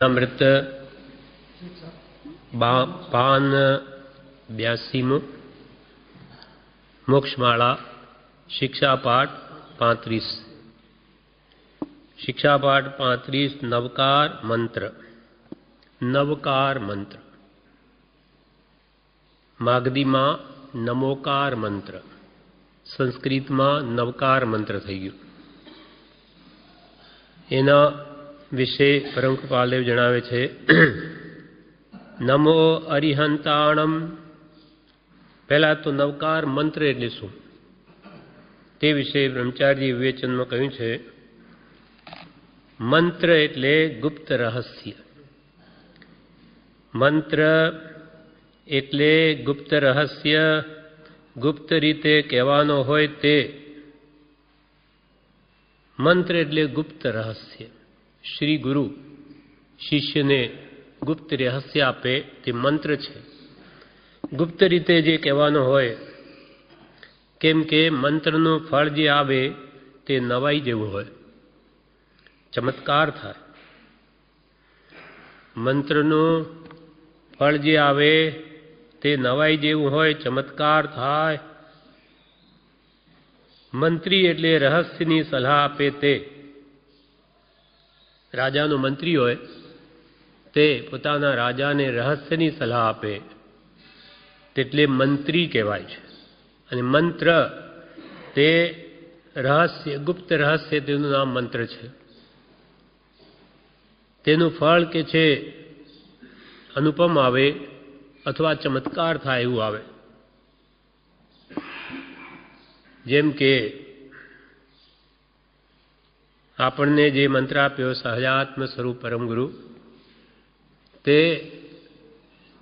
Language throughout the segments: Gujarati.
अमृत पान 82 मोक्षमाला शिक्षा पाठ 35 शिक्षा पाठ 35 नवकार मंत्र मागधी में नमोकार मंत्र संस्कृत में नवकार मंत्र थई गयो। एना विषे परम कृपालदेव जणावे छे नमो अरिहंताणम। पहला तो नवकार मंत्र एटले शुं ते विषे ब्रह्मचारी विवेचन में कह्युं छे मंत्र एटले गुप्त रहस्य। मंत्र एटले गुप्त रहस्य, गुप्त रीते कहेवानो होय ते मंत्र एटले गुप्त रहस्य। श्री गुरु शिष्य ने गुप्त रहस्य आपे ते मंत्र छे। गुप्त रीते जे कहेवानो होय केम के मंत्रनु फळ जे आवे ते नवाई जेवुं होय, चमत्कार थाय। मंत्रनु फळ जे आवे ते नवाई जेवुं होय, चमत्कार थाय। मंत्री एटले रहस्यनी सलाह आपे ते राजानो मंत्री होय ते पोताना राजाने रहस्यनी सलाह आपे तेटले मंत्री कहेवाय छे। अने मंत्र ते रहस्य, गुप्त रहस्य तेनुं नाम मंत्र छे। तेनुं फळ के छे अनुपम आवे अथवा चमत्कार थाय एवुं आवे। जेम के आपने जे मंत्र आप्यो सहजात्म स्वरूप परम गुरु ते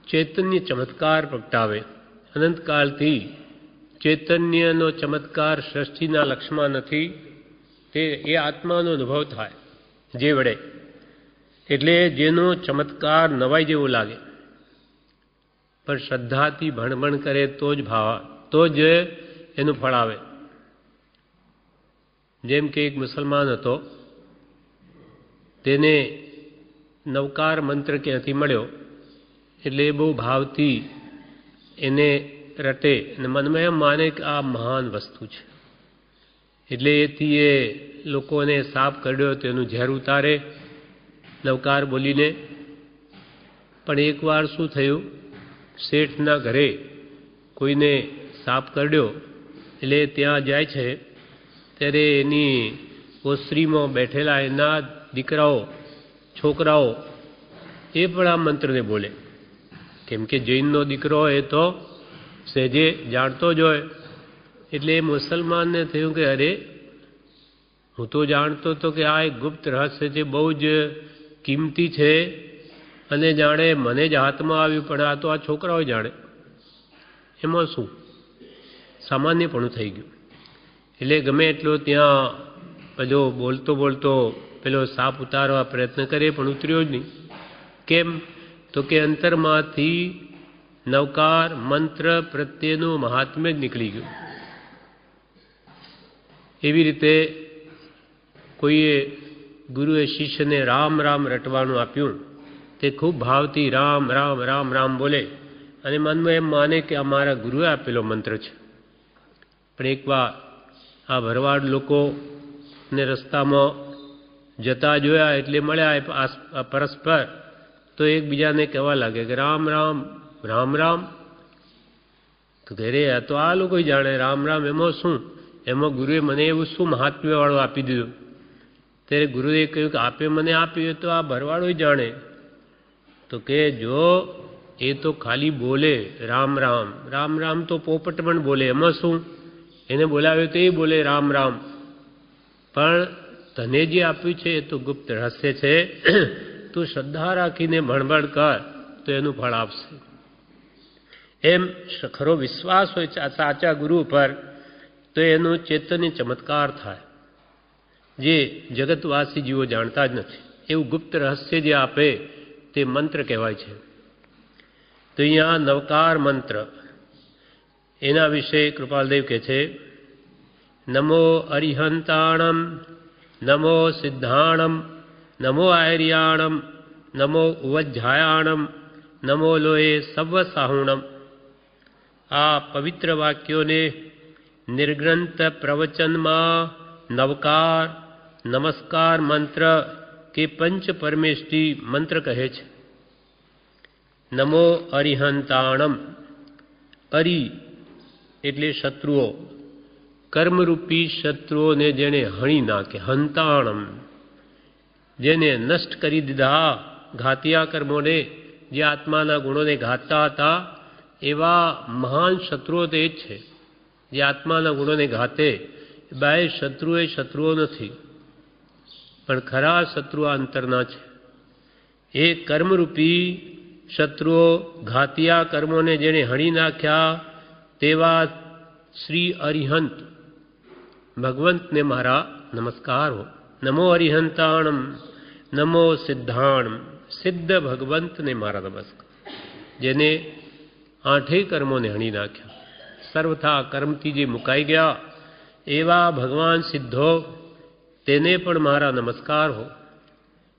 चैतन्य चमत्कार प्रगटावे। अनंतकाल थी चैतन्यनो चमत्कार सृष्टिना लक्ष्यमां नथी, ते ए आत्मानो अनुभव थाय जे वडे एटले जेनो चमत्कार नवाई जेवो लागे। पर श्रद्धाथी भणभण करे तो ज भाव, तो ज एनुं फळ आवे। जेम के एक मुसलमान हतो तेने नवकार मंत्र क्यांथी मळ्यो एटले बहु भावथी एने रटे अने मनमा एम माने के आ महान वस्तु छे। एटले एथी ए लोकोने साफ कर्यो तेनुं झेर उतारे नवकार बोलीने। पण एक वार शुं थयुं, શેઠના ઘરે કોઈને સાપ કરડ્યો એટલે ત્યાં જાય છે ત્યારે એની ઓસરીમાં બેઠેલા એના દીકરાઓ છોકરાઓ એ પણ આ મંત્રને બોલે, કેમ કે જૈનનો દીકરો એ તો સહેજે જાણતો જ હોય। એટલે મુસલમાનને થયું કે અરે હું તો જાણતો હતો કે આ એક ગુપ્ત રહસ્ય છે, બહુ જ કિંમતી છે અને જાણે મને જ હાથમાં આવ્યું, પણ આ તો આ છોકરાઓ જાણે, એમાં શું સામાન્યપણું થઈ ગયું। એટલે ગમે એટલો ત્યાં બધો બોલતો બોલતો પેલો સાપ ઉતારવા પ્રયત્ન કરે પણ ઉતર્યો જ નહીં। કેમ તો કે અંતરમાંથી નવકાર મંત્ર પ્રત્યેનું મહાત્મ્ય જ નીકળી ગયું। એવી રીતે કોઈએ ગુરુએ શિષ્યને રામ રામ રટવાનું આપ્યું। તે ખૂબ ભાવથી રામ રામ રામ રામ બોલે અને મનમાં એમ માને કે આ મારા ગુરુએ આપેલો મંત્ર છે। પણ એકવાર આ ભરવાડ લોકોને રસ્તામાં જતા જોયા એટલે મળ્યા પરસ્પર, તો એકબીજાને કહેવા લાગે કે રામ રામ રામ રામ। તો ઘરે આ તો આ લોકો જાણે રામ રામ, એમાં શું, એમાં ગુરુએ મને એવું શું મહાત્મ્યવાળું આપી દીધું। ત્યારે ગુરુએ કહ્યું કે આપે મને આપ્યું તો આ ભરવાડો જાણે। तो के जो ये तो खाली बोले राम राम राम राम, तो पोपट पण बोले, एमां शुं, एने बोलाव्यो तो ये बोले राम राम। पण तने जे आप्युं छे ए तो गुप्त रहस्य छे, तू श्रद्धा राखीने भणभण कर तो एनुं फळ आपशे। एम खरो विश्वास होय साचा गुरु पर तो एनुं चैतन्य चमत्कार थाय जे जगतवासी जीवो जाणता ज नथी। एवुं गुप्त रहस्य जे आपे ते मंत्र कहेवाय छे। तो अहींया नवकार मंत्र एना विषे कृपालदेव कहे छे नमो अरिहंताणम, नमो सिद्धाणम, नमो आर्याणम, નમો ઉવજ્જાયાણમ નમો લોએ સવ સાહુણમ. આ પવિત્ર વાક્યોને નિર્ગ્રંથ પ્રવચનમાં નવકાર, નમસ્કાર મંત્ર કે પંચ પરમેષ્ઠી મંત્ર કહે છે. નમો અરિહંતાણમ. અરિ એટલે શત્રુઓ, કર્મરૂપી શત્રુઓને જેણે હણી નાખે. હંતાણમ જેને નષ્ટ કરી દીધા. ઘાતિયા કર્મોને, જે આત્માના ગુણોને ઘાતતા હતા, એવા મહાન શત્રુઓ તે જ છે જે આત્માના ગુણોને ઘાતે. બાહ્ય શત્રુઓ નથી, પણ ખરા શત્રુ અંતરના છે. એ કર્મરૂપી શત્રુઓ, ઘાતિયા કર્મોને જેણે હણી નાખ્યા, તેવા શ્રી અરિહંત ભગવંતને મારા નમસ્કાર હો. નમો અરિહંતાણમ નમો સિદ્ધાણમ. સિદ્ધ ભગવંતને મારા નમસ્કાર, જેને આઠેય કર્મોને હણી નાખ્યા, સર્વથા કર્મથી જે મુકાઈ ગયા, એવા ભગવાન સિદ્ધો, તેને પણ મારા નમસ્કાર હો.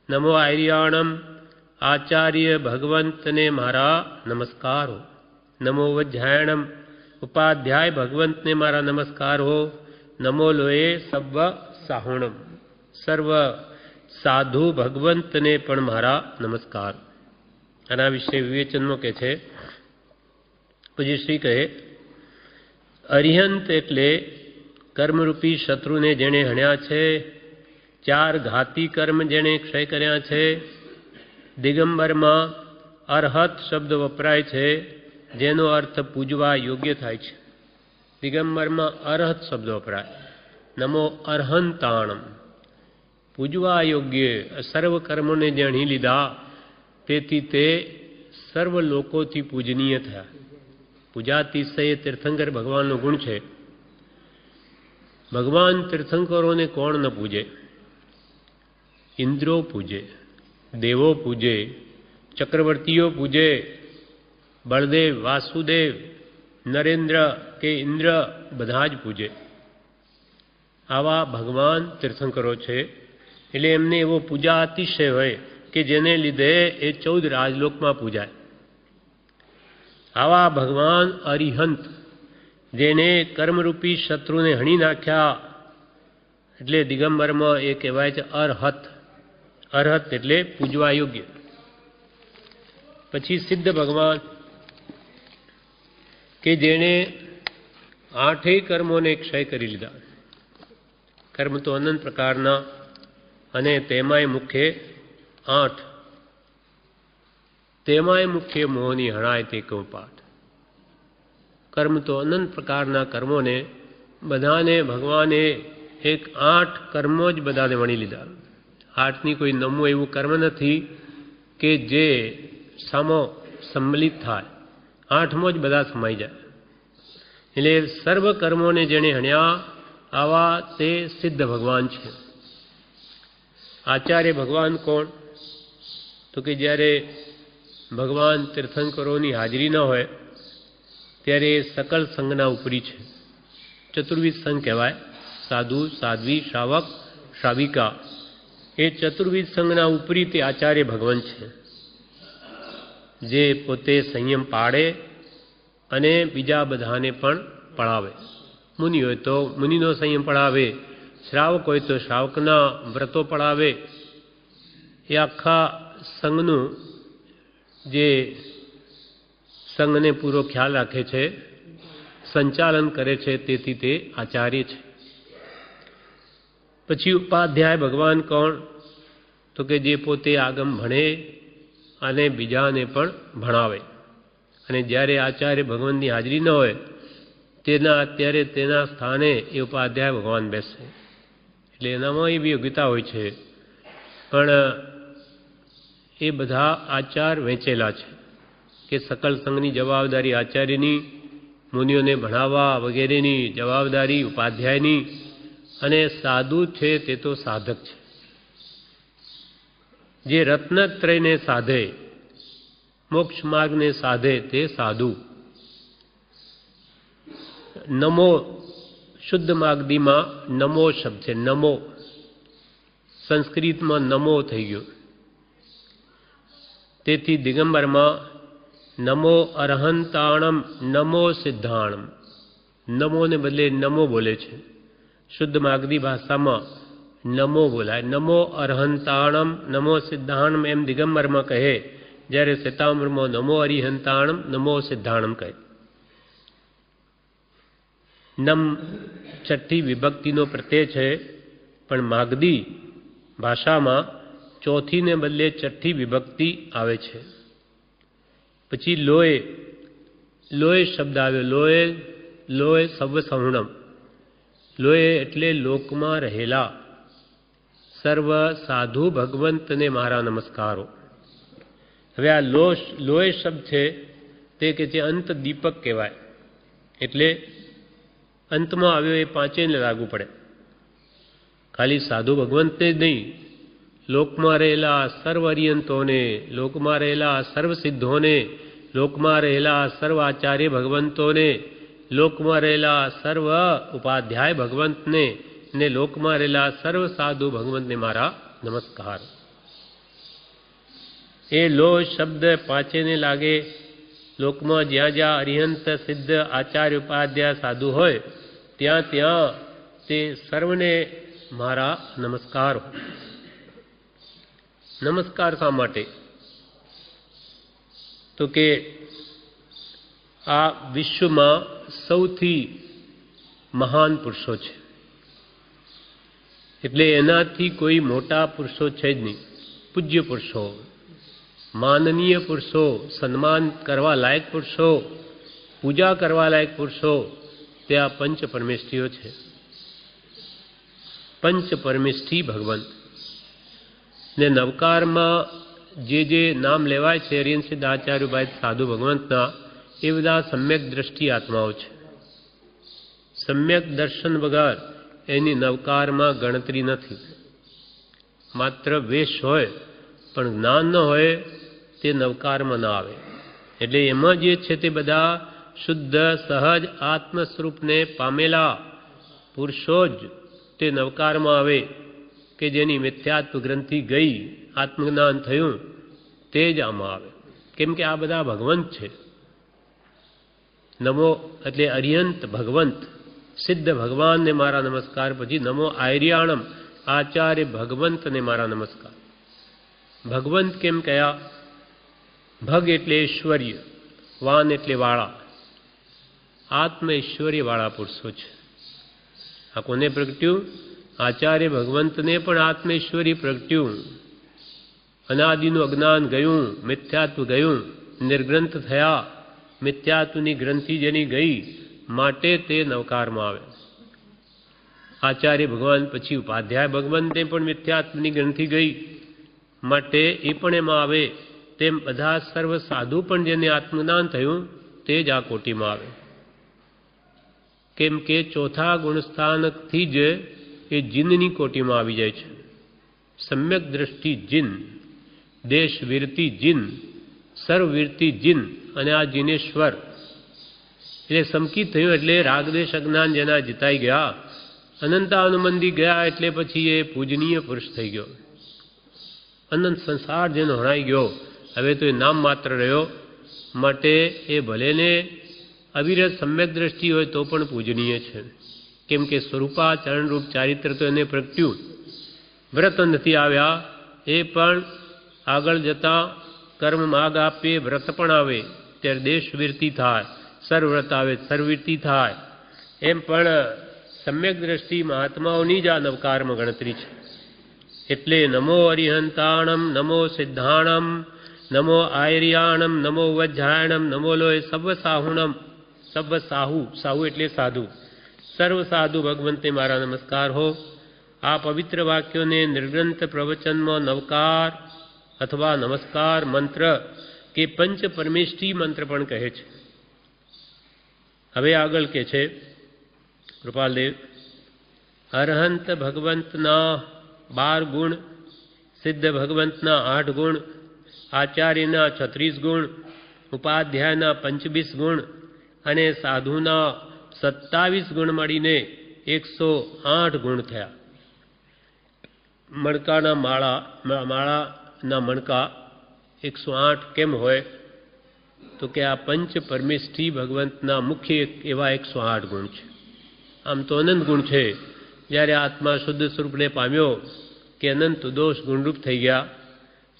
નમો આર્યાણમ. આચાર્ય ભગવંતને મારા નમસ્કાર હો. નમો વજ્જાયણમ. ઉપાધ્યાય ભગવંતને મારા નમસ્કાર હો. નમો લોએ સવ સાહુણમ. સર્વ સાધુ ભગવંતને પણ મારા નમસ્કાર. આના વિશે વિવેચનમાં કહે છે, પૂજ્ય શ્રી કહે, અરિહંત એટલે કર્મરૂપી શત્રુને જેણે હણ્યા છે, ચાર ઘાતી કર્મ જેણે ક્ષય કર્યા છે. દિગંબરમાં અરહત શબ્દ વપરાય છે, જેનો અર્થ પૂજવા યોગ્ય થાય છે. દિગંબરમાં અરહત શબ્દ વપરાય. નમો અર્હંતાણમ. પૂજવા યોગ્ય સર્વ કર્મોને જાણી લીધા, તેથી તે સર્વ લોકોથી પૂજનીય થયા. પૂજાતિશય તીર્થંકર ભગવાનનો ગુણ છે. ભગવાન તીર્થંકરોને કોણ ન પૂજે? ઇન્દ્રો પૂજે, દેવો પૂજે, ચક્રવર્તીઓ પૂજે, બળદેવ, વાસુદેવ, નરેન્દ્ર કે ઇન્દ્ર બધા જ પૂજે. આવા ભગવાન તીર્થંકરો છે. એટલે એમને એવો પૂજા અતિશય હોય કે જેને લીધે એ 14 રાજલોકમાં પૂજાય. આવા ભગવાન અરિહંત, જેને કર્મરૂપી શત્રુને હણી નાખ્યા, એટલે દિગંબરમાં એ કહેવાય છે અરહત. અરહત એટલે પૂજવા યોગ્ય. પછી સિદ્ધ ભગવાન, કે જેણે આઠેય કર્મોને ક્ષય કરી લીધા. કર્મ તો અનંત પ્રકારના, અને તેમાંય મુખ્ય 8. તેમાંય મુખ્ય મોહની હણાય તે કહું પાઠ. કર્મ તો અનંત પ્રકારના કર્મોને બધાને ભગવાને 8 કર્મો જ બધાને વણી લીધા. 8ની કોઈ 9મું એવું કર્મ નથી કે જે સામો સંમલિત થાય. 8મો જ બધા સમાઈ જાય. એટલે સર્વ કર્મોને જેણે હણ્યા, આવા તે સિદ્ધ ભગવાન છે. આચાર્ય ભગવાન કોણ? તો કે જ્યારે ભગવાન તીર્થંકરોની હાજરી ન હોય ત્યારે એ સકલ સંઘના ઉપરી છે. ચતુર્વિધ સંઘ કહેવાય. સાધુ, સાધ્વી, શ્રાવક, શ્રાવિકા. એ ચતુર્વિધ સંઘના ઉપરી તે આચાર્ય ભગવાન છે, જે પોતે સંયમ પાળે અને બીજા બધાને પણ પળાવે. મુનિ હોય તો મુનિનો સંયમ પળાવે, શ્રાવક હોય તો શ્રાવકના વ્રતો પળાવે. એ આખા સંઘનું જે સંઘને પૂરો ખ્યાલ રાખે છે, સંચાલન કરે છે, તેથી તે આચાર્ય છે. પછી ઉપાધ્યાય ભગવાન કોણ? તો કે જે પોતે આગમ ભણે અને બીજાને પણ ભણાવે. અને જ્યારે આચાર્ય ભગવાનની હાજરી ન હોય ત્યારે તેના સ્થાને એ ઉપાધ્યાય ભગવાન બેસે. એટલે એનામાં એવી યોગ્યતા હોય છે. પણ એ બધા આચાર વહેંચેલા છે કે સકલ સંઘની જવાબદારી આચાર્યની, મુનિઓને ભણાવવા વગેરેની જવાબદારી ઉપાધ્યાયની, અને સાધુ છે તે તો સાધક છે. જે રત્નત્રયને સાધે, મોક્ષ માર્ગને સાધે તે સાધુ. નમો શુદ્ધ માગદીમાં નમો શબ્દ છે. નમો સંસ્કૃતમાં નમો થઈ ગયો. તેથી દિગંબરમાં નમો અરહંતાણમ નમો સિદ્ધાણમ, નમોને બદલે નમો બોલે છે. શુદ્ધ માગધી ભાષામાં નમો બોલાય. નમો અરહંતાણમ નમો સિદ્ધાણમ એમ દિગંબરમાં કહે, જ્યારે શ્વેતાંબરમાં નમો અરિહંતાણમ નમો સિદ્ધાણમ કહે. નમ છઠ્ઠી વિભક્તિનો પ્રત્યય છે, પણ માગધી ભાષામાં ચોથીને બદલે છઠ્ઠી વિભક્તિ આવે છે. પછી લોય, લોય શબ્દ આવ્યો. લોય, લોય સવ સહુણમ. લોય એટલે લોકમાં રહેલા સર્વ સાધુ ભગવંતને મારા નમસ્કારો. હવે આ લોય શબ્દ છે તે કે જે અંત દીપક કહેવાય, એટલે અંતમાં આવ્યો એ પાંચેયને લાગુ પડે. ખાલી સાધુ ભગવંતને જ નહીં, લોકમાં રહેલા સર્વ અરિયંતોને, લોકમાં રહેલા સર્વ સિદ્ધોને, લોકમાં રહેલા સર્વ આચાર્ય ભગવંતોને, લોકમાં રહેલા સર્વ ઉપાધ્યાય ભગવંતને ને લોકમાં રહેલા સર્વ સાધુ ભગવંતને મારા નમસ્કાર. એ લો શબ્દ પાંચેને લાગે. લોકમાં જ્યાં જ્યાં અરિહંત સિદ્ધ આચાર્ય ઉપાધ્યાય સાધુ હોય ત્યાં ત્યાં તે સર્વને મારા નમસ્કાર. નમસ્કાર શા માટે? તો કે આ વિશ્વમાં સૌથી મહાન પુરુષો છે, એટલે એનાથી કોઈ મોટા પુરુષો છે જ નહીં. પૂજ્ય પુરુષો, માનનીય પુરુષો, સન્માન કરવા લાયક પુરુષો, પૂજા કરવા લાયક પુરુષો તે આ પંચ પરમેષ્ઠીઓ છે. પંચ પરમેષ્ઠી ભગવંત ને નવકારમાં જે નામ લેવાય છે અરિયંત સિદ્ધ આચાર્યભાઈ સાધુ ભગવંતના, એ બધા સમ્યક દ્રષ્ટિ આત્માઓ છે. સમ્યક દર્શન વગર એની નવકારમાં ગણતરી નથી. માત્ર વેશ હોય પણ જ્ઞાન ન હોય તે નવકારમાં ના આવે. એટલે એમાં જે છે તે બધા શુદ્ધ સહજ આત્મ સ્વરૂપને પામેલા પુરુષો જ તે નવકારમાં આવે, કે જેની મિથ્યાત્વ ગ્રંથિ ગઈ, આત્મજ્ઞાન થયું, તે જ આમાં આવે. કેમ કે આ બધા ભગવંત છે. નમો એટલે અરિયંત ભગવંત સિદ્ધ ભગવાનને મારા નમસ્કાર. પછી નમો આયર્યાણમ આચાર્ય ભગવંતને મારા નમસ્કાર. ભગવંત કેમ કયા? ભગ એટલે ઐશ્વર્ય, વાન એટલે વાળા, આત્મ ઐશ્વર્યવાળા પુરુષો છે. આ કોને પ્રગટ્યું? આચાર્ય ભગવંતને પણ આત્મૈશ્વર્ય પ્રગટ્યું. અનાદિનું અજ્ઞાન ગયું, મિથ્યાત્વ ગયું, નિર્ગ્રંથ થયા. મિથ્યાત્વની ગ્રંથિ જેની ગઈ માટે તે નવકારમાં આવે. આચાર્ય ભગવાન પછી ઉપાધ્યાય ભગવંતને પણ મિથ્યાત્વની ગ્રંથિ ગઈ માટે એ પણ એમાં આવે. તેમ બધા સર્વ સાધુ પણ જેને આત્મજ્ઞાન થયું તે જ આ કોટીમાં આવે. કેમ કે ચોથા ગુણસ્થાનકથી જ એ જીનની કોટીમાં આવી જાય છે. સમ્યક દ્રષ્ટિ જીન, દેશ વીરતી જીન, સર્વવીરતી જીન અને આ જીનેશ્વર. એટલે સમકિત થયું એટલે રાગદેશ અજ્ઞાન જેના જીતાઈ ગયા, અનંતાનુબંધી ગયા, એટલે પછી એ પૂજનીય પુરુષ થઈ ગયો. અનંત સંસાર જેનો હણાઈ ગયો, હવે તો એ નામ માત્ર રહ્યો. માટે એ ભલેને અવિરત સમ્યક દ્રષ્ટિ હોય તો પણ પૂજનીય છે. કેમ કે સ્વરૂપાચરણરૂપ ચારિત્ર તો એને પ્રગટ્યું. વ્રત નથી આવ્યા એ પણ આગળ જતા કર્મ માર્ગ આપે, વ્રત પણ આવે ત્યારે દેશવીરતી થાય, સર્વવ્રત આવે સર્વવીરતી થાય. એમ પણ સમ્યક દ્રષ્ટિ મહાત્માઓની જ આ નવકારમાં ગણતરી છે. એટલે નમો અરિહંતાણમ નમો સિદ્ધાણમ નમો આયર્યાણમ નમો વજ્જાયણમ નમો લોય સર્વ સાહુણમ. સર્વ સાહુ, સાહુ એટલે સાધુ, સર્વ સાધુ ભગવંતે મારા નમસ્કાર હો. આ પવિત્ર વાક્યોને નિર્ગ્રંથ પ્રવચનમાં નવકાર અથવા નમસ્કાર મંત્ર કે પંચ પરમેષ્ઠી મંત્ર પણ કહે છે. હવે આગળ કે છે કૃપાલદેવ, અરહંત ભગવંતના 12 ગુણ, સિદ્ધ ભગવંતના 8 ગુણ, આચાર્યના 36 ગુણ, ઉપાધ્યાયના 25 ગુણ અને સાધુના 27 ગુણ મળીને 108 ગુણ થયા. મણકાના માળાના મણકા 108 કેમ હોય તો કે આ પંચ પરમેષ્ઠી ભગવંતના મુખ્ય એવા 108 ગુણ છે. આમ તો અનંત ગુણ છે. જ્યારે આત્મા શુદ્ધ સ્વરૂપને પામ્યો કે અનંત દોષ ગુણરૂપ થઈ ગયા,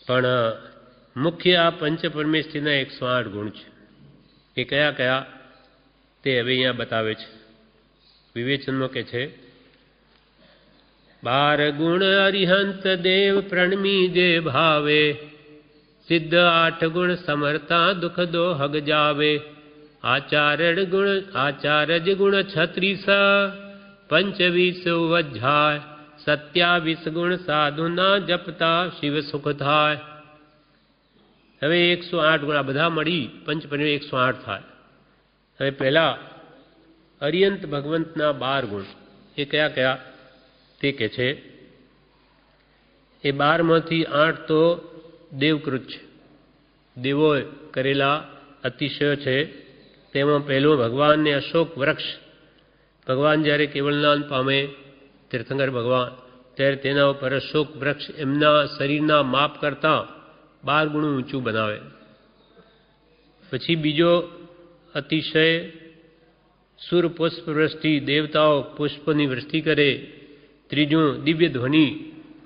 પણ મુખ્ય આ પંચ પરમેષ્ઠીના 108 ગુણ છે. એ કયા કયા તે હવે અહીંયા બતાવે છે. વિવેચનમાં કે છે 12 ગુણ અરિહંત દેવ પ્રણમી જે ભાવે, સિદ્ધ 8 ગુણ સમર્તા દુઃખ દો હગ જાવે, આચાર્ય ગુણ 36 25 વજ્જાય, 27 ગુણ સાધુના જપતા શિવ સુખ થાય. હવે 108 ગુણ આ બધા મળી પંચ પરમેષ્ઠી 108 થાય. હવે પહેલા અરિયંત ભગવંતના 12 ગુણ એ કયા કયા તે કે છે. એ 12માંથી 8 તો દેવકૃત છે, દેવો કરેલા અતિશય છે. તેમાં પહેલો ભગવાનને અશોક વૃક્ષ, ભગવાન જ્યારે કેવળનાન પામે તીર્થંકર ભગવાન ત્યારે તેના ઉપર અશોક વૃક્ષ એમના શરીરના માપ કરતાં 12 ગુણું ઊંચું બનાવે. પછી બીજો અતિશય સુર પુષ્પ વૃષ્ટિ, દેવતાઓ પુષ્પની વૃષ્ટિ કરે. ત્રીજું દિવ્ય ધ્વનિ,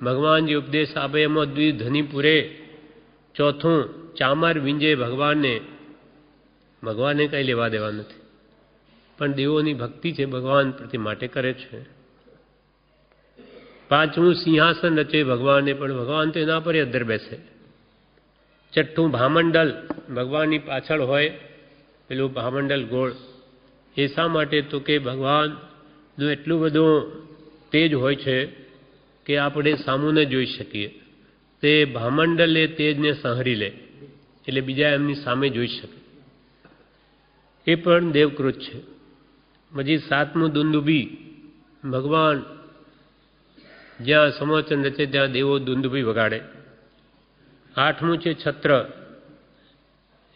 ભગવાન જે ઉપદેશ આપે એમાં દ્વિ ધ્વનિ પૂરે. ચોથું ચામર વિંજે ભગવાનને કંઈ લેવા દેવા નથી, પણ દેવોની ભક્તિ છે ભગવાન પ્રતિ માટે કરે છે. પાંચમું સિંહાસન રચે ભગવાને, પણ ભગવાન તો એના પર અધર બેસે. છઠ્ઠું ભામંડલ, ભગવાનની પાછળ હોય પેલું ભામંડલ ગોળ. એ શા માટે તો કે ભગવાનનું એટલું બધું તેજ હોય છે કે આપણે સામું ન જોઈ શકીએ. તે ભામંડલ એ તેજને સંહરી લે એટલે બીજા એમની સામે જોઈ શકે. એ પણ દેવકૃત છે. પછી 7મું દુંદુભી, ભગવાન જ્યાં સમોચન રચે ત્યાં દેવો દુંદુભી વગાડે. 8મું છે છત્ર,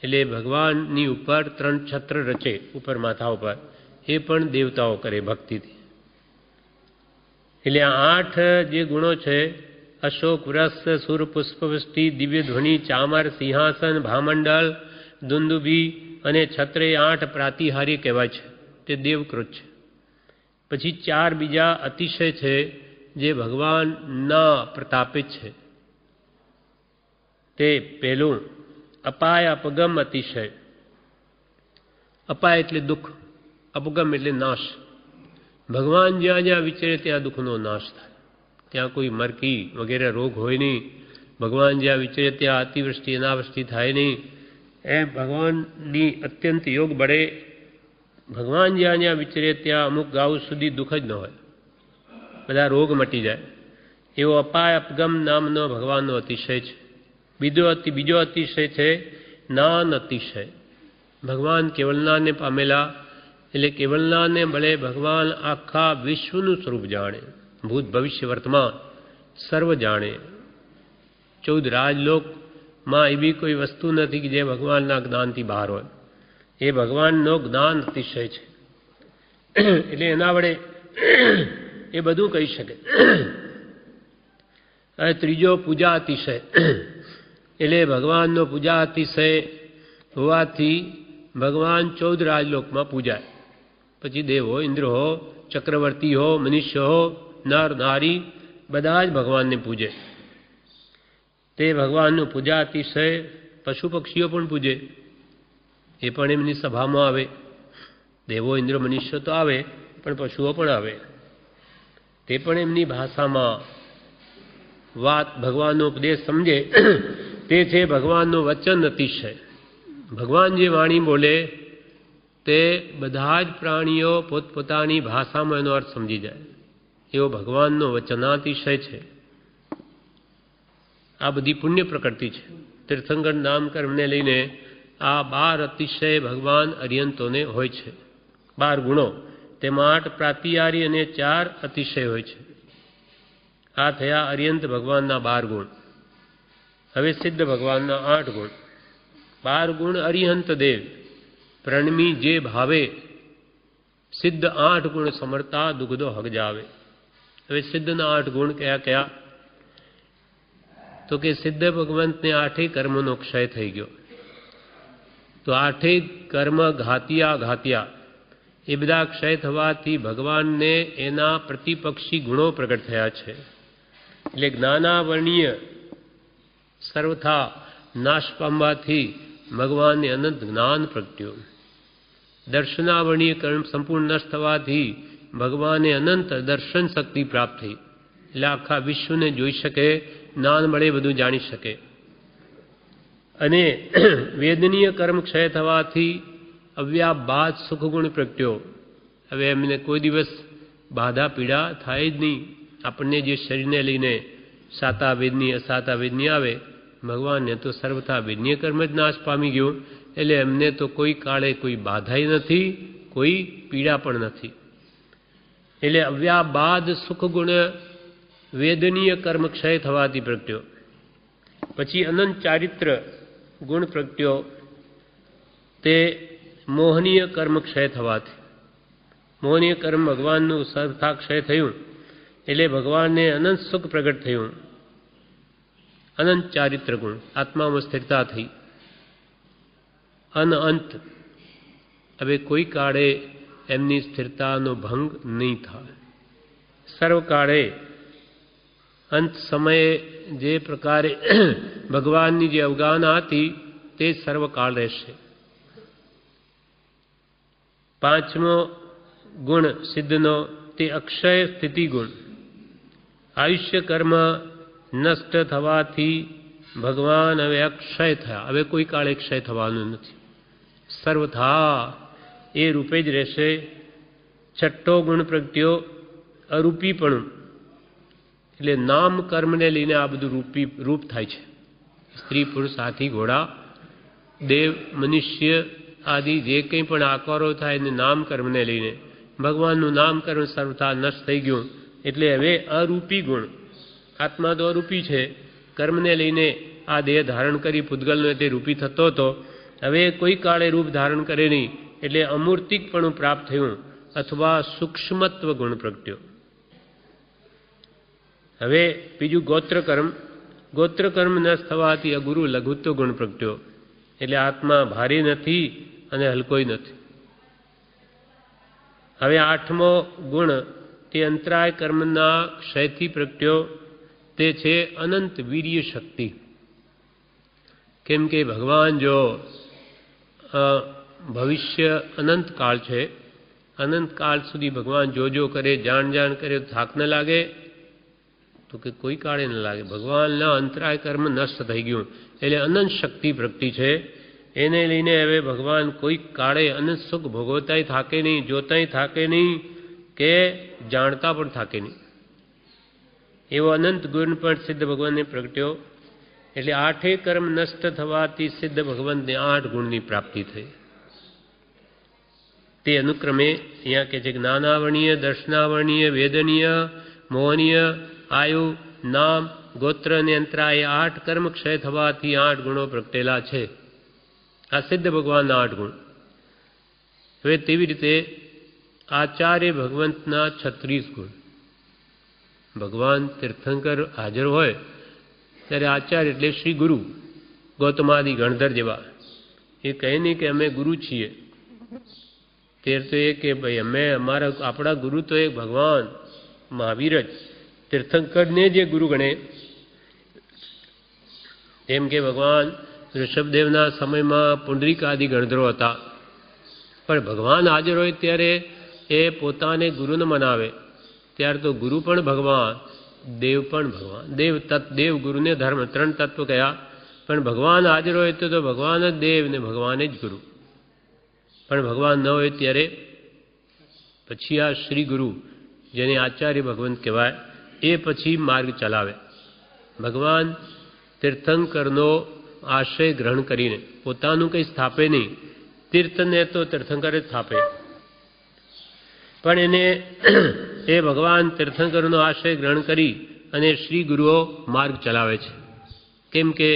એટલે ભગવાનની ઉપર 3 છત્ર રચે ઉપર માથા ઉપર, એ પણ દેવતાઓ કરે ભક્તિથી. એટલે આ 8 જે ગુણો છે અશોક વૃક્ષ, સુર પુષ્પવૃષ્ટિ, દિવ્ય ધ્વનિ, ચામર, સિંહાસન, ભામંડલ, દુંદુભી અને છત્રે 8 પ્રાતિહારી કહેવાય છે, તે દેવકૃત છે. પછી 4 બીજા અતિશય છે જે ભગવાનના પ્રતાપે છે. તે પહેલું અપાય અપગમ અતિશય. અપાય એટલે દુઃખ, અપગમ એટલે નાશ. ભગવાન જ્યાં જ્યાં વિચરે ત્યાં દુઃખનો નાશ થાય. ત્યાં કોઈ મરકી વગેરે રોગ હોય નહીં. ભગવાન જ્યાં વિચરે ત્યાં અતિવૃષ્ટિ અનાવૃષ્ટિ થાય નહીં. એમ ભગવાનની અત્યંત યોગ બળે ભગવાન જ્યાં જ્યાં વિચરે ત્યાં અમુક ગાઉ સુધી દુઃખ જ ન હોય, બધા રોગ મટી જાય. એવો અપાય અપગમ નામનો ભગવાનનો અતિશય છે. બીજો અતિશય છે જ્ઞાન અતિશય. ભગવાન કેવલનાને પામેલા, એટલે કેવલનાને બળે ભગવાન આખા વિશ્વનું સ્વરૂપ જાણે, ભૂત ભવિષ્ય વર્તમાન સર્વ જાણે. 14 રાજલોકમાં એવી કોઈ વસ્તુ નથી કે જે ભગવાનના જ્ઞાનથી બહાર હોય. એ ભગવાનનો જ્ઞાન અતિશય છે. એટલે એના વડે એ બધું કહી શકે. હવે ત્રીજો પૂજા અતિશય, એટલે ભગવાનનો પૂજા અતિશય હોવાથી ભગવાન 14 રાજલોકમાં પૂજાય. પછી દેવ હો, ઇન્દ્ર હો, ચક્રવર્તી હો, મનુષ્ય હો, નર નારી બધા જ ભગવાનને પૂજે. તે ભગવાનનું પૂજા અતિશય. પશુ પક્ષીઓ પણ પૂજે, એ પણ એમની સભામાં આવે. દેવો ઇન્દ્ર મનુષ્ય તો આવે, પણ પશુઓ પણ આવે. તે પણ એમની ભાષામાં વાત ભગવાનનો ઉપદેશ સમજે. તે છે ભગવાનનું વચન અતિશય. ભગવાન જે વાણી બોલે તે બધા જ પ્રાણીઓ પોતપોતાની ભાષામાં એનો અર્થ સમજી જાય, એવો ભગવાનનો વચનાતિશય છે. આ બધી પુણ્ય પ્રકૃતિ છે. તીર્થંકર નામ કર્મને લઈને આ 12 અતિશય ભગવાન અરિયંતોને હોય છે. 12 ગુણો, તેમાં 8 પ્રાતિહારી અને 4 અતિશય હોય છે. આ થયા અરિયંત ભગવાનના 12 ગુણ. હવે સિદ્ધ ભગવાનના 8 ગુણ. 12 ગુણ અરિહંત દેવ પ્રણમી જે ભાવે, સિદ્ધ 8 ગુણ સમર્તા દુઃખદો હગ જાવે. હવે સિદ્ધના 8 ગુણ કયા કયા? તો કે સિદ્ધ ભગવંતને 8 કર્મનો ક્ષય થઈ ગયો. તો 8 કર્મ ઘાત્યા એ બધા ક્ષય થવાથી ભગવાનને એના પ્રતિપક્ષી ગુણો પ્રગટ થયા છે. એટલે જ્ઞાનાવર્ણીય સર્વથા નાશ પામવાથી ભગવાનને અનંત જ્ઞાન પ્રગટ્યું. દર્શનાવર્ણીય કર્મ સંપૂર્ણ નષ્ટ થવાથી ભગવાને અનંત દર્શન શક્તિ પ્રાપ્ત થઈ. એટલે આખા વિશ્વને જોઈ શકે, જ્ઞાન મળે, બધું જાણી શકે. અને વેદનીય કર્મ ક્ષય થવાથી અવ્યાબાદ સુખગુણ પ્રગટ્યો. હવે એમને કોઈ દિવસ બાધા પીડા થાય જ નહીં. આપણને જે શરીરને લઈને સાતા વેદની અસાતા વેદની આવે, ભગવાનને તો સર્વથા વેદનીય કર્મ જ નાશ પામી ગયો. એટલે એમને તો કોઈ કાળે કોઈ બાધાય નથી, કોઈ પીડા પણ નથી. એટલે અવ્યાબાદ સુખગુણ વેદનીય કર્મ ક્ષય થવાથી પ્રગટ્યો. પછી અનંત ચારિત્ર ગુણ પ્રગટ્યો, તે મોહનીય કર્મ ક્ષય થવાથી. મોહનીય કર્મ ભગવાનનું સર્વથા ક્ષય થયું એટલે ભગવાનને અનંત સુખ પ્રગટ થયું. અનંત ચારિત્ર ગુણ, આત્મામાં સ્થિરતા થઈ. અનંત, હવે કોઈ કાળે એમની સ્થિરતાનો ભંગ નહીં થાય. સર્વકાળે અંત સમયે જે પ્રકારે ભગવાનની જે અવગાહના હતી તે સર્વકાળ રહેશે. 5મો ગુણ સિદ્ધનો તે અક્ષય સ્થિતિ ગુણ. આયુષ્ય કર્મ નષ્ટ થવાથી ભગવાન હવે અક્ષય થયા. હવે કોઈ કાળે ક્ષય થવાનું નથી, સર્વથા એ રૂપે જ રહેશે. 6ઠ્ઠો ગુણ પ્રગટ્યો અરૂપીપણું. એટલે નામ કર્મને લઈને આ બધું રૂપ થાય છે. સ્ત્રી પુરુષ હાથી ઘોડા દેવ મનુષ્ય આદિ જે કંઈ પણ આકારો થાય એને નામ કર્મને લઈને, ભગવાનનું નામ કર્મ સર્વથા નષ્ટ થઈ ગયું. એટલે હવે અરૂપી ગુણ. આત્મા તો અરૂપી છે, કર્મને લઈને આ દેહ ધારણ કરી પૂતગલનો તે રૂપી થતો હતો. હવે કોઈ કાળે રૂપ ધારણ કરે નહીં, એટલે અમૂર્તિકપણું પ્રાપ્ત થયું અથવા સૂક્ષ્મત્વ ગુણ પ્રગટ્યો. હવે બીજું ગોત્રકર્મ. ગોત્રકર્મ નષ્ટ થવાથી અગુરુ લઘુત્વ ગુણ પ્રગટ્યો. એટલે આત્મા ભારે નથી અને હલકોય નથી. હવે 8મો ગુણ તે અંતરાય કર્મના ક્ષયથી પ્રગટ્યો, તે છે અનંત વીર્ય શક્તિ. કેમ કે ભગવાન જો ભવિષ્ય અનંત કાળ છે, અનંત કાળ સુધી ભગવાન જો કરે, જાણ કરે, થાક ન લાગે? તો કે કોઈ કાળે ન લાગે. ભગવાનના અંતરાય કર્મ નષ્ટ થઈ ગયું એટલે અનંત શક્તિ પ્રગટી છે. એને લઈને હવે ભગવાન કોઈ કાળે અનંત સુખ ભોગવતાય થાકે નહીં, જોતાય થાકે નહીં, કે જાણતા પણ થાકે નહીં. એવો અનંત ગુણ પણ સિદ્ધ ભગવાનને પ્રગટ્યો. એટલે 8 કર્મ નષ્ટ થવાથી સિદ્ધ ભગવંતને 8 ગુણની પ્રાપ્તિ થઈ. તે અનુક્રમે અહીંયા કે છે જ્ઞાનાવર્ણીય, દર્શનાવર્ણીય, વેદનીય, મોહનીય, આયુ, નામ, ગોત્ર અને અંતરાય 8 કર્મ ક્ષય થવાથી 8 ગુણો પ્રગટેલા છે. આ સિદ્ધ ભગવાનના 8 ગુણ. હવે તેવી રીતે આચાર્ય ભગવંતના 36 ગુણ. ભગવાન તીર્થંકર હાજર હોય ત્યારે આચાર્ય એટલે શ્રી ગુરુ, ગૌતમાદિ ગણધર જેવા. એ કહે નહીં કે અમે ગુરુ છીએ. તે તો એ કે ભાઈ આપણા ગુરુ તો એક ભગવાન મહાવીર જ. તીર્થંકરને જે ગુરુ ગણે, એમ કે ભગવાન ઋષભદેવના સમયમાં પુંડરીક આદિ ગણધરો હતા, પણ ભગવાન હાજર હોય ત્યારે એ પોતાને ગુરુને મનાવે. ત્યારે તો ગુરુ પણ ભગવાન, દેવ પણ ભગવાન. દેવ ગુરુને ધર્મ 3 તત્વ કયા, પણ ભગવાન હાજર હોય તો ભગવાન જ દેવ ને ભગવાન જ ગુરુ. પણ ભગવાન ન હોય ત્યારે પછી આ શ્રી ગુરુ, જેને આચાર્ય ભગવંત કહેવાય, એ પછી માર્ગ ચલાવે. ભગવાન તીર્થંકરનો આશ્રય ગ્રહણ કરીને પોતાનું કંઈ સ્થાપે નહીં. તીર્થને તો તીર્થંકર જ સ્થાપે, પણ એને એ ભગવાન તીર્થંકરનો આશ્રય ગ્રહણ કરી અને શ્રી ગુરુઓ માર્ગ ચલાવે છે. કેમ કે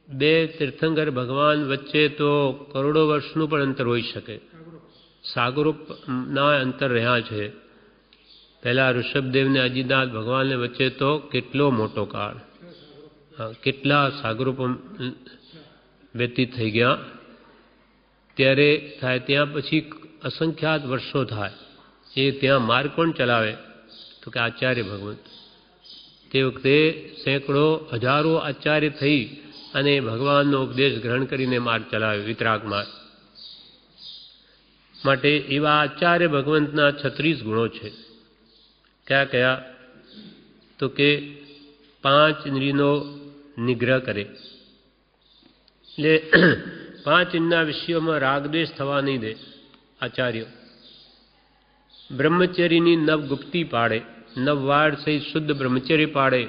2 તીર્થંકર ભગવાન વચ્ચે તો કરોડો વર્ષનું પણ અંતર હોઈ શકે. સાગરોના અંતર રહ્યા છે. પહેલા ઋષભદેવને અજીતનાથ ભગવાનને વચ્ચે તો કેટલો મોટો કાળ, કેટલા સાગરો પણ વ્યતીત થઈ ગયા ત્યારે થાય. ત્યાં પછી અસંખ્યાત વર્ષો થાય. એ ત્યાં માર્ગ કોણ ચલાવે? તો કે આચાર્ય ભગવંત. તે વખતે સેંકડો હજારો આચાર્ય થઈ અને ભગવાનનો ઉપદેશ ગ્રહણ કરીને માર્ગ ચલાવે, વિતરાગ માર્ગ. માટે એવા આચાર્ય ભગવંતના 36 ગુણો છે. કયા કયા? તો કે 5 ઇન્દ્રિયનો નિગ્રહ કરે, એટલે 5 ઇન્દ્રના વિષયોમાં રાગદ્વેષ થવા નહીં દે આચાર્ય. બ્રહ્મચર્યની નવ ગુપ્તી પાડે, નવ વાડ સહિત શુદ્ધ બ્રહ્મચર્ય પાડે.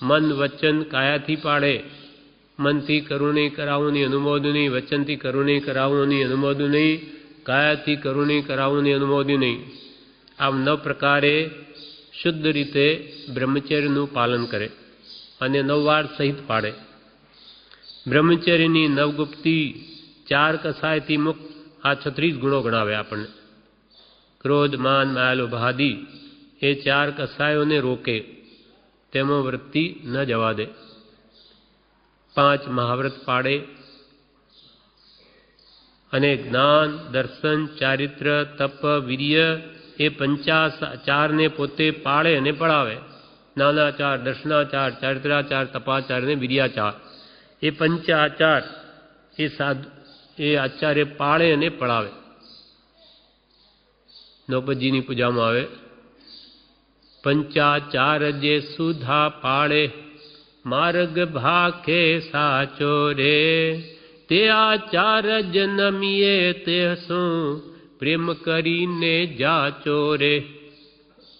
મન વચન કાયાથી પાડે. મનથી કરુણી કરાવુંની અનુમોદની, વચનથી કરુણી કરાવુંની અનુમોદની, કાયાથી કરુણી કરાવુંની અનુમોદની. આમ 9 પ્રકારે શુદ્ધ રીતે બ્રહ્મચર્યનું પાલન કરે અને 9 વાડ સહિત પાડે. બ્રહ્મચર્યની નવગુપ્તી, 4 કસાયથી મુક્ત. આ 36 ગુણો ગણાવે આપણને. ક્રોધ માન માયા લોભ આદિ એ 4 કસાયોને રોકે, તેમાં વૃત્તિ ન જવા દે. 5 મહાવ્રત પાડે અને જ્ઞાન દર્શન ચારિત્ર તપ વીર્ય એ 50 ને પોતે પાળે અને પડાવે. જ્ઞાનાચાર, દર્શનાચાર, ચારિત્રાચાર, તપાચાર અને વીર્યાચાર એ 5 આચાર એ આચાર્ય પાળે અને પડાવે. નૌપદજીની પૂજામાં આવે, પંચાચાર જે સુધા પાળે, માર્ગ ભાખે સાચો રે, તે આચાર જ નમીએ તે શું, પ્રેમ કરીને જાચો રે.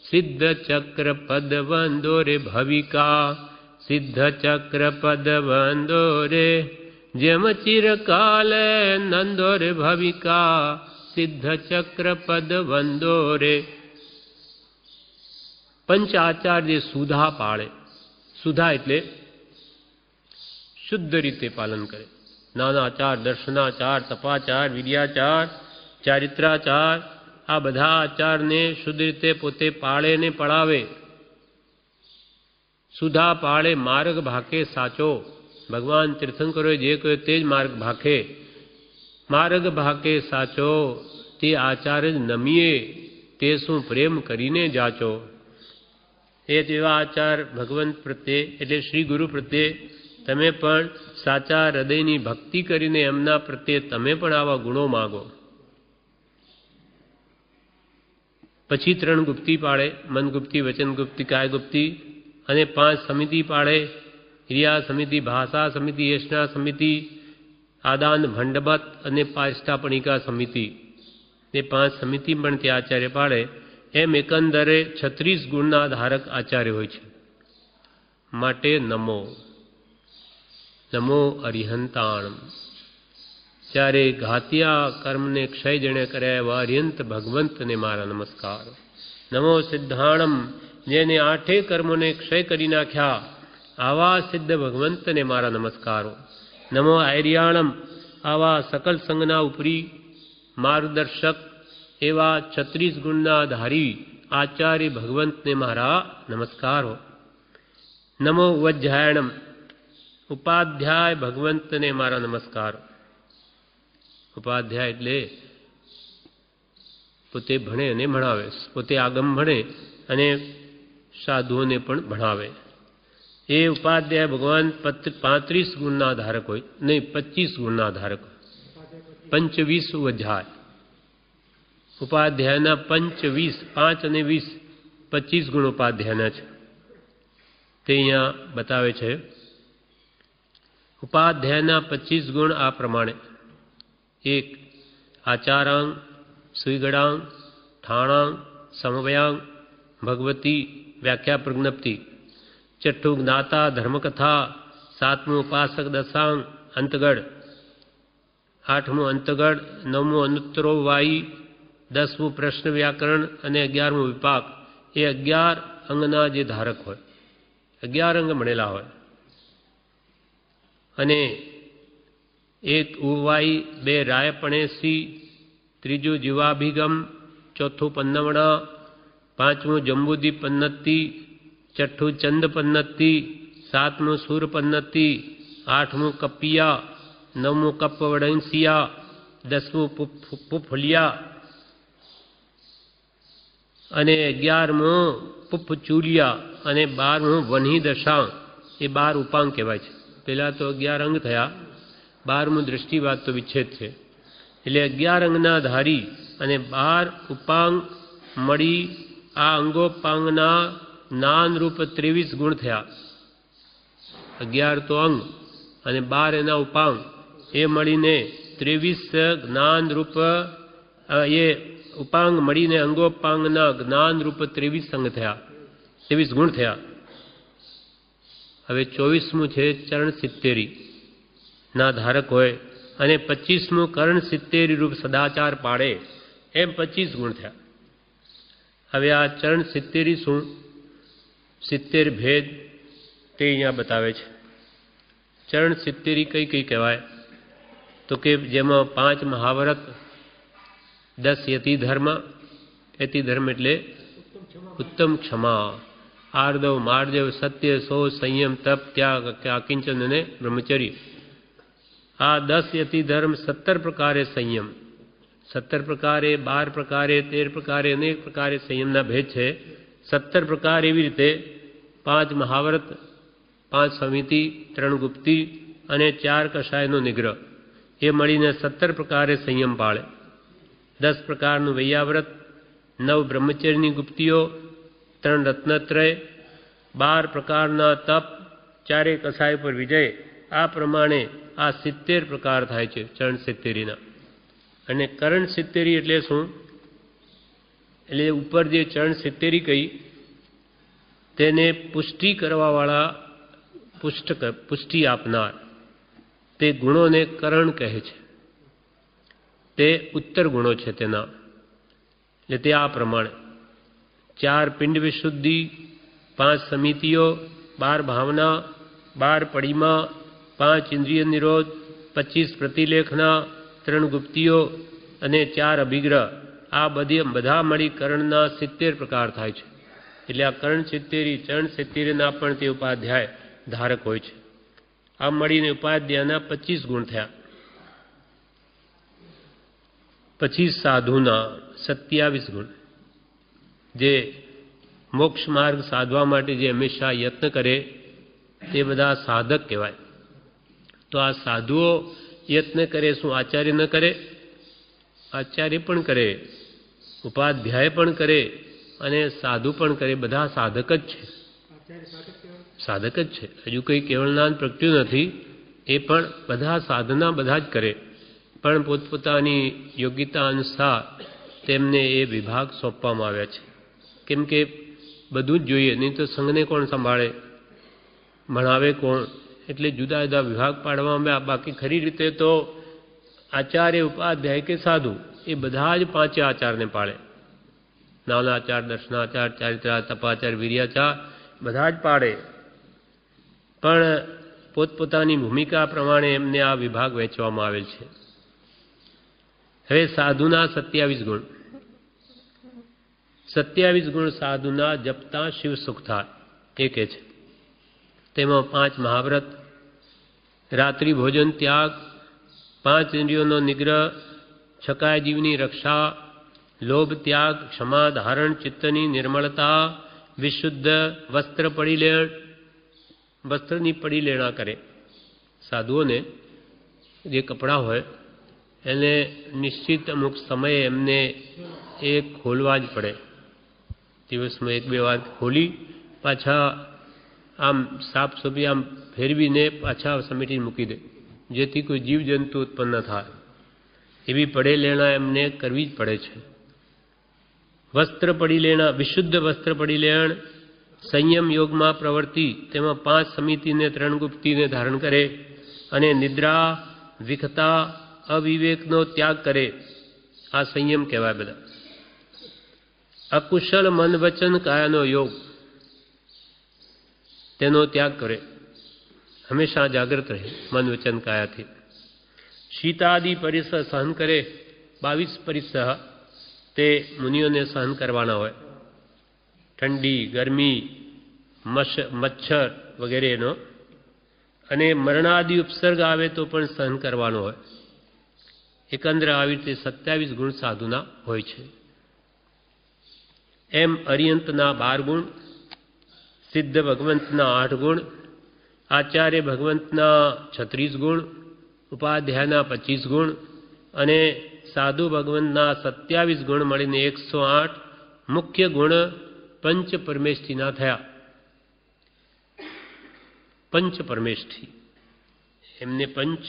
સિદ્ધ ચક્ર પદ વંદો રે ભવિકા, સિદ્ધ ચક્ર પદ વંદો રે, જેમ ચિરકાલે નંદો રે ભવિકા, સિદ્ધ ચક્ર પદ વંદો રે. પંચ આચાર જે સુધા પાળે, સુધા એટલે શુદ્ધ રીતે પાલન કરે. જ્ઞાનાચાર, દર્શનાચાર, તપાચાર, વિદ્યાચાર, ચારિત્રાચાર, આ બધા આચારને શુદ્ધ રીતે પોતે પાળે ને પડાવે. સુધા પાળે, માર્ગ ભાખે સાચો. ભગવાન તીર્થંકરોએ જે કહ્યું તે જ માર્ગ ભાખે. માર્ગ ભાખે સાચો, તે આચાર જ નમીએ, તે શું પ્રેમ કરીને જાચો. એ જેવા આચાર ભગવંત પ્રત્યે એટલે શ્રી ગુરુ પ્રત્યે તમે પણ સાચા હૃદયની ભક્તિ કરીને એમના પ્રત્યે તમે પણ આવા ગુણો માગો. પછી 3 ગુપ્તી પાડે, મન ગુપ્તી, વચન ગુપ્તી, કાય ગુપ્તી, અને 5 સમિતિ પાડે. ક્રિયા સમિતિ, ભાષા સમિતિ, યશના સમિતિ, આદાન ભંડમત અને પારિષ્ઠાપણિકા સમિતિ. એ 5 સમિતિ પણ તે આચાર્ય પાડે. એમ એકંદરે 36 ગુણના ધારક આચાર્ય હોય છે. માટે નમો નમો અરિહંતાણમ. ત્યારે ઘાતિયા કર્મને ક્ષય જેણે કર્યા એવા અરિહંત ભગવંતને મારા નમસ્કાર. નમો સિદ્ધાણમ, જેને 8 કર્મોને ક્ષય કરી નાખ્યા આવા સિદ્ધ ભગવંતને મારા નમસ્કારો. નમો આર્યાણમ, આવા સકલ સંગના ઉપરી માર્ગદર્શક એવા 36 ગુણના ધારી આચાર્ય ભગવંતને મારા નમસ્કારો. નમો ઉપાધ્યાયણમ, ઉપાધ્યાય ભગવંતને મારા નમસ્કારો. ઉપાધ્યાય એટલે પોતે ભણે અને ભણાવે, પોતે આગમ ભણે અને સાધુઓને પણ ભણાવે. એ ઉપાધ્યાય ભગવાન 35 ગુણના ધારક હોય, નહીં 25 ગુણના ધારક હોય. 25 અધ્યાય ઉપાધ્યાયના 25, 5 અને 20, 25 ગુણ ઉપાધ્યાયના છે. તે અહીંયા બતાવે છે. ઉપાધ્યાયના 25 ગુણ આ પ્રમાણે: 1. આચારાંગ, સુઈગડાંગ, ઠાણાંગ, સમવયાંગ, ભગવતી વ્યાખ્યા પ્રજ્ઞપ્તિ. 6. જ્ઞાતા ધર્મકથા. 7. ઉપાસક દશાંગ અંતગઢ. 8. અંતગઢ. 9. અનુત્તરો વાઈ. 10. પ્રશ્ન વ્યાકરણ અને 11. વિપાક. એ 11 અંગના જે ધારક હોય, 11 અંગ ભણેલા હોય. અને 1. ઉવાઈ. 2. રાયપણેસી. 3. જીવાભિગમ. 4. પન્નવણા. 5. જંબુદીપ પન્નતિ. 6. ચંદ પન્નતિ. 7મું શૂરપન્નતિ, 8મું કપિયા, 9મું કપવડંસિયા, 10મું પુફલિયા અને 11મું પુફચુલિયા અને 12મું વન્હી દશાંગ. એ 12 ઉપાંગ કહેવાય છે. પહેલાં તો 11 અંગ થયા, 12મું દૃષ્ટિવાદ તો વિચ્છેદ છે. એટલે 11 અંગના ધારી અને 12 ઉપાંગ મળી આ અંગોપાંગના જ્ઞાનરૂપ 23 ગુણ થયા. 11 તો અંગ અને 12 એના ઉપાંગ, એ મળીને 23 જ્ઞાનરૂપ, એ ઉપાંગ મળીને અંગોપાંગના જ્ઞાનરૂપ 23 અંગ થયા, 23 ગુણ થયા. હવે 24મું છે ચરણ સિત્તેરી ના ધારક હોય અને 25મું કરણ સિત્તેરી રૂપ સદાચાર પાડે, એમ 25 ગુણ થયા. હવે આ ચરણ સિત્તેરી શું, 70 ભેદ તે અહીંયા બતાવે છે. ચરણ સિત્તેરી કઈ કઈ કહેવાય તો કે જેમાં 5 મહાવ્રત, 10 યતિધર્મ, યતિધર્મ એટલે ઉત્તમ ક્ષમા, આર્દવ, માર્દવ, સત્ય, સો, સંયમ, તપ, ત્યાગ, આકિંચન અને બ્રહ્મચર્ય. આ 10 યતિધર્મ, 17 પ્રકારે સંયમ, 17 પ્રકારે, 12 પ્રકારે, 13 પ્રકારે, અનેક પ્રકારે સંયમના ભેદ છે. 17 પ્રકાર એવી રીતે 5 મહાવ્રત, 5 સમિતિ, 3 ગુપ્તી અને 4 કષાયનો નિગ્રહ, એ મળીને 17 પ્રકારે સંયમ પાળે. 10 પ્રકારનું વૈયાવ્રત, 9 બ્રહ્મચર્યની ગુપ્તીઓ, 3 રત્નત્રય, 12 પ્રકારના તપ, 4 કષાય પર વિજય. આ પ્રમાણે આ 70 પ્રકાર થાય છે ચરણ સિત્તેરીના. અને કરણ સિત્તેરી એટલે શું, એટલે ઉપર જે ચરણ સિત્તેરી કહી તેને પુષ્ટિ કરવાવાળા, પુષ્ટિ આપનાર તે ગુણોને કરણ કહે છે. તે ઉત્તર ગુણો છે તેના. એટલે તે આ પ્રમાણે 4 પિંડ વિશુદ્ધિ, 5 સમિતિઓ, 12 ભાવના, 12 પડીમાં, 5 ઇન્દ્રિય નિરોધ, 25 પ્રતિલેખના, 3 ગુપ્તીઓ અને 4 અભિગ્રહ. આ બધા મળી કરણના 70 પ્રકાર થાય છે. એટલે આ કરણ સિત્તેરી, ચરણ સિત્તેરીના પણ તે ઉપાધ્યાય ધારક હોય છે. આ મળીને ઉપાધ્યાયના 25 ગુણ થયા. પછી સાધુના 27 ગુણ, જે મોક્ષ માર્ગ સાધવા માટે જે હંમેશા યત્ન કરે તે બધા સાધક કહેવાય. તો આ સાધુઓ યત્ન કરે, શું આચાર્ય ન કરે? આચાર્ય પણ કરે, ઉપાધ્યાય પણ કરે અને સાધુ પણ કરે. બધા સાધક જ છે, સાધક જ છે. હજુ કંઈ કેવળ જ્ઞાન પ્રગટ્યું નથી. એ પણ બધા સાધના બધા જ કરે, પણ પોતપોતાની યોગ્યતા અનુસાર તેમને એ વિભાગ સોંપવામાં આવ્યા છે. કેમ કે બધું જ જોઈએ, નહીં તો સંઘને કોણ સંભાળે, ભણાવે કોણ? એટલે જુદા જુદા વિભાગ પાડવામાં આવ્યા. બાકી ખરી રીતે તો આચાર્ય, ઉપાધ્યાય કે સાધુ એ બધા જ 5 આચારને પાળે. નાનાચાર, દર્શનાચાર, ચારિત્રાચાર, તપાચાર, વીર્યાચાર બધા જ પાડે. પણ પોતપોતાની ભૂમિકા પ્રમાણે એમને આ વિભાગ વહેંચવામાં આવેલ છે. હવે સાધુના 27 ગુણ. 27 ગુણ સાધુના જપતા શિવ સુખ થાય એ કહે છે. તેમાં 5 મહાવ્રત, રાત્રિ ભોજન ત્યાગ, 5 ઇન્દ્રિયોનો નિગ્રહ, છકાય જીવની રક્ષા, લોભ ત્યાગ, ક્ષમા ધારણ, ચિત્તની નિર્મળતા, વિશુદ્ધ વસ્ત્ર પરિલેણ, વસ્ત્રની પરિલેણા કરે. સાધુઓને જે કપડાં હોય એને નિશ્ચિત અમુક સમયે એમને એ ખોલવા જ પડે. દિવસમાં 1-2 વાર ખોલી પાછા આમ સાફ સફાઈ આમ ફેરવીને પાછા સમેટીને મૂકી દે, જેથી કોઈ જીવજંતુ ઉત્પન્ન થાય. એવી પડેલેણા એમને કરવી જ પડે છે. વસ્ત્ર પરિલેણા, વિશુદ્ધ વસ્ત્ર પરિલેણ, સંયમ યોગમાં પ્રવૃત્તિ, તેમાં 5 સમિતિને, 3 ગુપ્તીને ધારણ કરે અને નિદ્રા, વિખતા, અવિવેકનો ત્યાગ કરે. આ સંયમ કહેવાય બધા. અકુશળ મન વચન કાયાનો યોગ, તેનો ત્યાગ કરે. હંમેશા જાગૃત રહે મન વચન કાયાથી. શીતાદિ પરિસહ સહન કરે. 22 પરિસહ તે મુનિઓને સહન કરવાના હોય. ઠંડી, ગરમી, મચ્છર વગેરે એનો, અને મરણાદિ ઉપસર્ગ આવે તો પણ સહન કરવાનો હોય. એકંદરે આવી રીતે 27 ગુણ સાધુના હોય છે. એમ અરિયંતના 12 ગુણ, સિદ્ધ ભગવંતના 8 ગુણ, આચાર્ય ભગવંતના 36 ગુણ, ઉપાધ્યાયના 25 ગુણ અને સાધુ ભગવંતના 27 ગુણ મળીને 108 મુખ્ય ગુણ પંચ પરમેષ્ઠીના થયા. પંચ પરમેષ્ઠી એમને પંચ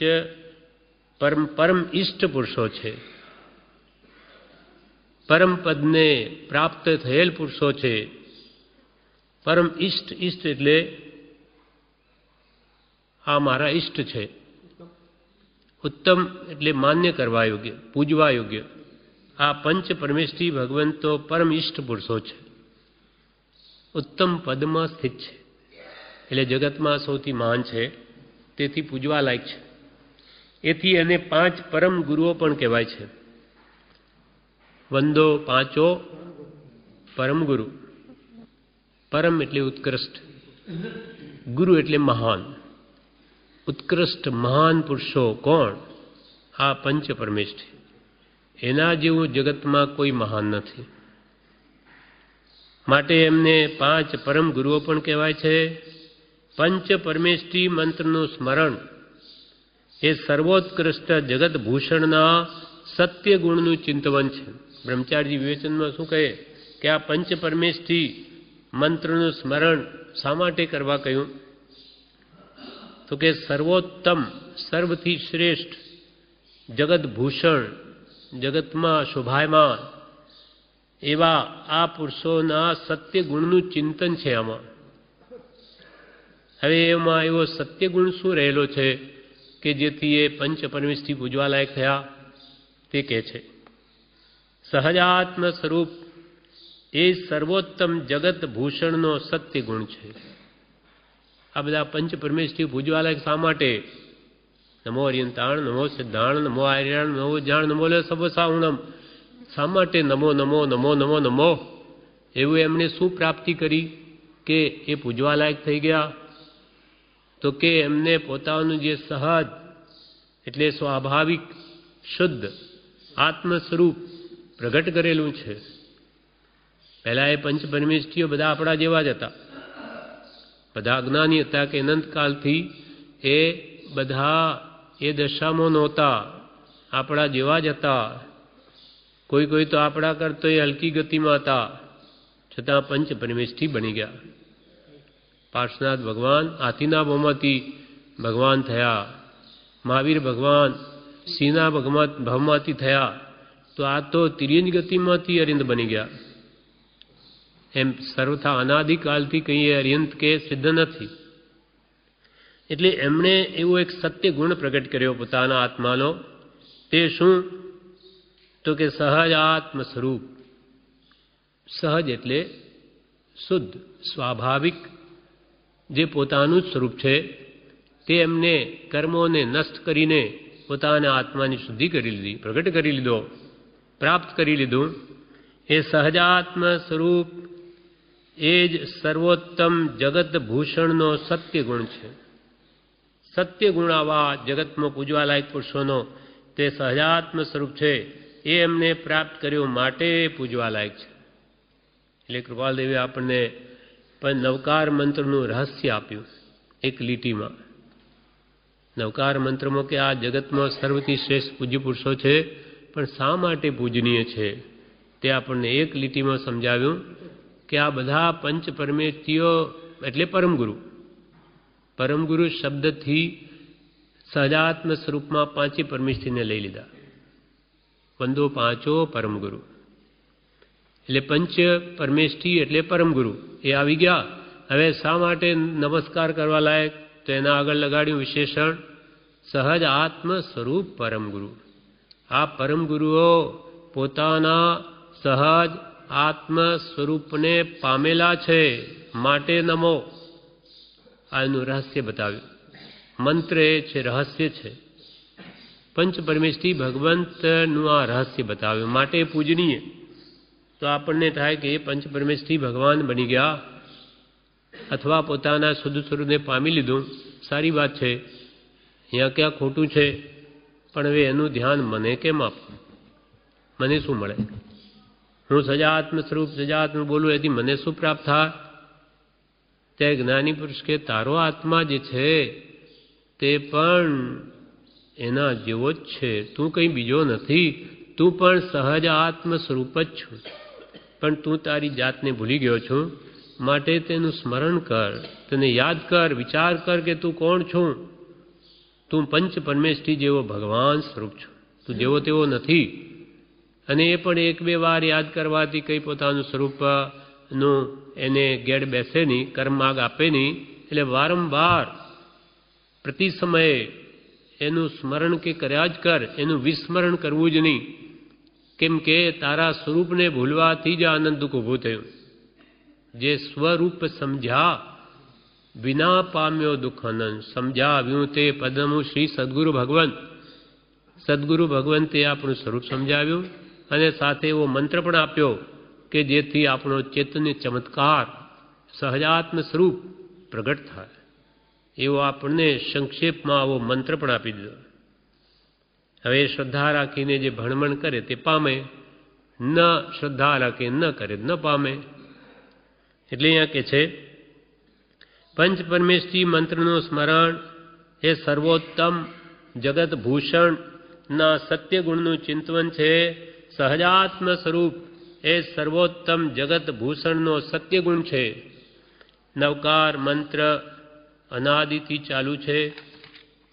પરમ ઇષ્ટ પુરુષો છે, પરમ પદને પ્રાપ્ત થયેલ પુરુષો છે. પરમ ઇષ્ટ, ઇષ્ટ એટલે આ મારા ઇષ્ટ છે. ઉત્તમ એટલે માન્ય કરવા યોગ્ય, પૂજવા યોગ્ય. આ પંચ પરમેષ્ઠી ભગવંતો પરમ ઇષ્ટ પુરુષો છે, ઉત્તમ પદમાં સ્થિત છે, એટલે જગતમાં સૌથી મહાન છે, તેથી પૂજવા લાયક છે. એથી એને 5 પરમ ગુરુઓ પણ કહેવાય છે. વંદો પાંચો પરમ ગુરુ. પરમ એટલે ઉત્કૃષ્ટ, ગુરુ એટલે મહાન. ઉત્કૃષ્ટ મહાન પુરુષો કોણ? આ પંચ પરમેષ્ઠી. એના જેવું જગતમાં કોઈ મહાન નથી. માટે એમને 5 પરમ ગુરુઓ પણ કહેવાય છે. પંચ પરમેષ્ઠી મંત્રનું સ્મરણ એ સર્વોત્કૃષ્ટ જગત ભૂષણના સત્ય ગુણનું ચિંતવન છે. બ્રહ્મચારી વિવેચનમાં શું કહે કે આ પંચ પરમેષ્ઠી મંત્રનું સ્મરણ શા માટે કરવા કહ્યું? તો કે સર્વોત્તમ, સર્વથી શ્રેષ્ઠ, જગત ભૂષણ, જગતમાં શોભાયમાન એવા આ પુરુષોના સત્ય ગુણનું ચિંતન છે આમાં. હવે એમાં એવો સત્ય ગુણ શું રહેલો છે કે જેથી એ પંચ પરમેષ્ઠી પૂજવા લાયક થયા? તે કહે છે સહજાત્મ સ્વરૂપ એ સર્વોત્તમ જગત ભૂષણનો સત્ય ગુણ છે. આ બધા પંચ પરમેષ્ઠી પૂજવા લાયક શા માટે? નમો અરિયંતાણ, નમો સિદ્ધાણ, નમો આર્યાણ, નમો જાણ, નમો લે સબ સાઉણમ. શા માટે નમો નમો નમો નમો નમો? એવું એમણે શું પ્રાપ્તિ કરી કે એ પૂજવા લાયક થઈ ગયા? તો કે એમને પોતાનું જે સહજ એટલે સ્વાભાવિક શુદ્ધ આત્મ સ્વરૂપ પ્રગટ કરેલું છે. પહેલા એ પંચ પરમેષ્ઠીઓ બધા આપણા જેવા જ હતા, બધા અજ્ઞાની હતા કે અનંતકાલથી એ બધા એ દશામાં નહોતા, આપણા જેવા જ હતા. કોઈ તો આપણા કરતો એ હલકી ગતિમાં હતા, છતાં પંચ પરમેષ્ઠી બની ગયા. પાર્શ્વનાથ ભગવાન હાથીના ભવમાંથી ભગવાન થયા, મહાવીર ભગવાન સિંહના ભવમાંથી થયા, તો આ તો તિર્યંજ ગતિમાંથી અરિંદ બની ગયા. એમ સર્વથા અનાદિકાલથી કહીએ અરિયંત કે સિદ્ધ નથી. એટલે એમણે એવો એક સત્ય ગુણ પ્રગટ કર્યો પોતાના આત્માનો. તે શું? તો કે સહજ આત્મ સ્વરૂપ. સહજ એટલે શુદ્ધ સ્વાભાવિક જે પોતાનું જ સ્વરૂપ છે, તે એમને કર્મોને નષ્ટ કરીને પોતાના આત્માની શુદ્ધિ કરી લીધી, પ્રગટ કરી લીધો, પ્રાપ્ત કરી લીધું. એ સહજાત્મ સ્વરૂપ એ જ સર્વોત્તમ જગત ભૂષણનો સત્ય ગુણ છે. સત્ય ગુણ આવા જગતમાં પૂજવા લાયક પુરુષોનો તે સહજાત્મ સ્વરૂપ છે, એ એમને પ્રાપ્ત કર્યો માટે પૂજવા લાયક છે. એટલે કૃપાલદેવે આપણને પણ નવકાર મંત્રનું રહસ્ય આપ્યું એક લીટીમાં. નવકાર મંત્રમાં કે આ જગતમાં સર્વથી શ્રેષ્ઠ પૂજ્ય પુરુષો છે, પણ શા માટે પૂજનીય છે તે આપણને એક લીટીમાં સમજાવ્યું કે આ બધા પંચ પરમેષ્ઠીઓ એટલે પરમગુરુ. પરમગુરુ શબ્દથી સહજાત્મ સ્વરૂપમાં 5 પરમેષ્ઠીને લઈ લીધા. વંદો પાંચો પરમગુરુ એટલે પંચ પરમેષ્ઠી એટલે પરમગુરુ એ આવી ગયા. હવે શા માટે નમસ્કાર કરવા લાયક? તો એના આગળ લગાડ્યું વિશેષણ સહજ આત્મ સ્વરૂપ પરમગુરુ. આ પરમગુરુઓ પોતાના સહજ આત્મ સ્વરૂપને પામેલા છે, માટે નમો. આ એનું રહસ્ય બતાવ્યું. મંત્ર એ છે, રહસ્ય છે. પંચ પરમેષ્ઠી ભગવંતનું આ રહસ્ય બતાવ્યું, માટે પૂજનીય. તો આપણને થાય કે એ પંચ પરમેષ્ઠી ભગવાન બની ગયા. અથવા પોતાના શુદ્ધ સ્વરૂપને પામી લીધું, સારી વાત છે, અહીંયા ક્યાં ખોટું છે, પણ હવે એનું ધ્યાન મને કેમ આપવું? મને શું મળે? હું સજાત્મ સ્વરૂપ સજાત્મ બોલું એથી મને શું પ્રાપ્ત થાય? ત્યારે જ્ઞાની પુરુષ કે તારો આત્મા જે છે તે પણ એના જેવો જ છે, તું કંઈ બીજો નથી, તું પણ સહજ આત્મ સ્વરૂપ જ છું, પણ તું તારી જાતને ભૂલી ગયો છું, માટે તેનું સ્મરણ કર, તેને યાદ કર, વિચાર કર કે તું કોણ છું? તું પંચ પરમેષ્ઠી જેવો ભગવાન સ્વરૂપ છું, તું જેવો તેવો નથી. અને એ પણ એક બે વાર યાદ કરવાથી કંઈ પોતાનું સ્વરૂપનું એને ગેડ બેસે નહીં, કર્મ માર્ગ આપે નહીં. એટલે વારંવાર પ્રતિ સમયે એનું સ્મરણ કે કર્યા જ કર, એનું વિસ્મરણ કરવું જ નહીં. કેમ કે તારા સ્વરૂપને ભૂલવાથી જ આનંદ દુઃખ ઊભું થયું. જે સ્વરૂપ સમજ્યા વિના પામ્યો દુઃખ અનંત, સમજાવ્યું તે પદમું શ્રી સદગુરુ ભગવંત. સદગુરુ ભગવંતે આપણું સ્વરૂપ સમજાવ્યું અને સાથે એવો મંત્ર પણ આપ્યો કે જેથી આપણો ચેતન્ય ચમત્કાર સહજાત્મ સ્વરૂપ પ્રગટ થાય. એવો આપણને સંક્ષેપમાં આવો મંત્ર પણ આપી દીધો. હવે શ્રદ્ધા રાખીને જે ભણમણ કરે તે પામે, ન શ્રદ્ધા રાખી ન કરે ન પામે. એટલે અહીંયા કે છે પંચ પરમેષ્ઠી મંત્રનું સ્મરણ એ સર્વોત્તમ જગત ભૂષણના સત્ય ગુણનું ચિંતન છે. સહજાત્મ સ્વરૂપ એ સર્વોત્તમ જગત ભૂષણનો સત્ય ગુણ છે. નવકાર મંત્ર અનાદિથી ચાલુ છે,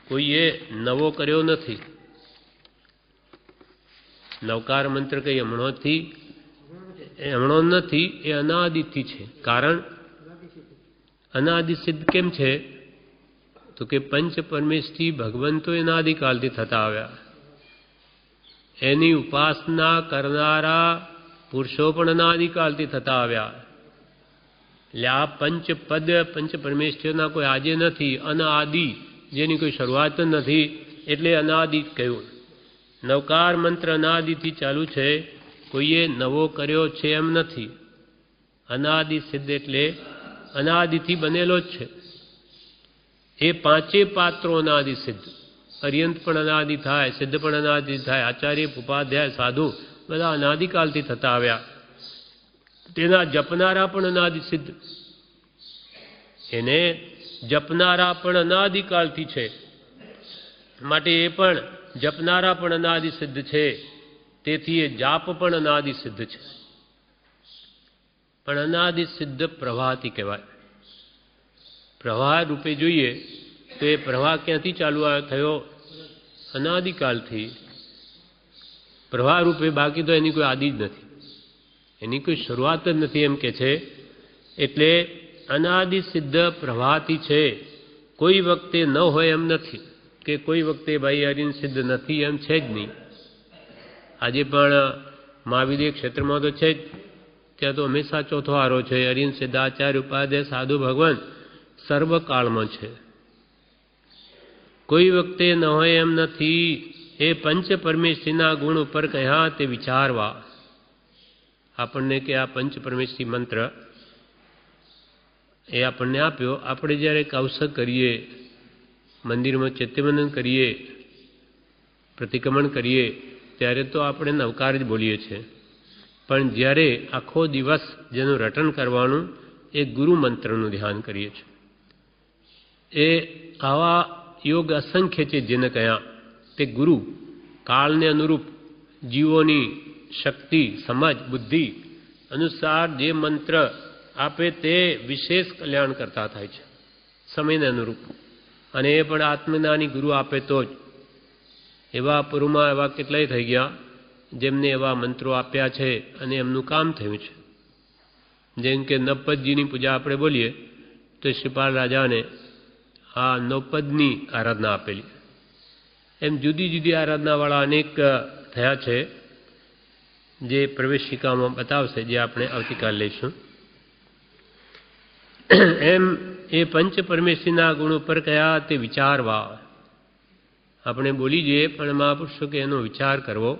કોઈએ નવો કર્યો નથી. નવકાર મંત્ર કઈ હમણો નથી, એ અનાદિથી છે. કારણ અનાદિ સિદ્ધ કેમ છે? તો કે પંચ પરમેષ્ઠી ભગવંતો અનાદિકાલથી થતા આવ્યા, એની ઉપાસના કરનારા પુરુષો પણ અનાદિકાલથી થતા આવ્યા. એટલે આ પંચ પદ પંચ પરમેષ્ઠીઓના કોઈ આજે નથી, અનાદિ, જેની કોઈ શરૂઆત નથી, એટલે અનાદિ કહ્યું. નવકાર મંત્ર અનાદિથી ચાલુ છે, કોઈએ નવો કર્યો છે એમ નથી. અનાદિ સિદ્ધ એટલે અનાદિથી બનેલો જ છે. એ પાંચે પાત્રો અનાદિ સિદ્ધ. અર્યંત પણ અનાદિ થાય, સિદ્ધ પણ અનાદિ થાય, આચાર્ય ઉપાધ્યાય સાધુ બધા અનાદિકાલથી થતા આવ્યા. તેના જપનારા પણ અનાદિ સિદ્ધ, એને જપનારા પણ અનાદિકાલથી છે, માટે એ પણ જપનારા પણ અનાદિ સિદ્ધ છે. તેથી એ જાપ પણ અનાદિ સિદ્ધ છે. પણ અનાદિ સિદ્ધ પ્રવાહથી કહેવાય. પ્રવાહ રૂપે જોઈએ તો એ પ્રવાહ ક્યાંથી ચાલુ થયો? અનાદિકાલથી. પ્રવાહ રૂપે, બાકી તો એની કોઈ આદિ જ નથી, એની કોઈ શરૂઆત જ નથી એમ કે છે. એટલે અનાદિ સિદ્ધ પ્રવાહથી છે, કોઈ વખતે ન હોય એમ નથી, કે કોઈ વખતે ભાઈ અરિન સિદ્ધ નથી એમ છે જ નહીં. આજે પણ મહાવિદ્ય ક્ષેત્રમાં તો છે જ, ત્યાં તો હંમેશા ચોથો હારો છે. અરિન સિદ્ધ આચાર્ય ઉપાધ્યાય સાધુ ભગવાન સર્વકાળમાં છે, કોઈ વખતે ન હોય એમ નથી. એ પંચ પરમેશ્વરીના ગુણ ઉપર કહ્યા તે વિચારવા. આપણને કે આ પંચ પરમેશ્વરી મંત્ર એ આપણને આપ્યો. આપણે જ્યારે કૌશક કરીએ, મંદિરમાં ચૈત્યવંદન કરીએ, પ્રતિક્રમણ કરીએ, ત્યારે તો આપણે નવકાર જ બોલીએ છીએ. પણ જ્યારે આખો દિવસ જેનું રટન કરવાનું એ ગુરુ મંત્રનું ધ્યાન કરીએ છીએ. એ આવા યોગ અસંખ્ય છે જેને કહ્યા તે ગુરુ કાળને અનુરૂપ જીવોની શક્તિ, સમજ, બુદ્ધિ અનુસાર જે મંત્ર આપે તે વિશેષ કલ્યાણ કરતા થાય છે સમયને અનુરૂપ. અને એ પણ આત્મજ્ઞાની ગુરુ આપે તો જ. એવા પૂર્વમાં એવા કેટલાય થઈ ગયા જેમને એવા મંત્રો આપ્યા છે અને એમનું કામ થયું છે. જેમ કે નવપદજીની પૂજા આપણે બોલીએ તો શ્રીપાલ રાજાને આ નવપદની આરાધના આપેલી. એમ જુદી જુદી આરાધનાવાળા અનેક થયા છે, જે પ્રવેશિકામાં બતાવશે, જે આપણે આવતીકાલ લઈશું. એમ એ પંચ પરમેશ્વરીના ગુણ ઉપર કયા તે વિચારવા. આપણે બોલી જઈએ, પણ મહાપુરુષો કે એનો વિચાર કરવો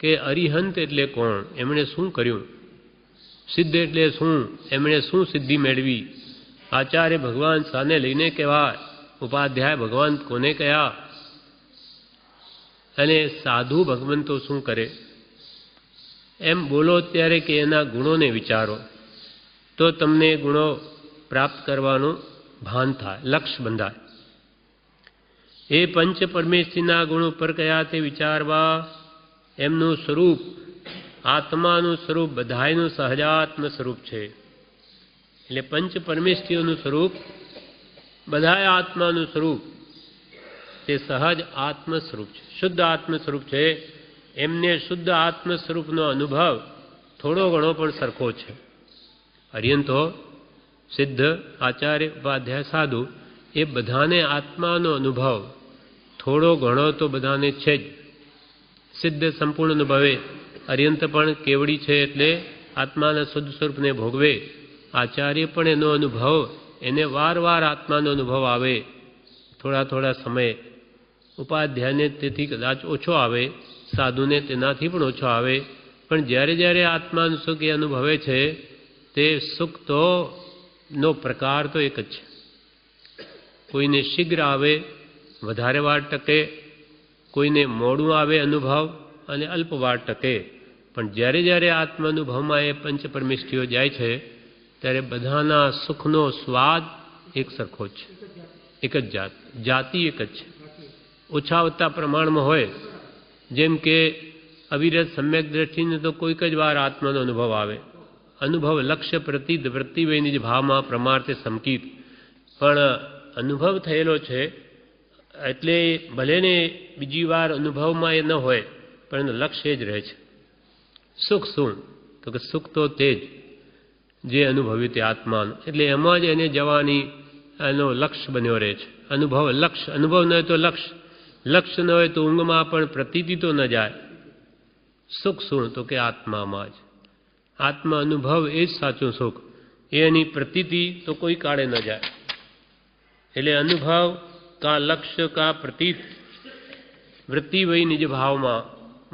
કે અરિહંત એટલે કોણ, એમણે શું કર્યું, સિદ્ધ એટલે શું, એમણે શું સિદ્ધિ મેળવી, આચાર્ય ભગવાન સાને લઈને કહેવાય, ઉપાધ્યાય ભગવાન કોને કયા, અને સાધુ ભગવંતો શું કરે, એમ બોલો ત્યારે કે એના ગુણોને વિચારો તો તમને ગુણો પ્રાપ્ત કરવાનું ભાન થાય, લક્ષ્ય બંધાય. એ પંચ પરમેશ્વરીના ગુણ ઉપર કયા તે વિચારવા. એમનું સ્વરૂપ, આત્માનું સ્વરૂપ બધાયનું સહજાત્મ સ્વરૂપ છે. એટલે પંચ પરમેશ્વરીઓનું સ્વરૂપ, બધાય આત્માનું સ્વરૂપ તે સહજ આત્મ સ્વરૂપ છે, શુદ્ધ આત્મ સ્વરૂપ છે. એમને શુદ્ધ આત્મ સ્વરૂપનો અનુભવ થોડો ઘણો પણ સરખો છે. અર્યંતો સિદ્ધ, આચાર્ય, ઉપાધ્યાય, સાધુ એ બધાને આત્માનો અનુભવ થોડો ઘણો તો બધાને છે જ. સિદ્ધ સંપૂર્ણ અનુભવે, અર્યંત પણ કેવડી છે એટલે આત્માના શુદ્ધ સ્વરૂપને ભોગવે. આચાર્ય પણ એનો અનુભવ, એને વારવાર આત્માનો અનુભવ આવે, થોડા થોડા સમયે. ઉપાધ્યાયને તેથી કદાચ ઓછો આવે, સાધુને તેનાથી પણ ઓછો આવે. પણ જ્યારે જ્યારે આત્માનું સુખ એ અનુભવે છે તે સુખ તો નો પ્રકાર તો એક જ છે. કોઈને શીઘ્ર આવે, વધારે વાર ટકે, કોઈને મોડું આવે અનુભવ અને અલ્પ વાર ટકે. પણ જ્યારે જ્યારે આત્માનુભવમાં એ પંચ પરમેષ્ઠીઓ જાય છે ત્યારે બધાના સુખનો સ્વાદ એક સરખો જ છે, એક જ જાતિ એક જ છે. ઓછા વત્તા પ્રમાણમાં હોય, જેમ કે અવિરત સમ્યક દ્રષ્ટિને તો કોઈક જ વાર આત્માનો અનુભવ આવે. અનુભવ લક્ષ્ય પ્રતિદ વૃત્તિ વયની જ ભાવમાં પ્રમાર્થે સમકીત. પણ અનુભવ થયેલો છે એટલે ભલે ને બીજી વાર અનુભવમાં એ ન હોય પણ એનું લક્ષ્ય જ રહે છે. સુખ શું? તો કે સુખ તો તે જ જે અનુભવ્યું તે આત્માનું, એટલે એમાં જ એને જવાની એનો લક્ષ્ય બન્યો રહે છે. અનુભવ લક્ષ્ય, અનુભવ ન હોય તો લક્ષ્ય, લક્ષ્ય ન હોય તો ઊંઘમાં પણ પ્રતીતિ તો ન જાય. સુખ શું? તો કે આત્મામાં જ. આત્મા અનુભવ એ જ સાચું સુખ, એની પ્રતીતિ તો કોઈ કાળે ન જાય. એટલે અનુભવ કા લક્ષ્ય કા પ્રતીત વૃત્તિ વય નિજ ભાવમાં,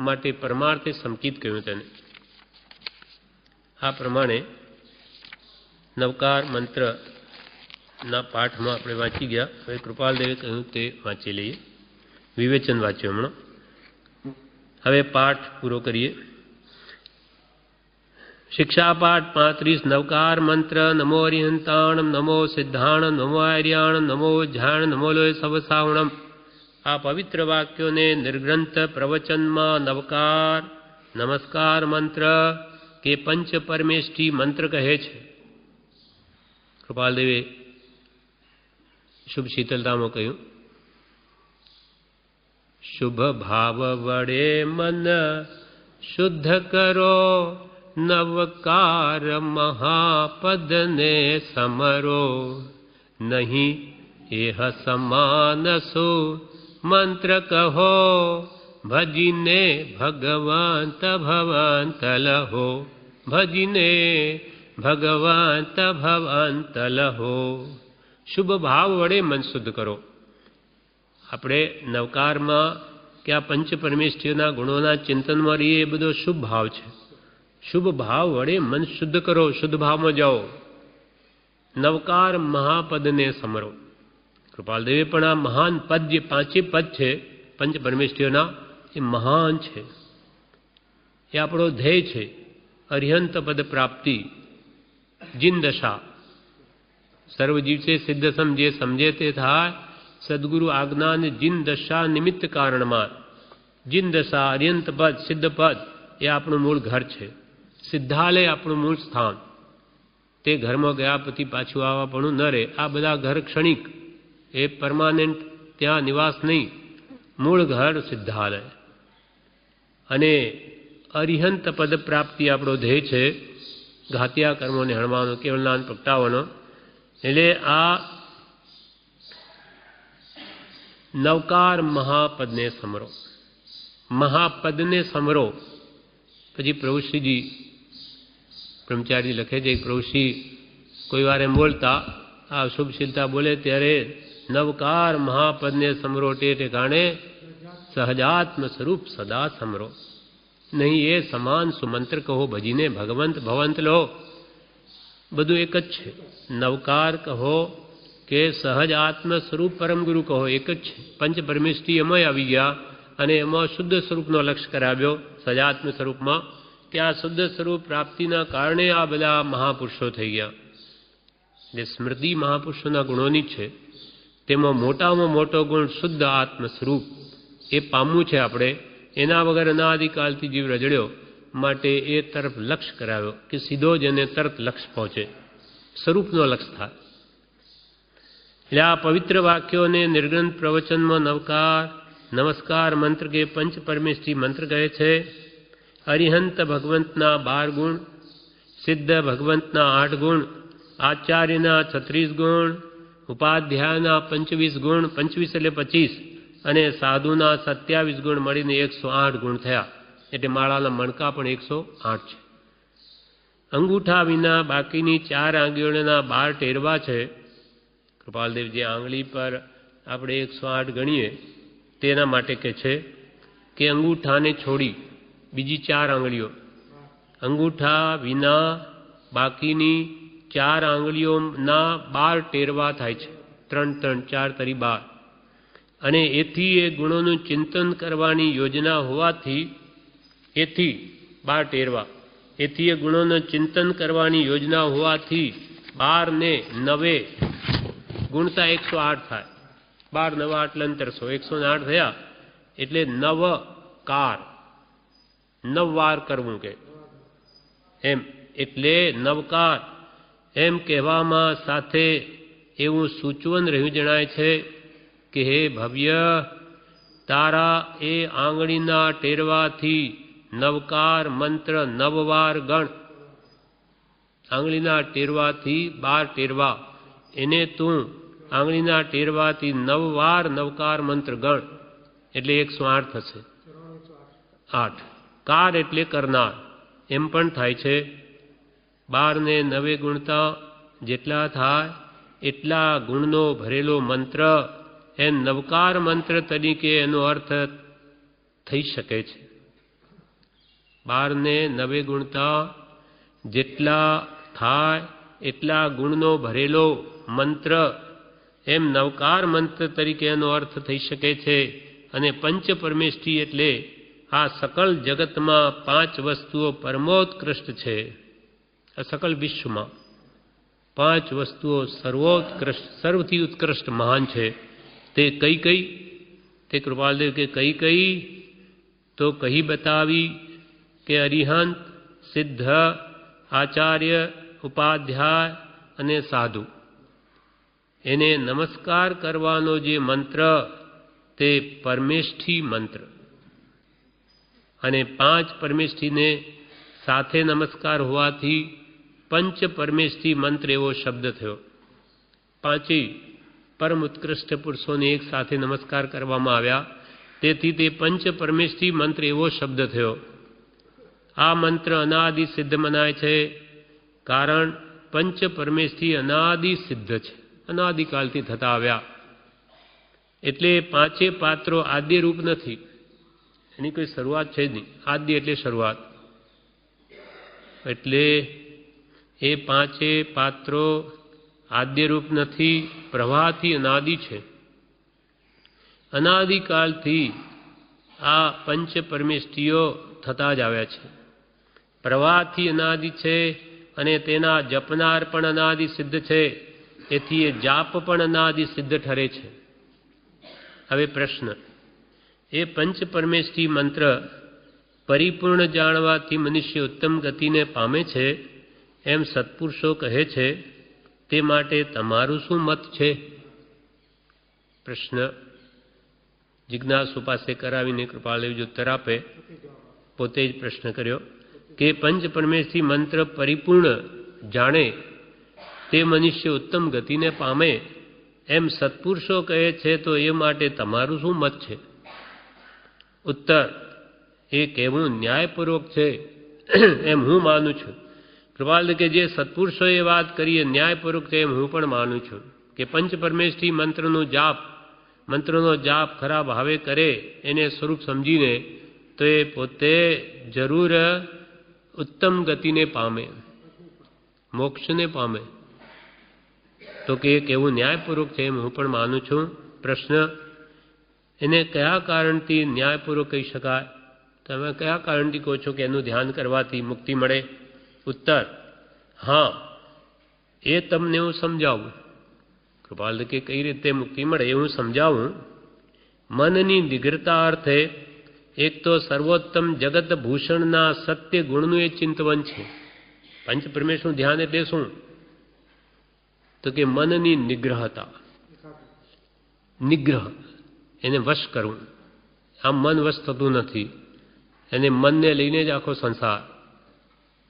માટે પરમાર્થે સંકિત કહ્યું તેને. આ પ્રમાણે નવકાર મંત્રના પાઠમાં આપણે વાંચી ગયા. હવે કૃપાલદેવે કહ્યું તે વાંચી લઈએ. વિવેચન વાંચ્યું હમણાં. હવે પાઠ પૂરો કરીએ. શિક્ષાપાઠ 35. નવકાર મંત્ર. નમો અરિહંતાણમ, નમો સિદ્ધાણમ, નમો આર્યાણમ, નમો જ્ઞાન, નમો લોય સવસાવણમ. આ પવિત્ર વાક્યોને નિર્ગ્રંથ પ્રવચનમાં નવકાર નમસ્કાર મંત્ર કે પંચ પરમેષ્ઠી મંત્ર કહે છે. કૃપાલદેવે શુભ શીતલતામાં કહ્યું, શુભ ભાવ વડે મન શુદ્ધ કરો, નવકાર મહાપદને સમરો. નહીં એહ સમાન સુ મંત્ર કહો, ભજીને ભગવંત ભવંત લહો. ભજીને ભગવંત ભવંત લહો. શુભ ભાવ વડે મન શુદ્ધ કરો. આપણે નવકારમાં કે આ પંચ પરમેષ્ઠીઓના ગુણોના ચિંતનમાં રહીએ, એ બધો શુભ ભાવ છે. શુભ ભાવ વડે મન શુદ્ધ કરો, શુદ્ધ ભાવમાં જાઓ. નવકાર મહાપદને સમરો. કૃપાલદેવે પણ આ મહાન પદ, જે પાંચે પદ છે પંચ પરમેષ્ઠીઓના, એ મહાન છે. એ આપણો ધ્યેય છે. અરિહંત પદ પ્રાપ્તિ, જીન દશા. સર્વજીવ છે સિદ્ધ સમ જે સમજે તે થાય, સદગુરુ આજ્ઞાને જીન દશા નિમિત્ત કારણમાં. જીન દશા, અરિહંત પદ, સિદ્ધ પદ એ આપણું મૂળ ઘર છે. સિદ્ધાલય આપણું મૂળ સ્થાન. તે ઘરમાં ગયા પછી પાછું આવવા પણ ન રહે. આ બધા ઘર ક્ષણિક, એ પરમાનન્ટ ત્યાં નિવાસ નહીં. મૂળ ઘર સિદ્ધાલય. અને અરિહંત પદ પ્રાપ્તિ આપણો ધ્યેય છે. ઘાતિયા કર્મોને હણવાનો, કેવળ જ્ઞાન પ્રગટાવવાનો. એટલે આ નવકાર મહાપદને સમરો. મહાપદને સમરો. પછી પ્રભુશ્રીજી બ્રહ્મચારી લખે છે, પ્રભુશ્રી કોઈ વાર એમ બોલતા, આ શુભશીલતા બોલે ત્યારે નવકાર મહાપદને સમરો તે ઠેકાણે સહજાત્મ સ્વરૂપ સદા સમરો. નહીં એ સમાન સુમંત્ર કહો, ભજીને ભગવંત ભવંત લો. બધું એક જ છે. નવકાર કહો કે સહજ આત્મ સ્વરૂપ પરમ ગુરુ કહો, એક જ છે. પંચ પરમેષ્ઠી એમાં આવી ગયા અને એમાં શુદ્ધ સ્વરૂપનો લક્ષ્ય કરાવ્યો સજાત્મ સ્વરૂપમાં, કે આ શુદ્ધ સ્વરૂપ પ્રાપ્તિના કારણે આ બધા મહાપુરુષો થઈ ગયા. જે સ્મૃતિ મહાપુરુષોના ગુણોની છે તેમાં મોટામાં મોટો ગુણ શુદ્ધ આત્મ સ્વરૂપ એ પામવું છે આપણે. એના વગર અનાદિકાલથી જીવ રજડ્યો, માટે એ તરફ લક્ષ્ય કરાવ્યો કે સીધો જ એને તરત લક્ષ્ય પહોંચે, સ્વરૂપનો લક્ષ્ય થાય. એટલે આ પવિત્ર વાક્યોને નિર્ગ્રંથ પ્રવચનમાં નમસ્કાર મંત્ર કે પંચ પરમેષ્ઠી મંત્ર કહે છે. અરિહંત ભગવંતના 12 ગુણ, સિદ્ધ ભગવંતના 8 ગુણ, આચાર્યના 36 ગુણ, ઉપાધ્યાયના 25 ગુણ, 25 એટલે 25, અને સાધુના 27 ગુણ મળીને 108 ગુણ થયા. એટલે માળાના મણકા પણ 108 છે. અંગૂઠા વિના બાકીની 4 આંગળીઓના 12 ટેરવા છે. કૃપાલદેવ જે આંગળી પર આપણે 108 ગણીએ તેના માટે કહે છે કે અંગૂઠાને છોડી બીજી 4 આંગળીઓ, અંગૂઠા વિના બાકીની 4 આંગળીઓના 12 ટેરવા થાય છે. 3 3 4 તરી 12. અને એથી એ ગુણોનું ચિંતન કરવાની યોજના હોવાથી, એથી 12 ટેરવા, એથી એ ગુણોનું ચિંતન કરવાની યોજના હોવાથી 12 ને 9 ગુણતા 108 થાય. 12 9 એટલે અંતર 108 થયા. એટલે નવકાર, 9 વાર કરવું કે એમ, એટલે નવકાર એમ કહેવામાં સાથે એવું સૂચવન રહ્યું જણાય છે કે હે ભવ્ય, તારા એ આંગળીના ટેરવાથી નવકાર મંત્ર 9 વાર ગણ. આંગળીના ટેરવાથી 12 ટેરવા, એને તું આંગળીના ટેરવાથી 9 વાર નવકાર મંત્ર ગણ. એટલે 108 થશે. 8 કાર એટલે કરનાર એમ પણ થાય છે. 12 ને 9 ગુણતા જેટલા થાય એટલા ગુણનો ભરેલો મંત્ર એમ નવકાર મંત્ર તરીકે એનો અર્થ થઈ શકે છે. 12 ને 9 ગુણતા જેટલા થાય એટલા ગુણનો ભરેલો મંત્ર એમ નવકાર મંત્ર તરીકે એનો અર્થ થઈ શકે છે. અને પંચ પરમેષ્ઠી એટલે આ સકલ જગતમાં 5 વસ્તુઓ પરમોત્કૃષ્ટ છે. આ સકલ વિશ્વમાં 5 વસ્તુઓ સર્વોત્કૃષ્ટ, સર્વથી ઉત્કૃષ્ટ મહાન છે. તે કઈ કઈ? તે કૃપાલદેવ કે કઈ કઈ? તો કહી બતાવી કે અરિહંત, સિદ્ધ, આચાર્ય, ઉપાધ્યાય અને સાધુ. એને નમસ્કાર કરવાનો જે મંત્ર તે પરમેષ્ઠી મંત્ર. અને 5 પરમેષ્ઠીને સાથે નમસ્કાર હોવાથી પંચ પરમેષ્ઠી મંત્ર એવો શબ્દ થયો. 5 પરમ ઉત્કૃષ્ટ પુરુષોને એક સાથે નમસ્કાર કરવામાં આવ્યા, તેથી તે પંચ પરમેષ્ઠી મંત્ર એવો શબ્દ થયો. આ મંત્ર અનાદિ સિદ્ધ મનાય છે, કારણ પંચ પરમેષ્ઠી અનાદિ સિદ્ધ છે, અનાદિકાલથી થતા આવ્યા. એટલે 5 પાત્રો આદ્ય રૂપ નથી, એની કોઈ શરૂઆત છે જ નહીં. આદ્ય એટલે શરૂઆત. એટલે એ 5 પાત્રો આદ્ય રૂપ નથી, પ્રવાહથી અનાદિ છે. અનાદિકાલથી આ પંચ પરમેષ્ઠીઓ થતા જ આવ્યા છે. પ્રવાહથી અનાદિ છે અને તેના જપનાર પણ અનાદિ સિદ્ધ છે, તેથી એ જાપ પણ અનાદિ સિદ્ધ ઠરે છે. હવે પ્રશ્ન, એ પંચ પરમેષ્ઠી મંત્ર પરિપૂર્ણ જાણવાથી મનુષ્ય ઉત્તમ ગતિને પામે છે એમ સત્પુરુષો કહે છે, તે માટે તમારું શું મત છે? પ્રશ્ન જિજ્ઞાસુ પાસે કરાવીને કૃપાલદેવ ઉત્તર આપે. પોતે જ પ્રશ્ન કર્યો કે પંચ પરમેષ્ઠી મંત્ર પરિપૂર્ણ જાણે તે મનુષ્ય ઉત્તમ ગતિને પામે એમ સત્પુરુષો કહે છે, તો એ માટે તમારું શું મત છે? ઉત્તર, એ કહેવું ન્યાયપૂર્વક છે એમ હું માનું છું. કૃપાલદેવ કે જે સત્પુરુષોએ વાત કરીએ ન્યાયપૂર્વક છે એમ હું પણ માનું છું કે પંચ પરમેષ્ઠી મંત્રનો જાપ ખરા ભાવે કરે, એને સ્વરૂપ સમજીને, તો એ પોતે જરૂર ઉત્તમ ગતિને પામે. મોક્ષને પામે. તો કે એક એવું ન્યાયપૂર્વક છે એમ હું પણ માનું છું. પ્રશ્ન, એને કયા કારણથી ન્યાયપૂર્વક કહી શકાય? તમે કયા કારણથી કહો છો કે એનું ધ્યાન કરવાથી મુક્તિ મળે? ઉત્તર, હા, એ તમને હું સમજાવું. કૃપાલ કે કઈ રીતે મુક્તિ મળે એ હું સમજાવું. મનની નિગ્રતા અર્થે એક તો સર્વોત્તમ જગત ભૂષણના સત્ય ગુણનું એ ચિંતવન છે. પંચ પરમેશ્વરનું ધ્યાન એટલે શું? તો કે મનની નિગ્રહતા, નિગ્રહ, એને વશ કરવું. આમ મન વશ થતું નથી. એને મનને લઈને જ આખો સંસાર,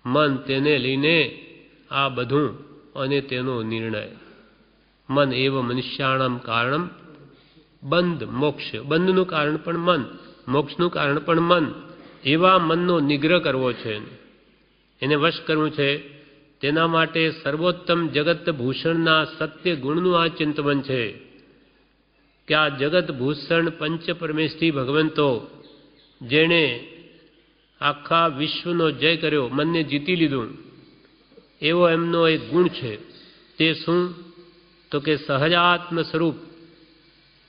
મન તેને લઈને આ બધું અને તેનો નિર્ણય. મન એવ મનુષ્યાણમ કારણમ બંધ મોક્ષ. બંધનું કારણ પણ મન, મોક્ષનું કારણ પણ મન. એવા મનનો નિગ્રહ કરવો છે, એને વશ કરવું છે. તેના માટે સર્વોત્તમ જગત ભૂષણના સત્ય ગુણનું આ ચિંતવન છે કે આ જગત ભૂષણ પંચ પરમેશ્વરી ભગવંતો જેણે આખા વિશ્વનો જય કર્યો, મનને જીતી લીધું, એવો એમનો એક ગુણ છે. તે શું? તો કે સહજાત્મ સ્વરૂપ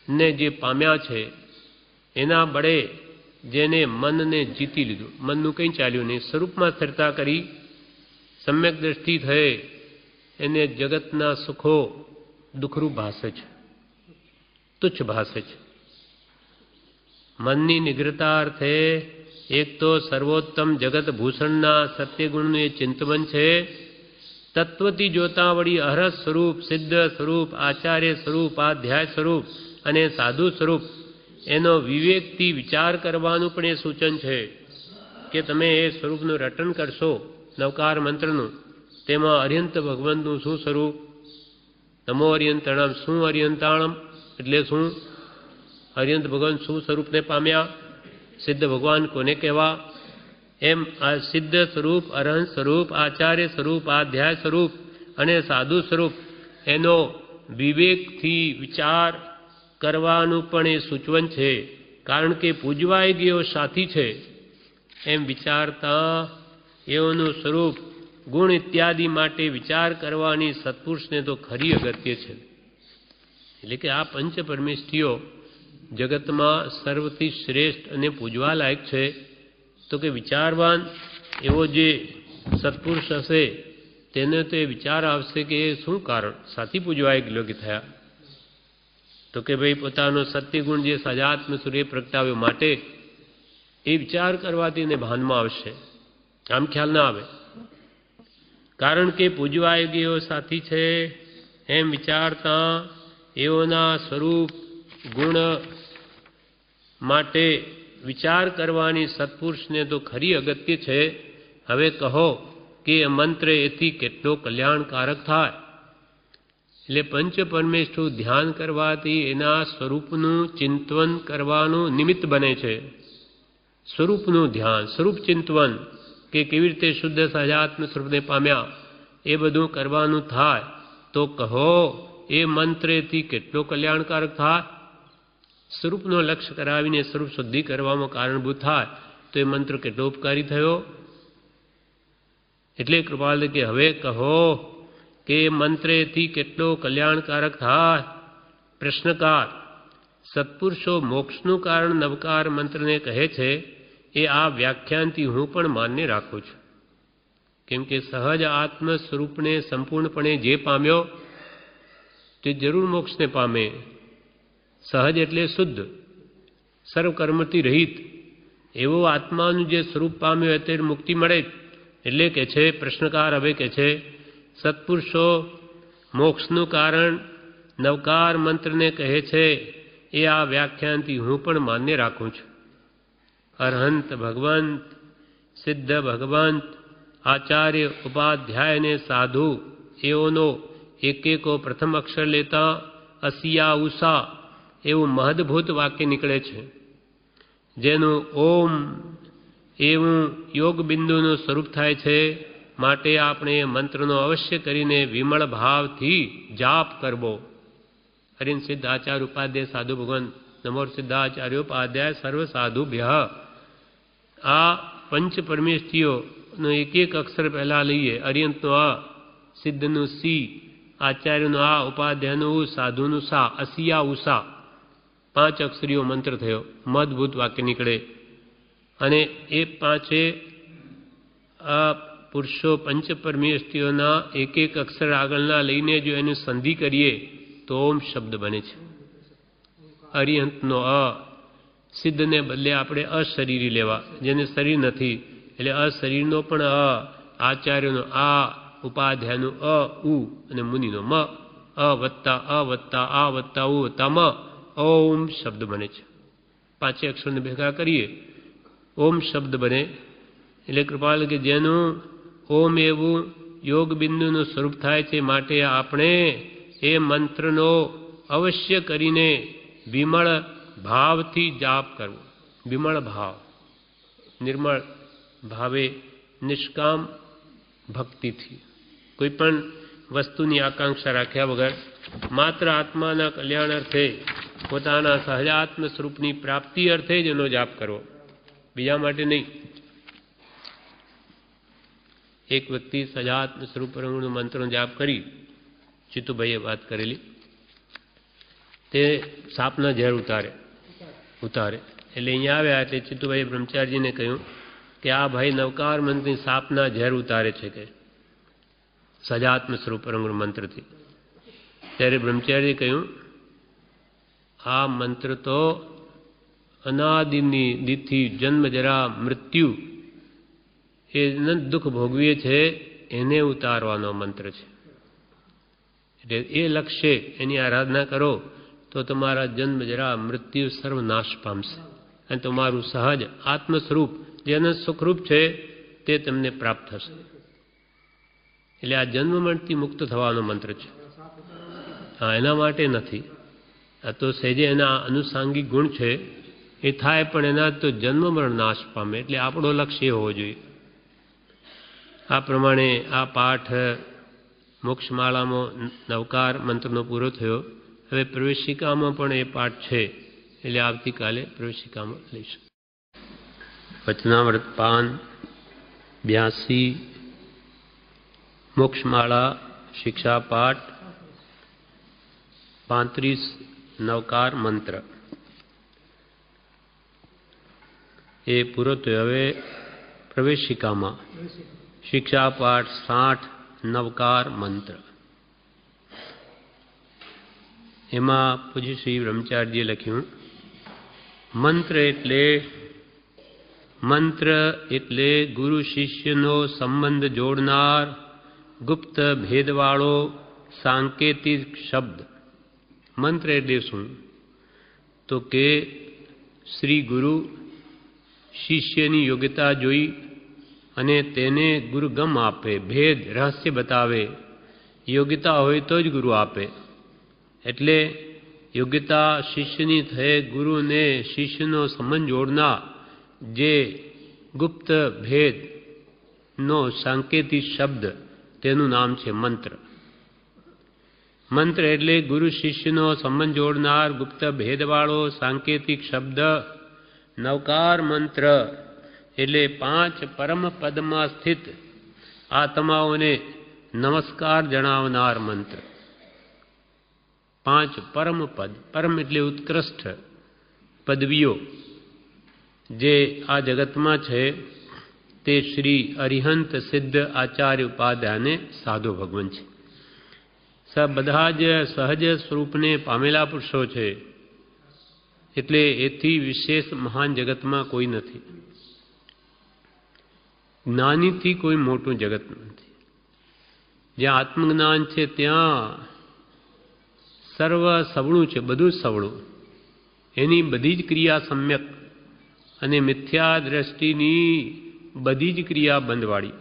ને જે પામ્યા છે એના બળે જેને મનને જીતી લીધું, મનનું કંઈ ચાલ્યું નહીં, સ્વરૂપમાં સ્થિરતા કરી, સમ્યક દ્રષ્ટિ થયે, એને જગતના સુખો દુઃખરૂપ ભાષે છે, તુચ્છ ભાષે છે. મનની નિગ્રતા અર્થે એક તો સર્વોત્તમ જગત ભૂષણના સત્યગુણનું એ ચિંતવન છે. તત્વથી જોતા વળી અહરસ સ્વરૂપ, સિદ્ધ સ્વરૂપ, આચાર્ય સ્વરૂપ, આધ્યાય સ્વરૂપ અને સાધુ સ્વરૂપ એનો વિવેકથી વિચાર કરવાનું પણ એ સૂચન છે કે તમે એ સ્વરૂપનું રટન કરશો. નવકાર મંત્રનું તેમાં અર્યંત ભગવંતનું શું સ્વરૂપ? નમો અર્યંતણામ. શું અર્યંતાણમ એટલે શું? અર્યંત ભગવાન શું સ્વરૂપને પામ્યા? સિદ્ધ ભગવાન કોને કહેવા? એમ આ સિદ્ધ સ્વરૂપ, અરહંત સ્વરૂપ, આચાર્ય સ્વરૂપ, આધ્યાય સ્વરૂપ અને સાધુ સ્વરૂપ એનો વિવેકથી વિચાર કરવાનું પણ એ સૂચવન છે. કારણ કે પૂજવાઈ ગયો સાથી છે એમ વિચારતા એઓનું સ્વરૂપ, ગુણ ઇત્યાદિ માટે વિચાર કરવાની સત્પુરુષને તો ખરી અગત્ય છે. એટલે કે આ પંચ પરમેષ્ઠીઓ જગતમાં સર્વથી શ્રેષ્ઠ અને પૂજવા લાયક છે. તો કે વિચારવાન એવો જે સત્પુરુષ હશે તેને તો એ વિચાર આવશે કે એ શું કારણ સાથી પૂજવાય યોગ્ય થયા? તો કે ભાઈ પોતાનો સત્યગુણ જે સજાત્મ સૂર્ય પ્રગટાવ્યો માટે એ વિચાર કરવાથી એને ભાનમાં આવશે, આમ ખ્યાલ ના આવે. કારણ કે પૂજવાય ગયો સાથી છે એમ વિચારતા એઓના સ્વરૂપ ગુણ માટે વિચાર કરવાની સત્પુરુષને તો ખરી અગત્ય છે. હવે કહો કે મંત્ર એથી કેટલો કલ્યાણકારક થાય? એટલે પંચ પરમેષ્ઠુ ધ્યાન કરવાથી એના સ્વરૂપનું ચિંતવન કરવાનું નિમિત્ત બને છે. સ્વરૂપનું ધ્યાન, સ્વરૂપ ચિંતવન કે કેવી રીતે શુદ્ધ સહજાત્મ સ્વરૂપને પામ્યા એ બધું કરવાનું થાય. તો કહો એ મંત્રથી કેટલો કલ્યાણકારક થાય? સ્વરૂપનો લક્ષ્ય કરાવીને સ્વરૂપ શુદ્ધિ કરવામાં કારણભૂત થાય તો એ મંત્ર કેટલો ઉપકારી થયો? એટલે કૃપાલ કે હવે કહો કે મંત્રથી કેટલો કલ્યાણકારક થાય? પ્રશ્નકાર, સત્પુરુષો મોક્ષનું કારણ નવકાર મંત્રને કહે છે એ આ વ્યાખ્યાનથી હું પણ માન્ય રાખું છું. કેમ કે સહજ આત્મ સ્વરૂપને સંપૂર્ણપણે જે પામ્યો તે જરૂર મોક્ષને પામે. સહજ એટલે શુદ્ધ, સર્વકર્મથી રહિત એવો આત્માનું જે સ્વરૂપ પામ્યો તે મુક્તિ મળે. એટલે કે છે પ્રશ્નકાર હવે કે છે સત્પુરુષો મોક્ષનું કારણ નવકાર મંત્રને કહે છે એ આ વ્યાખ્યાનથી હું પણ માન્ય રાખું છું. અરહંત ભગવંત, સિદ્ધ ભગવંત, આચાર્ય, ઉપાધ્યાય અને સાધુ એઓનો એક એકો પ્રથમ અક્ષર લેતા અસિયા ઉષા એવું મહદભૂત વાક્ય નીકળે છે, જેનું ઓમ એવું યોગ બિંદુનું સ્વરૂપ થાય છે. માટે આપણે મંત્રનો અવશ્ય કરીને વિમળ ભાવથી જાપ કરવો. હરિન સિદ્ધ આચાર્ય ઉપાધ્યાય સાધુ ભગવાન નમો સિદ્ધાચાર્ય ઉપાધ્યાય સર્વ સાધુભ્ય. આ પંચ પરમેષ્ઠીઓનો એક એક અક્ષર પહેલા લઈએ. અર્યંતનો અ સિદ્ધનું સી, આચાર્યનું આ, ઉપાધ્યાયનું ઉ, સાધુનું સા, અસિયા ઉષા 5 અક્ષરીયો મંત્ર થયો. મદભૂત વાક્ય નીકળે. અને એ 5 આ પુરુષો પંચ પરમેષ્ઠીઓના એક એક અક્ષર આગળના લઈને જો એની સંધિ કરીએ તો ઓમ શબ્દ બને છે. અરિહંતનો અ, સિદ્ધને બદલે આપણે અશરીરી લેવા, જેને શરીર નથી, એટલે અશરીરનો પણ અ, આચાર્યનો આ, ઉપાધ્યાયનું અ ઉ અને મુનિનો મ, અ વત્તા આ વત્તા ઉ વત્તા મ, ઓમ શબ્દ બને છે. 5 અક્ષરને ભેગા કરીએ ઓમ શબ્દ બને. એટલે કૃપાલ કે જેનું ઓમ એવું યોગ બિંદુનું સ્વરૂપ થાય છે, માટે આપણે એ મંત્રનો અવશ્ય કરીને વિમળ ભાવથી જાપ કરવો. વિમળ ભાવ, નિર્મળ ભાવે, નિષ્કામ ભક્તિથી, કોઈ પણ વસ્તુની આકાંક્ષા રાખ્યા વગર માત્ર આત્માના કલ્યાણ અર્થે, પોતાના સહજાત્મ સ્વરૂપની પ્રાપ્તિ અર્થે જ એનો જાપ કરવો, બીજા માટે નહીં. એક વ્યક્તિ સહજાત્મ સ્વરૂપ રંગનો મંત્રનો જાપ કરી, ચિત્તુભાઈએ વાત કરેલી, તે સાપના ઝેર ઉતારે. એટલે અહીંયા આવ્યા એટલે ચિત્તુભાઈએ બ્રહ્મચારીજીને કહ્યું કે આ ભાઈ નવકાર મંત્રની સાપના ઝેર ઉતારે છે કે સજાત્મ સ્વરૂપ રંગનો મંત્રથી. ત્યારે બ્રહ્મચારીએ કહ્યું આ મંત્ર તો અનાદિની દીથી જન્મ જરા મૃત્યુ એ દુઃખ ભોગવીએ છે એને ઉતારવાનો મંત્ર છે. એટલે એ લક્ષ્ય એની આરાધના કરો તો તમારા જન્મ જરા મૃત્યુ સર્વનાશ પામશે અને તમારું સહજ આત્મ સ્વરૂપ જેનું સુખરૂપ છે તે તમને પ્રાપ્ત થશે. એટલે આ જન્મ મરણથી મુક્ત થવાનો મંત્ર છે. હા, એના માટે નથી. આ તો સહેજે એના અનુસાંગિક ગુણ છે, એ થાય પણ એના તો જન્મ મરણ નાશ પામે. એટલે આપણો લક્ષ્ય હોવો જોઈએ. આ પ્રમાણે આ પાઠ મોક્ષમાળામાં નવકાર મંત્રનો પૂરો થયો. હવે પ્રવેશિકામાં પણ એ પાઠ છે, એટલે આવતીકાલે પ્રવેશિકામાં લઈશું. વચનામૃત પાન 82 મોક્ષમાળા શિક્ષા પાઠ 35 નવકાર મંત્ર એ પૂરો થયો. હવે પ્રવેશિકામાં શિક્ષા પાઠ 60 નવકાર મંત્ર, એમાં પૂજ્ય શ્રી બ્રહ્મચારીજીએ લખ્યું મંત્ર એટલે ગુરુ શિષ્યનો સંબંધ જોડનાર ગુપ્ત ભેદવાળો સાંકેતિક શબ્દ. મંત્ર એટલે શું? તો કે શ્રી ગુરુ શિષ્યની યોગ્યતા જોઈ અને તેને ગુરુગમ આપે, ભેદ રહસ્ય બતાવે. યોગ્યતા હોય તો જ ગુરુ આપે. એટલે યોગ્યતા શિષ્યની થઈ ગુરુને શિષ્યનો સંબંધ જોડનાર જે ગુપ્ત ભેદનો સાંકેતિક શબ્દ, તેનું નામ છે મંત્ર. મંત્ર એટલે ગુરુ શિષ્યનો સંબંધ જોડનાર ગુપ્ત ભેદવાળો સાંકેતિક શબ્દ. નવકાર મંત્ર એટલે 5 પરમ પદમાં સ્થિત આત્માઓને નમસ્કાર જણાવનાર મંત્ર. 5 પરમ પદ, પરમ એટલે ઉત્કૃષ્ટ પદવીઓ જે આ જગતમાં છે તે શ્રી અરિહંત સિદ્ધ આચાર્ય ઉપાધ્યાયને સાધુ ભગવાન છે. બધા જ સહજ સ્વરૂપને પામેલા પુરુષો છે. એટલે એથી વિશેષ મહાન જગતમાં કોઈ નથી. જ્ઞાનીથી કોઈ મોટું જગત નથી. જ્યાં આત્મજ્ઞાન છે ત્યાં સર્વ સવળું છે, બધું જ સવળું. એની બધી જ ક્રિયા સમ્યક અને મિથ્યા દ્રષ્ટિની બધી જ ક્રિયા બંધવાળી.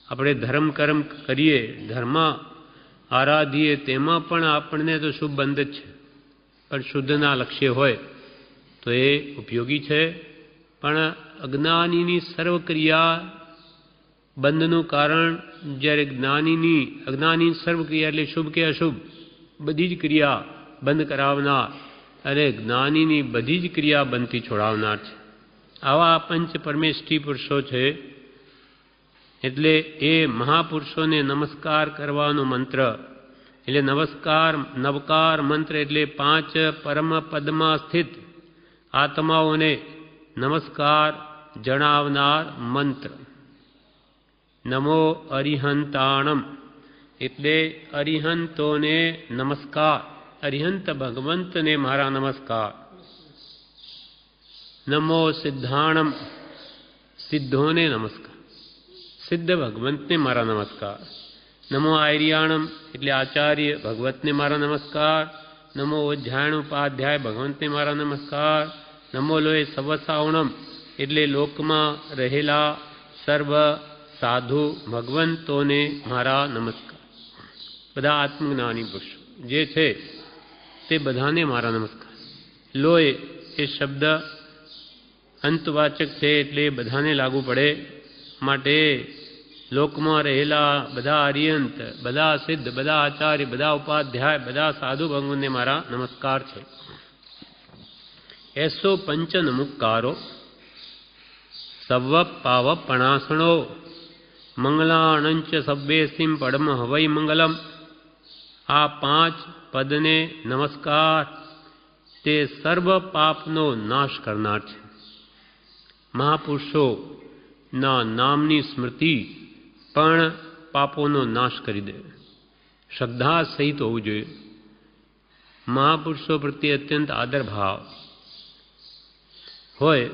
આપણે ધર્મ કર્મ કરીએ, ધર્મ આરાધીએ, તેમાં પણ આપણને તો શુભ બંધ જ છે. પણ શુદ્ધના લક્ષ્ય હોય તો એ ઉપયોગી છે. પણ અજ્ઞાનીની સર્વ ક્રિયા બંધનું કારણ, જ્યારે અજ્ઞાની સર્વ ક્રિયા એટલે શુભ કે અશુભ બધી જ ક્રિયા બંધ કરાવનાર અને જ્ઞાનીની બધી જ ક્રિયા બંધથી છોડાવનાર છે. આવા પંચ પરમેષ્ઠી પુરુષો છે એટલે એ મહાપુરુષોને નમસ્કાર કરવાનો મંત્ર એટલે નવકાર મંત્ર એટલે 5 પરમ પદમાં સ્થિત આત્માઓને નમસ્કાર જણાવનાર મંત્ર. નમો અરિહંતાણમ એટલે અરિહંતોને નમસ્કાર, અરિહંત ભગવંતને મારા નમસ્કાર. નમો સિદ્ધાણમ સિદ્ધોને નમસ્કાર, સિદ્ધ ભગવંતને મારા નમસ્કાર. નમો આર્યાણમ એટલે આચાર્ય ભગવતને મારા નમસ્કાર. નમો અધ્યાયણ ઉપાધ્યાય ભગવંતને મારા નમસ્કાર. નમો લોય સવસાવણમ એટલે લોકમાં રહેલા સર્વ સાધુ ભગવંતોને મારા નમસ્કાર. બધા આત્મજ્ઞાની પુરુષો જે છે તે બધાને મારા નમસ્કાર. લોય એ શબ્દ અંતવાચક છે એટલે બધાને લાગુ પડે, માટે લોકમાં રહેલા બધા અરિયંત, બધા સિદ્ધ, બધા આચાર્ય, બધા ઉપાધ્યાય, બધા સાધુ ભગવંતને મારા નમસ્કાર છે. એસો પંચ નમુકારો સવ પાવ પણાસણો મંગલાણંચ સબ્બેસિમ પડમ હવૈ મંગલમ. આ 5 પદને નમસ્કાર તે સર્વ પાપનો નાશ કરનાર છે. મહાપુરુષોના નામની સ્મૃતિ પણ પાપોનો નાશ કરી દે. શ્રદ્ધા સહિત હોવું જોઈએ. મહાપુરુષો પ્રત્યે અત્યંત આદર ભાવ હોય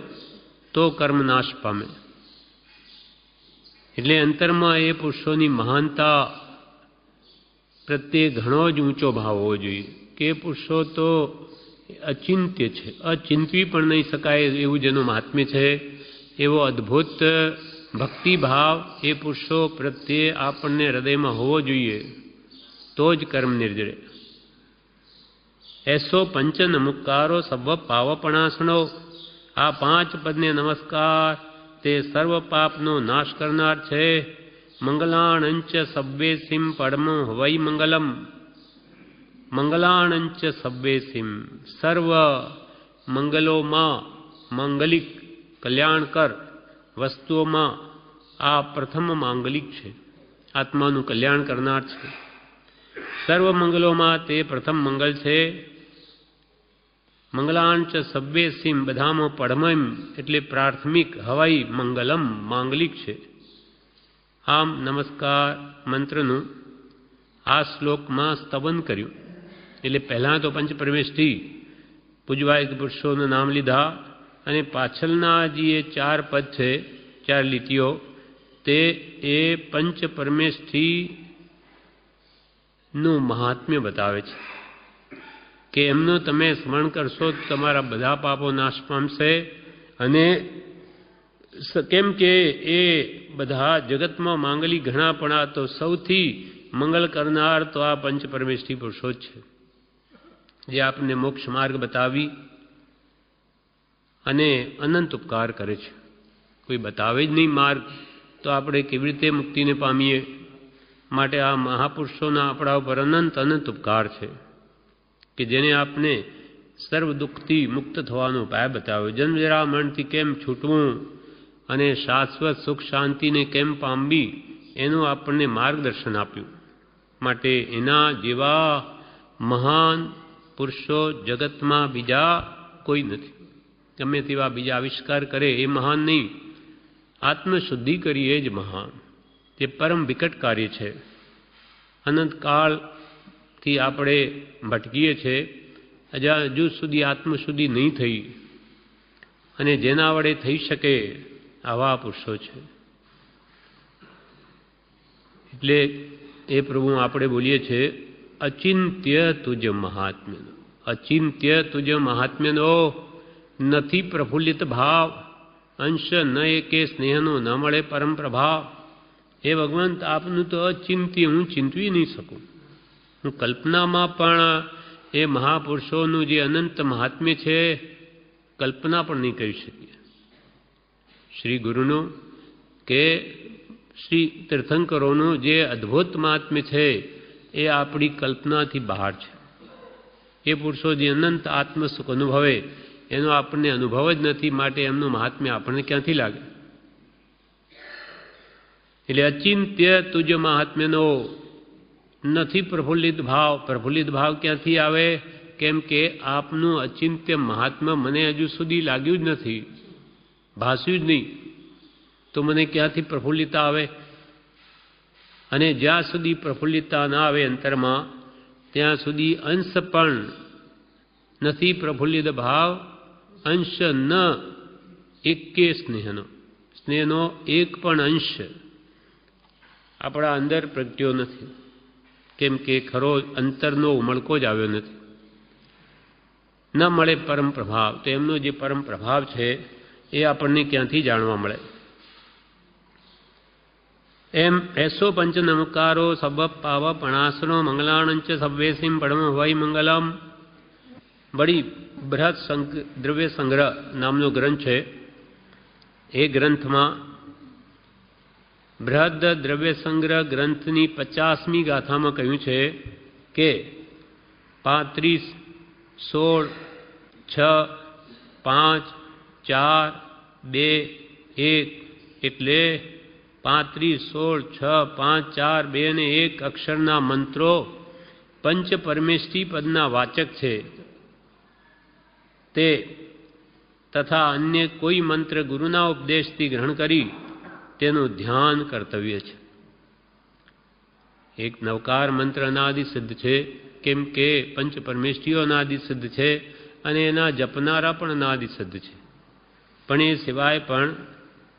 તો કર્મ નાશ પામે. એટલે અંતરમાં એ પુરુષોની મહાનતા પ્રત્યે ઘણો જ ઊંચો ભાવ હોવો જોઈએ કે પુરુષો તો અચિંત્ય છે, અચિંતવી પણ નહીં શકાય એવું જેનું મહાત્મ્ય છે. એવો અદ્ભુત ભક્તિભાવ એ પુરુષો પ્રત્યે આપણને હૃદયમાં હોવો જોઈએ, તો જ કર્મ નિર્જરે. એસો પંચ નમુકારો સર્વ પાવપણાસણો. આ 5 પદને નમસ્કાર તે સર્વ પાપનો નાશ કરનાર છે. મંગલાણંચ સબ્બેસિમ પડમ હવૈ મંગલમ. મંગલાણંચ સબ્બેસિમ સર્વ મંગલોમાં, માંગલિક કલ્યાણકર વસ્તુઓમાં આ પ્રથમ માંગલિક છે, આત્માનું કલ્યાણ કરનાર છે. સર્વ મંગલોમાં તે પ્રથમ મંગલ છે. મંગલાંચ સબ્બેસિમ બધામાં પડમમ એટલે પ્રાથમિક, હવાઈ મંગલમ માંગલિક છે. આમ નમસ્કાર મંત્રનું આ શ્લોકમાં સ્તવન કર્યું. એટલે પહેલાં તો પંચ પરમેષ્ઠી પૂજવાય પુરુષોનું નામ લીધા અને પાછળના જે 4 પદ છે, 4 લીટીઓ, તે એ પંચ પરમેષ્ઠીનું મહાત્મ્ય બતાવે છે કે એમનું તમે સ્મરણ કરશો તો તમારા બધા પાપો નાશ પામશે. અને કેમ કે એ બધા જગતમાં માંગલી ઘણા પણ આ તો સૌથી મંગલ કરનાર તો આ પંચ પરમેષ્ઠી પુરુષો જ છે, જે આપણને મોક્ષ માર્ગ બતાવી અને અનંત ઉપકાર કરે છે. કોઈ બતાવે જ નહીં માર્ગ તો આપણે કેવી રીતે મુક્તિને પામીએ? માટે આ મહાપુરુષોના આપણા ઉપર અનંત ઉપકાર છે કે જેને આપને સર્વ દુઃખથી મુક્ત થવાનો ઉપાય બતાવ્યો. જન્મજરા મરણથી કેમ છૂટવું અને શાશ્વત સુખ શાંતિને કેમ પામવી એનું આપણને માર્ગદર્શન આપ્યું. માટે એના જેવા મહાન પુરુષો જગતમાં બીજા કોઈ નથી. ગમે તેવા બીજા આવિષ્કાર કરે એ મહાન નહીં, આત્મશુદ્ધિ કરી એ જ મહાન. તે પરમ વિકટ કાર્ય છે. અનંતકાળથી આપણે ભટકીએ છીએ, હજુ સુધી આત્મશુદ્ધિ નહીં થઈ, અને જેના વડે થઈ શકે આવા પુરુષો છે. એટલે એ પ્રભુ આપણે બોલીએ છીએ અચિંત્ય તુજ મહાત્મ્યનો. અચિંત્ય તુજ મહાત્મ્યનો નથી પ્રફુલ્લિત ભાવ, અંશ ન એકે સ્નેહનો ન મળે પરમ પ્રભાવ. એ ભગવંત આપનું તો અચિંત્ય, હું ચિંતવી નહીં શકું. હું કલ્પનામાં પણ એ મહાપુરુષોનું જે અનંત મહાત્મ્ય છે કલ્પના પણ નહીં કરી શકીએ. શ્રી ગુરુનું કે શ્રી તીર્થંકરોનું જે અદ્ભુત મહાત્મ્ય છે એ આપણી કલ્પનાથી બહાર છે. એ પુરુષો જે અનંત આત્મસુખ અનુભવે એનો આપણને અનુભવ જ નથી, માટે એમનું મહાત્મ્ય આપણને ક્યાંથી લાગે? એટલે અચિંત્ય તુજ મહાત્મ્યનો નથી પ્રફુલ્લિત ભાવ. પ્રફુલ્લિત ભાવ ક્યાંથી આવે? કેમ કે આપનું અચિંત્ય મહાત્મ્ય મને હજુ સુધી લાગ્યું જ નથી, ભાસ્યું જ નહીં, તો મને ક્યાંથી પ્રફુલ્લિતા આવે? અને જ્યાં સુધી પ્રફુલ્લિતા ના આવે અંતરમાં, ત્યાં સુધી અંશ પણ નથી પ્રફુલ્લિત ભાવ. અંશ ન એકે સ્નેહનો, સ્નેહનો એક પણ અંશ આપણા અંદર પ્રગટ્યો નથી. કેમ કે ખરો અંતરનો ઉમળકો જ આવ્યો નથી. ન મળે પરમ પ્રભાવ. તો એમનો જે પરમ પ્રભાવ છે એ આપણને ક્યાંથી જાણવા મળે? એમ એસો પંચ નમકારો સબ પાવ પણાસનો મંગલાણંચ સવ્વેસીમ પડમ વૈ મંગલમ. બડી બૃહદ દ્રવ્ય સંગ્રહ નામનો ગ્રંથ છે. એ ગ્રંથમાં બૃહદ દ્રવ્ય સંગ્રહ ગ્રંથની 50મી ગાથામાં કહ્યું છે કે 35, 16, 6, 5, 4, 2, 1 એટલે 35, 16, 6, 5, 4, 2 અને 1 અક્ષરના મંત્રો પંચ પરમેષ્ઠી પદના વાચક છે. તે તથા અન્ય કોઈ મંત્ર ગુરુના ઉપદેશથી ગ્રહણ કરી તેનું ધ્યાન કર્તવ્ય છે. એક નવકાર મંત્ર અનાદિ સિદ્ધ છે, કેમ કે પંચ પરમેષ્ઠીઓ અનાદિ સિદ્ધ છે અને એના જપનારા પણ અનાદિ સિદ્ધ છે. પણ એ સિવાય પણ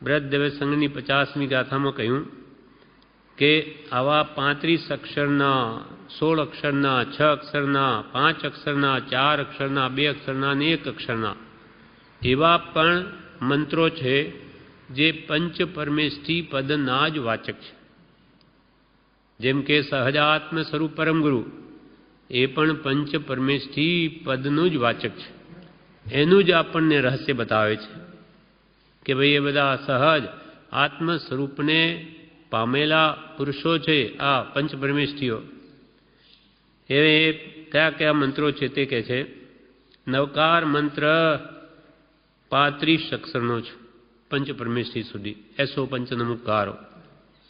બૃહદ દ્રવ્ય સંગ્રહની 50મી ગાથામાં કહ્યું કે આવા 35 અક્ષરના, 16 અક્ષરના, 6 અક્ષરના, 5 અક્ષરના, 4 અક્ષરના, 2 અક્ષરના અને 1 અક્ષરના એવા પણ મંત્રો છે જે પંચ પરમેષ્ઠી પદના જ વાચક છે. જેમ કે સહજાત્મ સ્વરૂપ પરમ ગુરુ એ પણ પંચ પરમેષ્ઠી પદનું જ વાચક છે. એનું જ આપણને રહસ્ય બતાવે છે કે ભાઈ એ બધા સહજ આત્મ સ્વરૂપને પામેલા પુરુષો છે. આ પંચ પરમેષ્ઠીઓ એ કયા કયા મંત્રો છે તે કહે છે. નવકાર મંત્ર 35 અક્ષરનો છે પંચ પરમેષ્ઠી સુધી. એસો પંચ નમુકારો.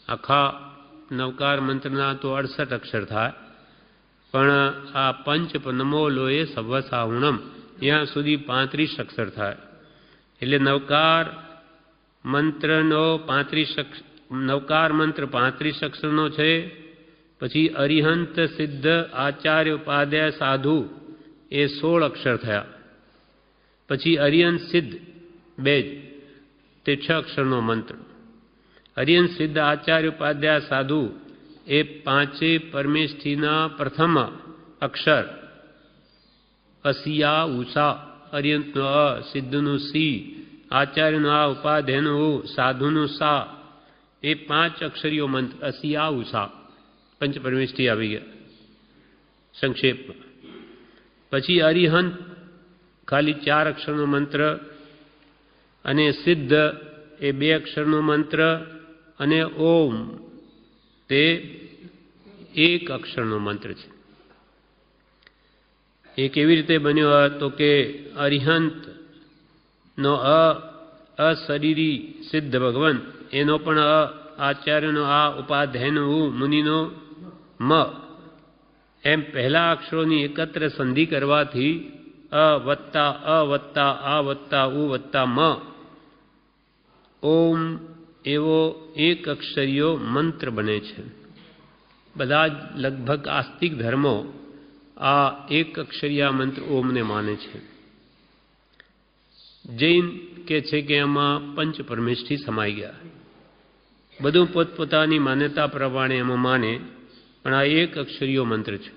આખા નવકાર મંત્રના તો 68 અક્ષર થાય, પણ આ પંચ નમો લોએ સવસાહુણમ ત્યાં સુધી 35 અક્ષર થાય. એટલે નવકાર મંત્રનો 35 અક્ષરનો છે. પછી અરિહંત સિદ્ધ આચાર્ય ઉપાધ્યાય સાધુ એ 16 અક્ષર થયા. પછી અરિહંત સિદ્ધ બેજ તે 6 અક્ષરનો મંત્ર. અરિહંત સિદ્ધ આચાર્ય ઉપાધ્યાય સાધુ એ પાંચે પરમેષ્ઠીના પ્રથમ અક્ષર અસિયા ઉષા. અરિહંતનો અ, સિદ્ધનું સી, આચાર્યનું આ, ઉપાધ્યાયનું ઉ, સાધુનું સા. એ 5 અક્ષરીયો મંત્ર અસિયા ઉષા પંચ પરમેષ્ઠી આવી ગયા સંક્ષેપમાં. પછી અરિહંત ખાલી 4 અક્ષરનો મંત્ર, અને સિદ્ધ એ 2 અક્ષરનો મંત્ર, અને ઓમ તે 1 અક્ષરનો મંત્ર છે. એ કેવી રીતે બન્યો? તો કે અરિહંતનો અશરીરી સિદ્ધ ભગવાન એનો પણ અ, આચાર્યનો આ, ઉપાધ્યાયનો ઉ, મુનિનો મ. એમ પહેલા અક્ષરોની એકત્ર સંધિ કરવાથી અ વત્તા આ વત્તા ઉ વત્તા મ ઓમ એવો 1 અક્ષરીયો મંત્ર બને છે. બધા જ લગભગ આસ્તિક ધર્મો આ 1 અક્ષરીયા મંત્ર ઓમને માને છે. જૈન કે છે કે એમાં પંચ પરમેષ્ઠી સમાઈ ગયા. બધું પોતપોતાની માન્યતા પ્રમાણે એમાં માને, પણ આ 1 અક્ષરીયો મંત્ર છે.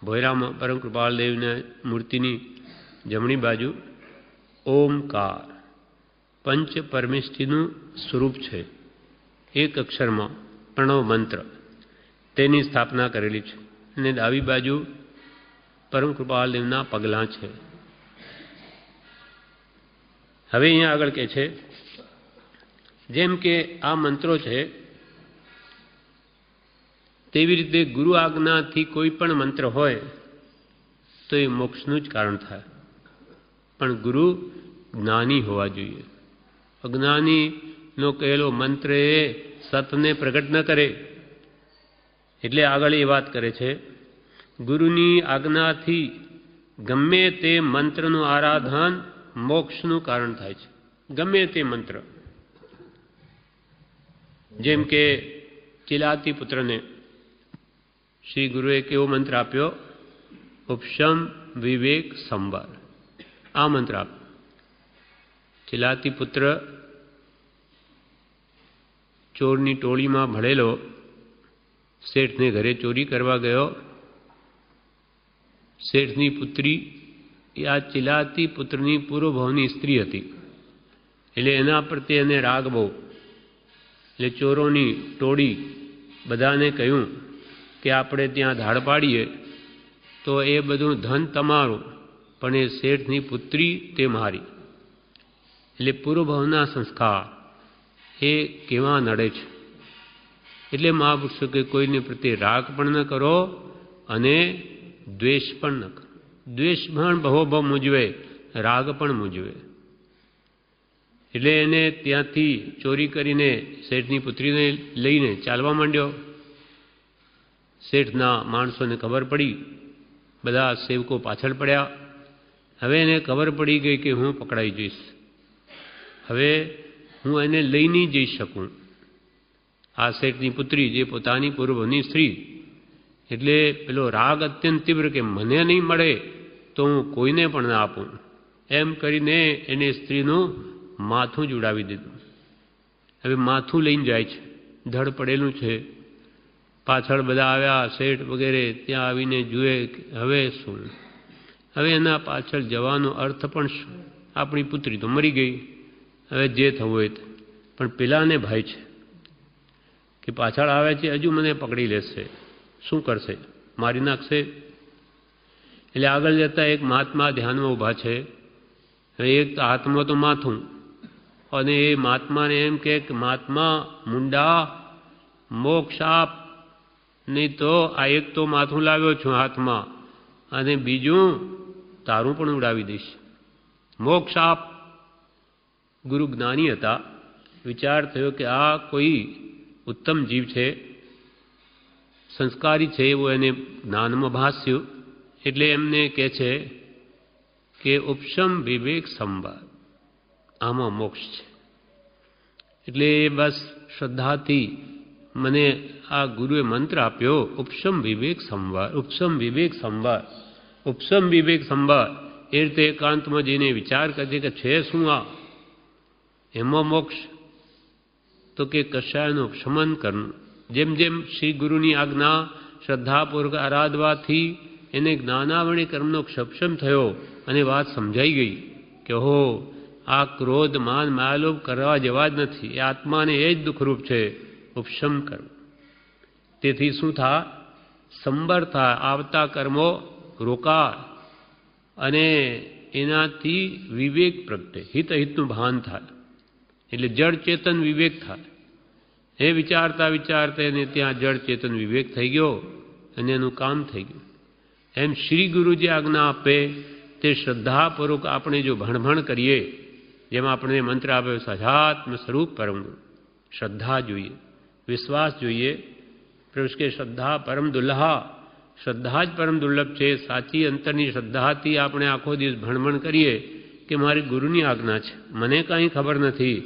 ભોયરામાં પરમ કૃપાળદેવના મૂર્તિની જમણી બાજુ ઓમકાર પંચ પરમેષ્ઠીનું સ્વરૂપ છે. 1 અક્ષરમાં પ્રણવ મંત્ર તેની સ્થાપના કરેલી છે. અને ડાબી બાજુ પરમ કૃપાળદેવના પગલાં છે. હવે અહીંયા આગળ કહે છે, જેમ કે આ મંત્રો છે તેવી રીતે ગુરુ આજ્ઞાથી કોઈ પણ મંત્ર હોય તો એ મોક્ષનું જ કારણ થાય. પણ ગુરુ જ્ઞાની હોવા જોઈએ. અજ્ઞાની નો કહેલો મંત્ર એ સતને પ્રગટ ન કરે. એટલે આગળ એ વાત કરે છે, ગુરુની આજ્ઞાથી ગમે તે મંત્રનું આરાધન મોક્ષનું કારણ થાય છે. ગમે તે મંત્ર, જેમ કે ચિલાતી પુત્રને શ્રી ગુરુએ કેવો મંત્ર આપ્યો? ઉપશમ વિવેક સંવાર. આ મંત્ર આપ્યો. ચિલાતી પુત્ર ચોરની ટોળીમાં ભળેલો, શેઠને ઘરે ચોરી કરવા ગયો. શેઠની પુત્રી એ આ ચિલાતી પુત્રની પૂર્વભાવની સ્ત્રી હતી. એટલે એના પ્રત્યે એને રાગ બહુ. એટલે ચોરોની ટોળી બધાને કહ્યું કે આપણે ત્યાં ધાડ પાડીએ તો એ બધું ધન તમારું, પણ એ શેઠની પુત્રી તે મારી. એટલે પૂર્વભાવના સંસ્કાર એ કેવા નડે છે. એટલે મહાપુરુષો કે કોઈને પ્રત્યે રાગ પણ ન કરો અને દ્વેષ પણ ન કરો. દ્વેષ પણ બહોબહ મૂજવે, રાગ પણ મૂજવે. એટલે એને ત્યાંથી ચોરી કરીને શેઠની પુત્રીને લઈને ચાલવા માંડ્યો. શેઠના માણસોને ખબર પડી, બધા સેવકો પાછળ પડ્યા. હવે એને ખબર પડી ગઈ કે હું પકડાઈ જઈશ, હવે હું એને લઈ નહીં જઈ શકું. આ શેઠની પુત્રી જે પોતાની પૂર્વની સ્ત્રી, એટલે પેલો રાગ અત્યંત તીવ્ર કે મને નહીં મળે તો હું કોઈને પણ ના આપું, એમ કરીને એને સ્ત્રીનું માથું જ ઉડાવી દીધું. હવે માથું લઈને જાય છે, ધડ પડેલું છે. પાછળ બધા આવ્યા, શેઠ વગેરે ત્યાં આવીને જુએ કે હવે શું? હવે એના પાછળ જવાનો અર્થ પણ શું? આપણી પુત્રી તો મરી ગઈ, હવે જે થવું હોય. પણ પેલાને ભય છે કે પાછળ આવે છે, હજુ મને પકડી લેશે, શું કરશે? મારી નાખશે. એટલે આગળ જતા એક મહાત્મા ધ્યાનમાં ઊભા છે. એક હાથમાં તો માથું, અને એ મહાત્માને એમ કે મહાત્મા મુંડા મોક્ષ આપ, નહીં તો આ એક તો માથું લાવ્યો છું હાથમાં, અને બીજું તારું પણ ઉડાવી દઈશ, મોક્ષ આપ. ગુરુ જ્ઞાની હતા. વિચાર થયો કે આ કોઈ ઉત્તમ જીવ છે, સંસ્કારી છે, એવું એને જ્ઞાનમાં ભાસ્યું. એટલે એમને કહે છે કે ઉપશમ વિવેક સંવાર, આમાં મોક્ષ છે. એટલે બસ શ્રદ્ધાથી મને આ ગુરુએ મંત્ર આપ્યો, ઉપશમ વિવેક સંવાર. ઉપશમ વિવેક સંવાર, ઉપશમ વિવેક સંવાર. એ રીતે એકાંતમાં જઈને વિચાર કરજે કે છે શું આ? એમાં મોક્ષ તો કે કશાયનું ઉપશમન કરવું. જેમ જેમ શ્રી ગુરુની આજ્ઞા શ્રદ્ધાપૂર્વક આરાધવાથી એને જ્ઞાનાવરણી કર્મનો સક્ષમ થયો અને વાત સમજાઈ ગઈ કે હો, આ ક્રોધ માન માયાલોભ કરવા જેવા જ નથી, એ આત્માને એ જ દુઃખરૂપ છે. ઉપશમ કરવું. તેથી શું થાય? સંબર થાય, આવતા કર્મો રોકાય અને એનાથી વિવેક પ્રગટે, હિતનું ભાન થાય. એટલે જળ ચેતન વિવેક થાય. એ વિચારતા વિચારતા એને ત્યાં જળ ચેતન વિવેક થઈ ગયો અને એનું કામ થઈ ગયું. એમ શ્રી ગુરુ જે આજ્ઞા આપે તે શ્રદ્ધાપૂર્વક આપણે જો ભણભણ કરીએ, જેમ આપણે મંત્ર આપ્યો સજાત્મ સ્વરૂપ પરમ ગુરુ, શ્રદ્ધા જોઈએ, વિશ્વાસ જોઈએ. પ્રભુ કે શ્રદ્ધા પરમ દુલ્હા, શ્રદ્ધા જ પરમ દુર્લભ છે. સાચી અંતરની શ્રદ્ધાથી આપણે આખો દિવસ ભણભણ કરીએ કે મારી ગુરુની આજ્ઞા છે, મને કાંઈ ખબર નથી,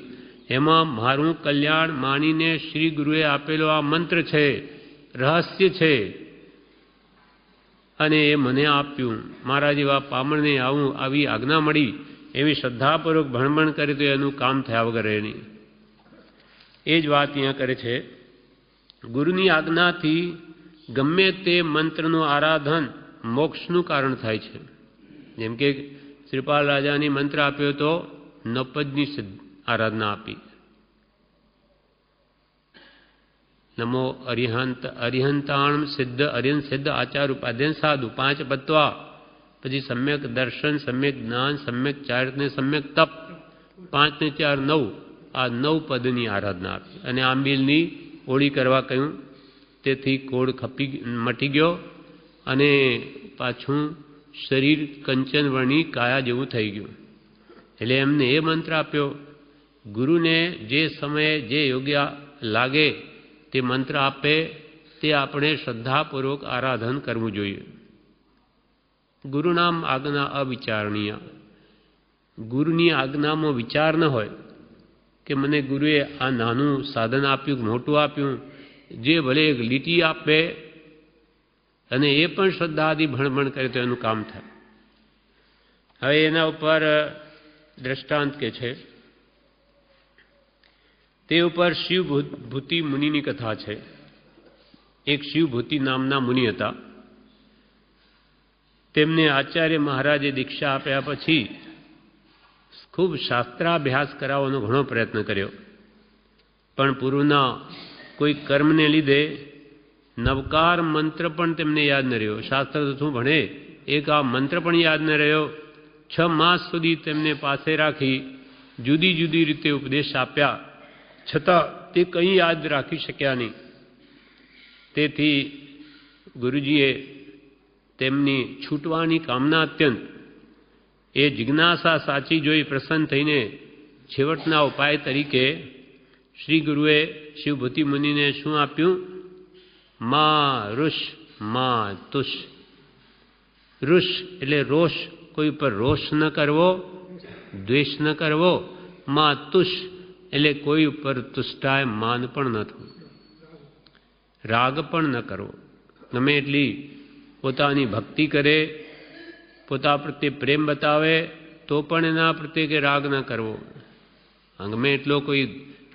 એમાં મારું કલ્યાણ માનીને શ્રી ગુરુએ આપેલો આ મંત્ર છે, રહસ્ય છે, અને એ મને આપ્યું. મારા જેવા પામણને આવી આજ્ઞા મળી, એવી શ્રદ્ધાપૂર્વક ભણભણ કરે તો એનું કામ થયા વગર રહે નહીં. એ જ વાત અહીંયા કરે છે. ગુરુની આજ્ઞાથી ગમે તે મંત્રનું આરાધન મોક્ષનું કારણ થાય છે. જેમ કે શ્રીપાલ રાજાની મંત્ર આપ્યો તો નપજની આરાધના આપી, નમો અરિહંતાણ સિદ્ધ અરિહંત સિદ્ધ આચાર ઉપાધ્યન સાધુ 5 પત્વા, પછી સમ્યક દર્શન, સમ્યક જ્ઞાન, સમ્યક ચારિત્ર્ય, સમ્યક તપ, 5 ને 4 9, આ 9 પદની આરાધના આપી. અને આંબીલની ઓળી કરવા કહ્યું. તેથી કોળ મટી ગયો અને પાછું શરીર કંચન વર્ણી કાયા જેવું થઈ ગયું. એટલે એમને એ મંત્ર આપ્યો ગુરુને જે સમયે જે યોગ્ય લાગે તે મંત્ર આપે તે આપણે શ્રદ્ધાપૂર્વક આરાધન કરવું જોઈએ. ગુરુનામ આજ્ઞા અવિચારણીય. ગુરુની આજ્ઞામાં વિચાર ન હોય કે મને ગુરુએ આ નાનું સાધન આપ્યું કે મોટું આપ્યું, જે ભલે એક લીટી આપે અને એ પણ શ્રદ્ધાથી ભણભણ કરે તો એનું કામ થાય. હવે એના ઉપર દ્રષ્ટાંત કે છે, તે ઉપર શિવભૂતિ મુનિની કથા છે. એક શિવભૂતિ નામના મુનિ હતા. તેમને આચાર્ય મહારાજે દીક્ષા આપ્યા પછી ખૂબ શાસ્ત્રાભ્યાસ કરાવવાનો ઘણો પ્રયત્ન કર્યો, પણ પૂર્વના કોઈ કર્મને લીધે નવકાર મંત્ર પણ તેમને યાદ ન રહ્યો. શાસ્ત્ર તો શું ભણે, એક આ મંત્ર પણ યાદ ન રહ્યો. 6 માસ સુધી તેમને પાસે રાખી જુદી જુદી રીતે ઉપદેશ આપ્યા, છતાં તે કંઈ યાદ રાખી શક્યા નહીં. તેથી ગુરુજીએ તેમની છૂટવાની કામના અત્યંત એ જિજ્ઞાસા સાચી જોઈ પ્રસન્ન થઈને છેવટના ઉપાય તરીકે શ્રી ગુરુએ શિવભૂતિ મુનિને શું આપ્યું? મા રુષ મા તુષ. રુષ એટલે રોષ, કોઈ ઉપર રોષ ન કરવો, દ્વેષ ન કરવો. મા તુષ એટલે કોઈ ઉપર તુષ્ટાય માન પણ ન થવું, રાગ પણ ન કરવો. ગમે એટલી પોતાની ભક્તિ કરે, પોતા પ્રત્યે પ્રેમ બતાવે તો પણ એના પ્રત્યે કે રાગ ન કરવો. ગમે એટલો કોઈ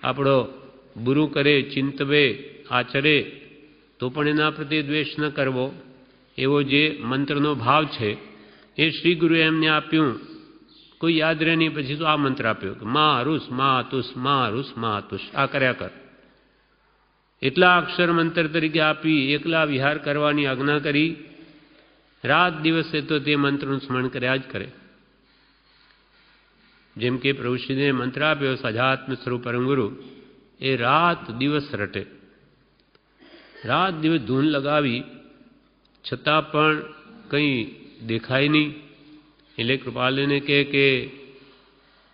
આપણો બુરું કરે, ચિંતવે, આચરે તો પણ એના પ્રત્યે દ્વેષ ન કરવો. એવો જે મંત્રનો ભાવ છે એ શ્રી ગુરુએ એમને આપ્યું. કોઈ યાદ રહે નહીં, પછી તો આ મંત્ર આપ્યો કે મા રુષ મા તુષ, મા રુષ મા તુષ. આ કર્યા કર. એટલા અક્ષર મંત્ર તરીકે આપી એકલા વિહાર કરવાની આજ્ઞા કરી. રાત દિવસે તો તે મંત્રનું સ્મરણ કર્યા જ કરે. જેમ કે પ્રભુશ્રીને મંત્ર આપ્યો સજાત્મ સ્વરૂપ પરમ ગુરુ, એ રાત દિવસ રટે. રાત દિવસ ધૂન લગાવી છતાં પણ કંઈ દેખાય નહીં. એટલે કૃપાલને કહે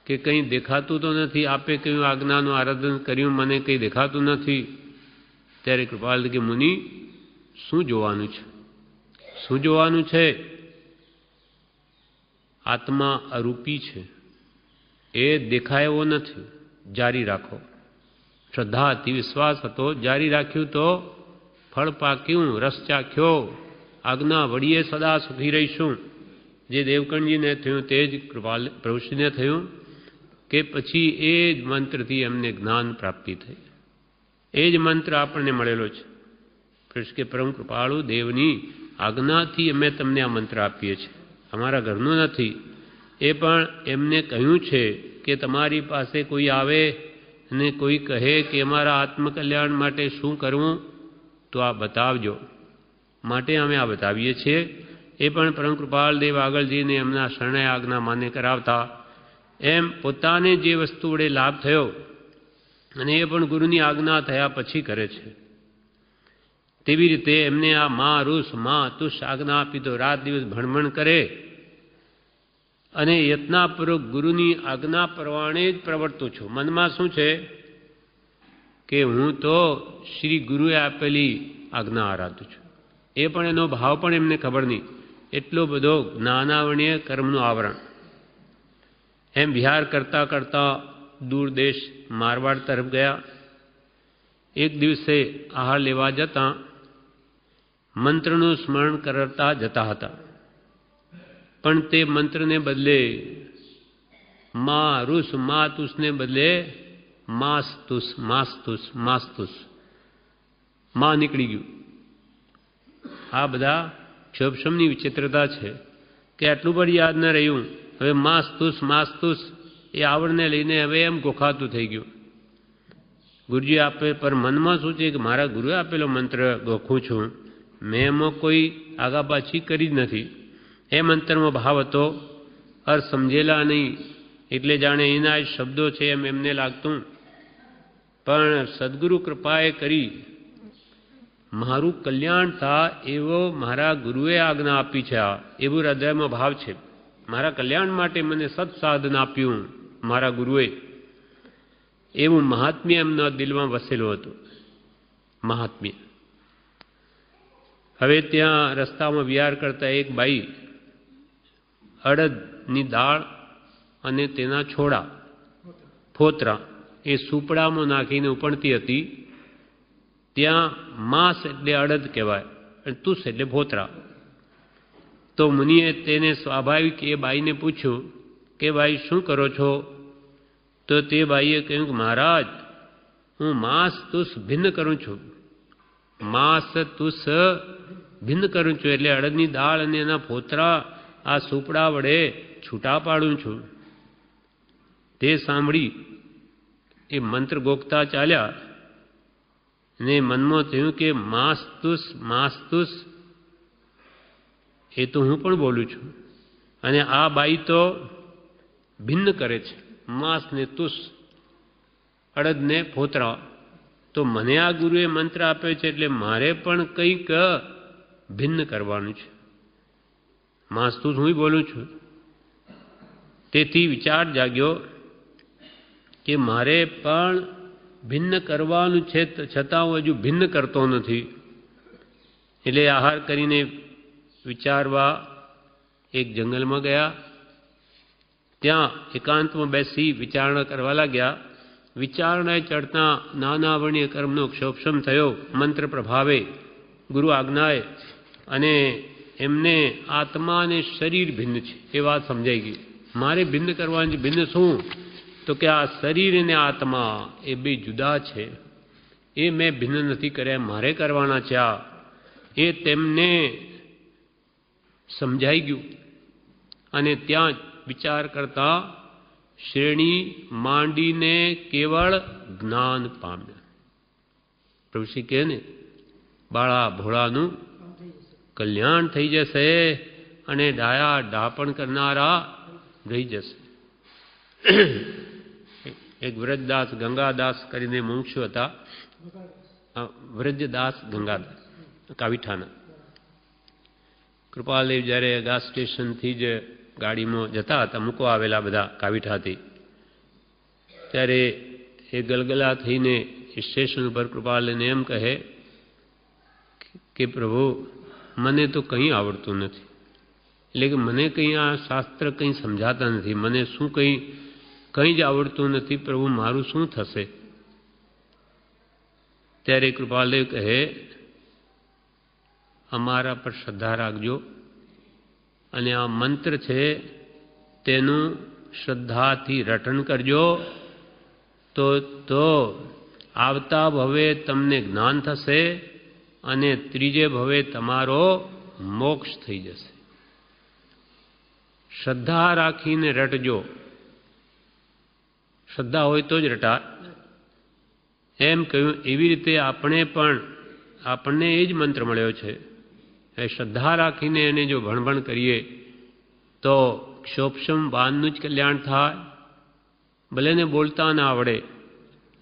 કે કંઈ દેખાતું તો નથી, આપે કહ્યું આજ્ઞાનું આરાધન કર્યું, મને કંઈ દેખાતું નથી. ત્યારે કૃપાલ કે મુનિ શું જોવાનું છે? શું જોવાનું છે? આત્મા અરૂપી છે, એ દેખાય એવો નથી. જારી રાખો. શ્રદ્ધા અતિ વિશ્વાસ હતો, જારી રાખ્યું તો ફળ પાક્યું, રસ ચાખ્યો. આજ્ઞા વળીએ સદા સુખી રહીશું. જે દેવકણજીને થયું તે જ કૃપાલ પ્રભુશ્રીને થયું કે પછી એ જ મંત્રથી એમને જ્ઞાન પ્રાપ્તિ થઈ. એ જ મંત્ર આપણને મળેલો છે. કૃષ્ણ કે પરમ કૃપાળુ દેવની આજ્ઞાથી અમે તમને આ મંત્ર આપીએ છીએ, અમારા ઘરનું નથી. એ પણ એમને કહ્યું છે કે તમારી પાસે કોઈ આવે અને કોઈ કહે કે અમારા આત્મકલ્યાણ માટે શું કરવું તો આ બતાવજો, માટે અમે આ બતાવીએ છીએ. એ પણ પરમ કૃપાળ દેવ આગળ જઈને એમના શરણે આજ્ઞા માન્ય કરાવતા. એમ પોતાને જે વસ્તુ વડે લાભ થયો અને એ પણ ગુરુની આજ્ઞા થયા પછી કરે છે. તેવી રીતે એમને આ મા રુષ મા તુષ આજ્ઞા આપી તો રાત દિવસ ભણભણ કરે અને યત્નાપૂર્વક ગુરુની આજ્ઞા પ્રમાણે જ પ્રવર્તું છું. મનમાં શું છે કે હું તો શ્રી ગુરુએ આપેલી આજ્ઞા આરાધું છું. એ પણ એનો ભાવ પણ એમને ખબર નહીં. એટલો બધો જ્ઞાનાવરણીય કર્મનું આવરણ. એમ વિહાર કરતાં કરતાં દૂર દેશ મારવાડ તરફ ગયા. એક દિવસે આહાર લેવા જતાં મંત્રનું સ્મરણ કરતા જતા હતા, પણ તે મંત્રને બદલે મા રુષ મા તુષને બદલે માસ્તુસ માસ્તુસ માસ્તુસ માં નીકળી ગયું. આ બધા ક્ષોભશમની વિચિત્રતા છે કે આટલું પણ યાદ ન રહ્યું. હવે માસ્તુસ માસ્તુસ એ આવડને લઈને હવે એમ ગોખાતું થઈ ગયું. ગુરુજી આપે પર મનમાં શું છે કે મારા ગુરુએ આપેલો મંત્ર ગોખું છું, મેં એમાં કોઈ આગા પાછી કરી જ નથી. એ મંત્રમાં ભાવ હતો, અર્થ સમજેલા નહીં એટલે જાણે એના જ શબ્દો છે એમ એમને લાગતું. પણ સદગુરુ કૃપાએ કરી મારું કલ્યાણ થાય એવો મારા ગુરુએ આજ્ઞા આપી છે. આ એવું હૃદયમાં ભાવ છે. મારા કલ્યાણ માટે મને સત્સાધન આપ્યું મારા ગુરુએ. એવું મહાત્મ્ય એમના દિલમાં વસેલું હતું, મહાત્મ્ય. હવે ત્યાં રસ્તામાં વિહાર કરતા એક બાઈ અડદની દાળ અને તેના છોડા, ફોતરા એ સુપડામાં નાખીને ઉપણતી હતી. ત્યાં માંસ એટલે અડદ કહેવાય અને તુસ એટલે ફોતરા. તો મુનિએ તેને સ્વાભાવિક એ બાઈને પૂછ્યું કે ભાઈ શું કરો છો? તો તે બાઈએ કહ્યું કે મહારાજ, હું માંસ તુસ ભિન્ન કરું છું. માંસ તુસ ભિન્ન કરું છું એટલે અડદની દાળ અને એના ફોતરા આ સુપડા વડે છૂટા પાડું છું. તે સાંભળી એ મંત્ર ગોખતા ચાલ્યા ને મનમાં થયું કે માસ્તુસ એ તો હું પણ બોલું છું અને આ બાઈ તો ભિન્ન કરે છે, માંસ ને તુસ, અડદ ને ફોતરા. તો મને આ ગુરુએ મંત્ર આપ્યો છે એટલે મારે પણ કંઈક ભિન્ન કરવાનું છે. માંસ તુસ હું બોલું છું. તેથી વિચાર જાગ્યો કે મારે પણ ભિન્ન કરવાનું છે, છતાં હું હજુ ભિન્ન કરતો નથી. એટલે આહાર કરીને વિચારવા એક જંગલમાં ગયા. ત્યાં એકાંતમાં બેસી વિચારણા કરવા લાગ્યા. વિચારણાએ ચડતા નાના વર્ણીય કર્મનો ક્ષોભક્ષમ થયો મંત્ર પ્રભાવે, ગુરુ આજ્ઞાએ, અને એમને આત્મા અને શરીર ભિન્ન છે એ વાત સમજાઈ ગઈ. મારે ભિન્ન કરવાની, ભિન્ન શું? તો કે આ શરીર અને આત્મા એ બે જુદા છે, એ મેં ભિન્ન નથી કર્યા, મારે કરવાના છે. આ એ તેમને સમજાઈ ગયું અને ત્યાં વિચાર કરતા શ્રેણી માંડીને કેવળ જ્ઞાન પામ્યા. પ્રભુશ્રી કહે ને, બાળા ભોળાનું કલ્યાણ થઈ જશે અને ડાયા ડાપણ કરનારા રહી જશે. એક વ્રજદાસ ગંગાદાસ કરીને મુમુક્ષુ હતા. વ્રજદાસ ગંગાદાસ કાવીઠાના. કૃપાલદેવ જ્યારે અગા સ્ટેશનથી જ ગાડીમાં જતા હતા, મૂકવા આવેલા બધા કાવીઠાથી, ત્યારે એ ગલગલા થઈને સ્ટેશન ઉપર કૃપાલદેવને એમ કહે કે પ્રભુ, મને તો કંઈ આવડતું નથી, એટલે કે મને કંઈ આ શાસ્ત્ર કંઈ સમજાતા નથી, મને શું કંઈ જ આવડતું નથી. પ્રભુ, મારું શું થશે? ત્યારે કૃપાલદેવ કહે, અમારા પર શ્રદ્ધા રાખજો અને આ મંત્ર છે તેનું શ્રદ્ધાથી રટન કરજો, તો આવતા ભવે તમને જ્ઞાન થશે અને ત્રીજે ભવે તમારો મોક્ષ થઈ જશે. શ્રદ્ધા રાખીને રટજો. શ્રદ્ધા હોય તો જ રટા એમ કહ્યું. એવી રીતે આપણને એ જ મંત્ર મળ્યો છે. એ શ્રદ્ધા રાખીને એને જો ભણભણ કરીએ તો ક્ષોભક્ષમ વાનનું જ કલ્યાણ થાય. ભલે ને બોલતા ના આવડે,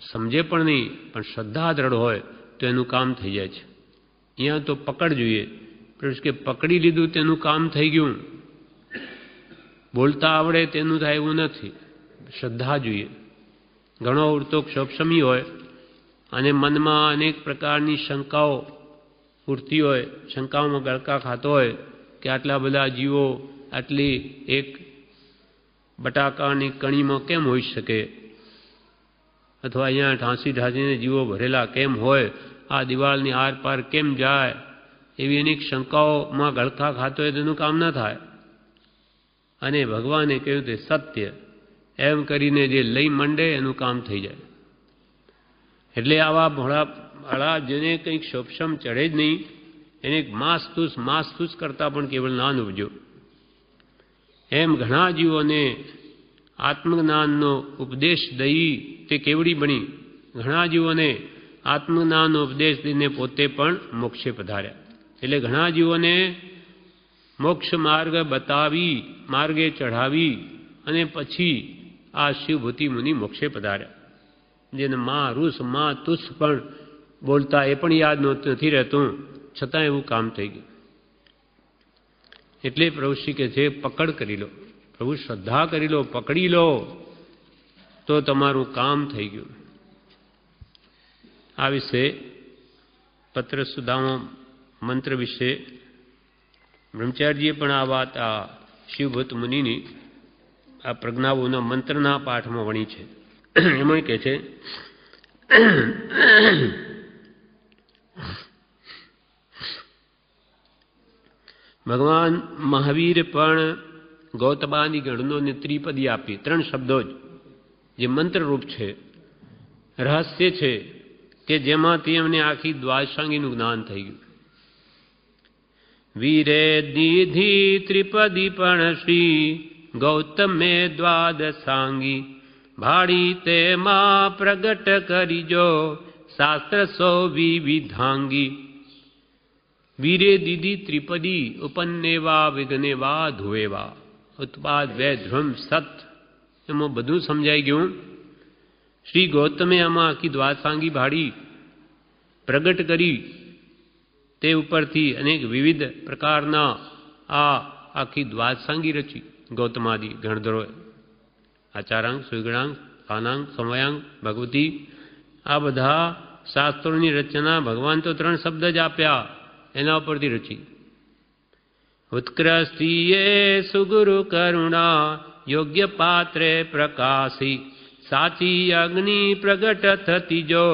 સમજે પણ નહીં, પણ શ્રદ્ધા દ્રઢ હોય તો એનું કામ થઈ જાય છે. અહીંયા તો પકડ જોઈએ. કે પકડી લીધું તેનું કામ થઈ ગયું. બોલતા આવડે તેનું થાય એવું નથી. શ્રદ્ધા જોઈએ. ઘણો ઉડતો ક્ષોભક્ષમી હોય અને મનમાં અનેક પ્રકારની શંકાઓ ઉઠતી હોય, શંકાઓમાં ગળકા ખાતો હોય કે આટલા બધા જીવો આટલી એક બટાકાની કણીમાં કેમ હોઈ શકે, અથવા અહીંયા ઢાંસીને જીવો ભરેલા કેમ હોય, આ દિવાલની આર પાર કેમ જાય, એવી અનેક શંકાઓમાં ગળકા ખાતો હોય તેનું કામ ન થાય. અને ભગવાને કહ્યું તે સત્ય એમ કરીને જે લઈ મંડે એનું કામ થઈ જાય. એટલે આવા ભોળા જેને કંઈક ક્ષોભક્ષમ ચડે જ નહીં, એને માસ્તુસ કરતાં પણ કેવળ જ્ઞાન ઉપજો. એમ ઘણા જીવોને આત્મજ્ઞાનનો ઉપદેશ દઈ તે કેવડી બની. ઘણા જીવોને આત્મજ્ઞાનનો ઉપદેશ દઈને પોતે પણ મોક્ષે પધાર્યા. એટલે ઘણા જીવોને મોક્ષ માર્ગ બતાવી, માર્ગે ચઢાવી અને પછી આ શિવભૂતિ મુનિ મોક્ષે પધાર્યા. જેને માં રૂસ માં તુસ પણ બોલતા એ પણ યાદ નથી રહેતું, છતાં એવું કામ થઈ ગયું. એટલે પ્રભુશ્રી કે છે, પકડ કરી લો. પ્રભુ શ્રદ્ધા કરી લો, પકડી લો તો તમારું કામ થઈ ગયું. આ વિશે પત્ર સુદામા મંત્ર વિશે બ્રહ્મચારીજીએ પણ આ વાત આ શિવભૂત મુનિની આ પ્રજ્ઞાઓના મંત્રના પાઠમાં વણી છે. એમાં કહે છે ભગવાન મહાવીરે પણ ગૌતમાની ગણનોને ત્રિપદી આપી, 3 શબ્દો જ જે મંત્રરૂપ છે, રહસ્ય છે કે જેમાંથી એમને આખી દ્વાદશાંગીનું જ્ઞાન થઈ ગયું. વીરે દીધી ત્રિપદી પણ શ્રી ગૌતમે દ્વાદશાંગી ભાડી તેમાં પ્રગટ કરીજો શાસ્ત્ર સો વિવિધાંગી. વીરે દીધી ત્રિપદી ઉપન્નેવા વિઘ્નેવા ધુવેવા ઉત્પાદ વે ધ્રુમ સત, એમાં બધું સમજાઈ ગયું. શ્રી ગૌતમે આમાં આખી દ્વાદશાંગી ભાડી પ્રગટ કરી, તે ઉપરથી અનેક વિવિધ પ્રકારના આ આખી દ્વાદશાંગી રચી. ગૌતમાદિ ગણધરો આચારાંગ, સુગણાંગ, સ્થાનાંગ, સમયાંગ, ભગવતી, આ બધા શાસ્ત્રોની રચના ભગવાન તો 3 શબ્દ જ આપ્યા, એના ઉપરથી રચી. ઉત્કૃષ્ટિએ સુગુરુ કરુણા યોગ્ય પાત્રે પ્રકાશી સાચી અગ્નિ પ્રગટ થતી જો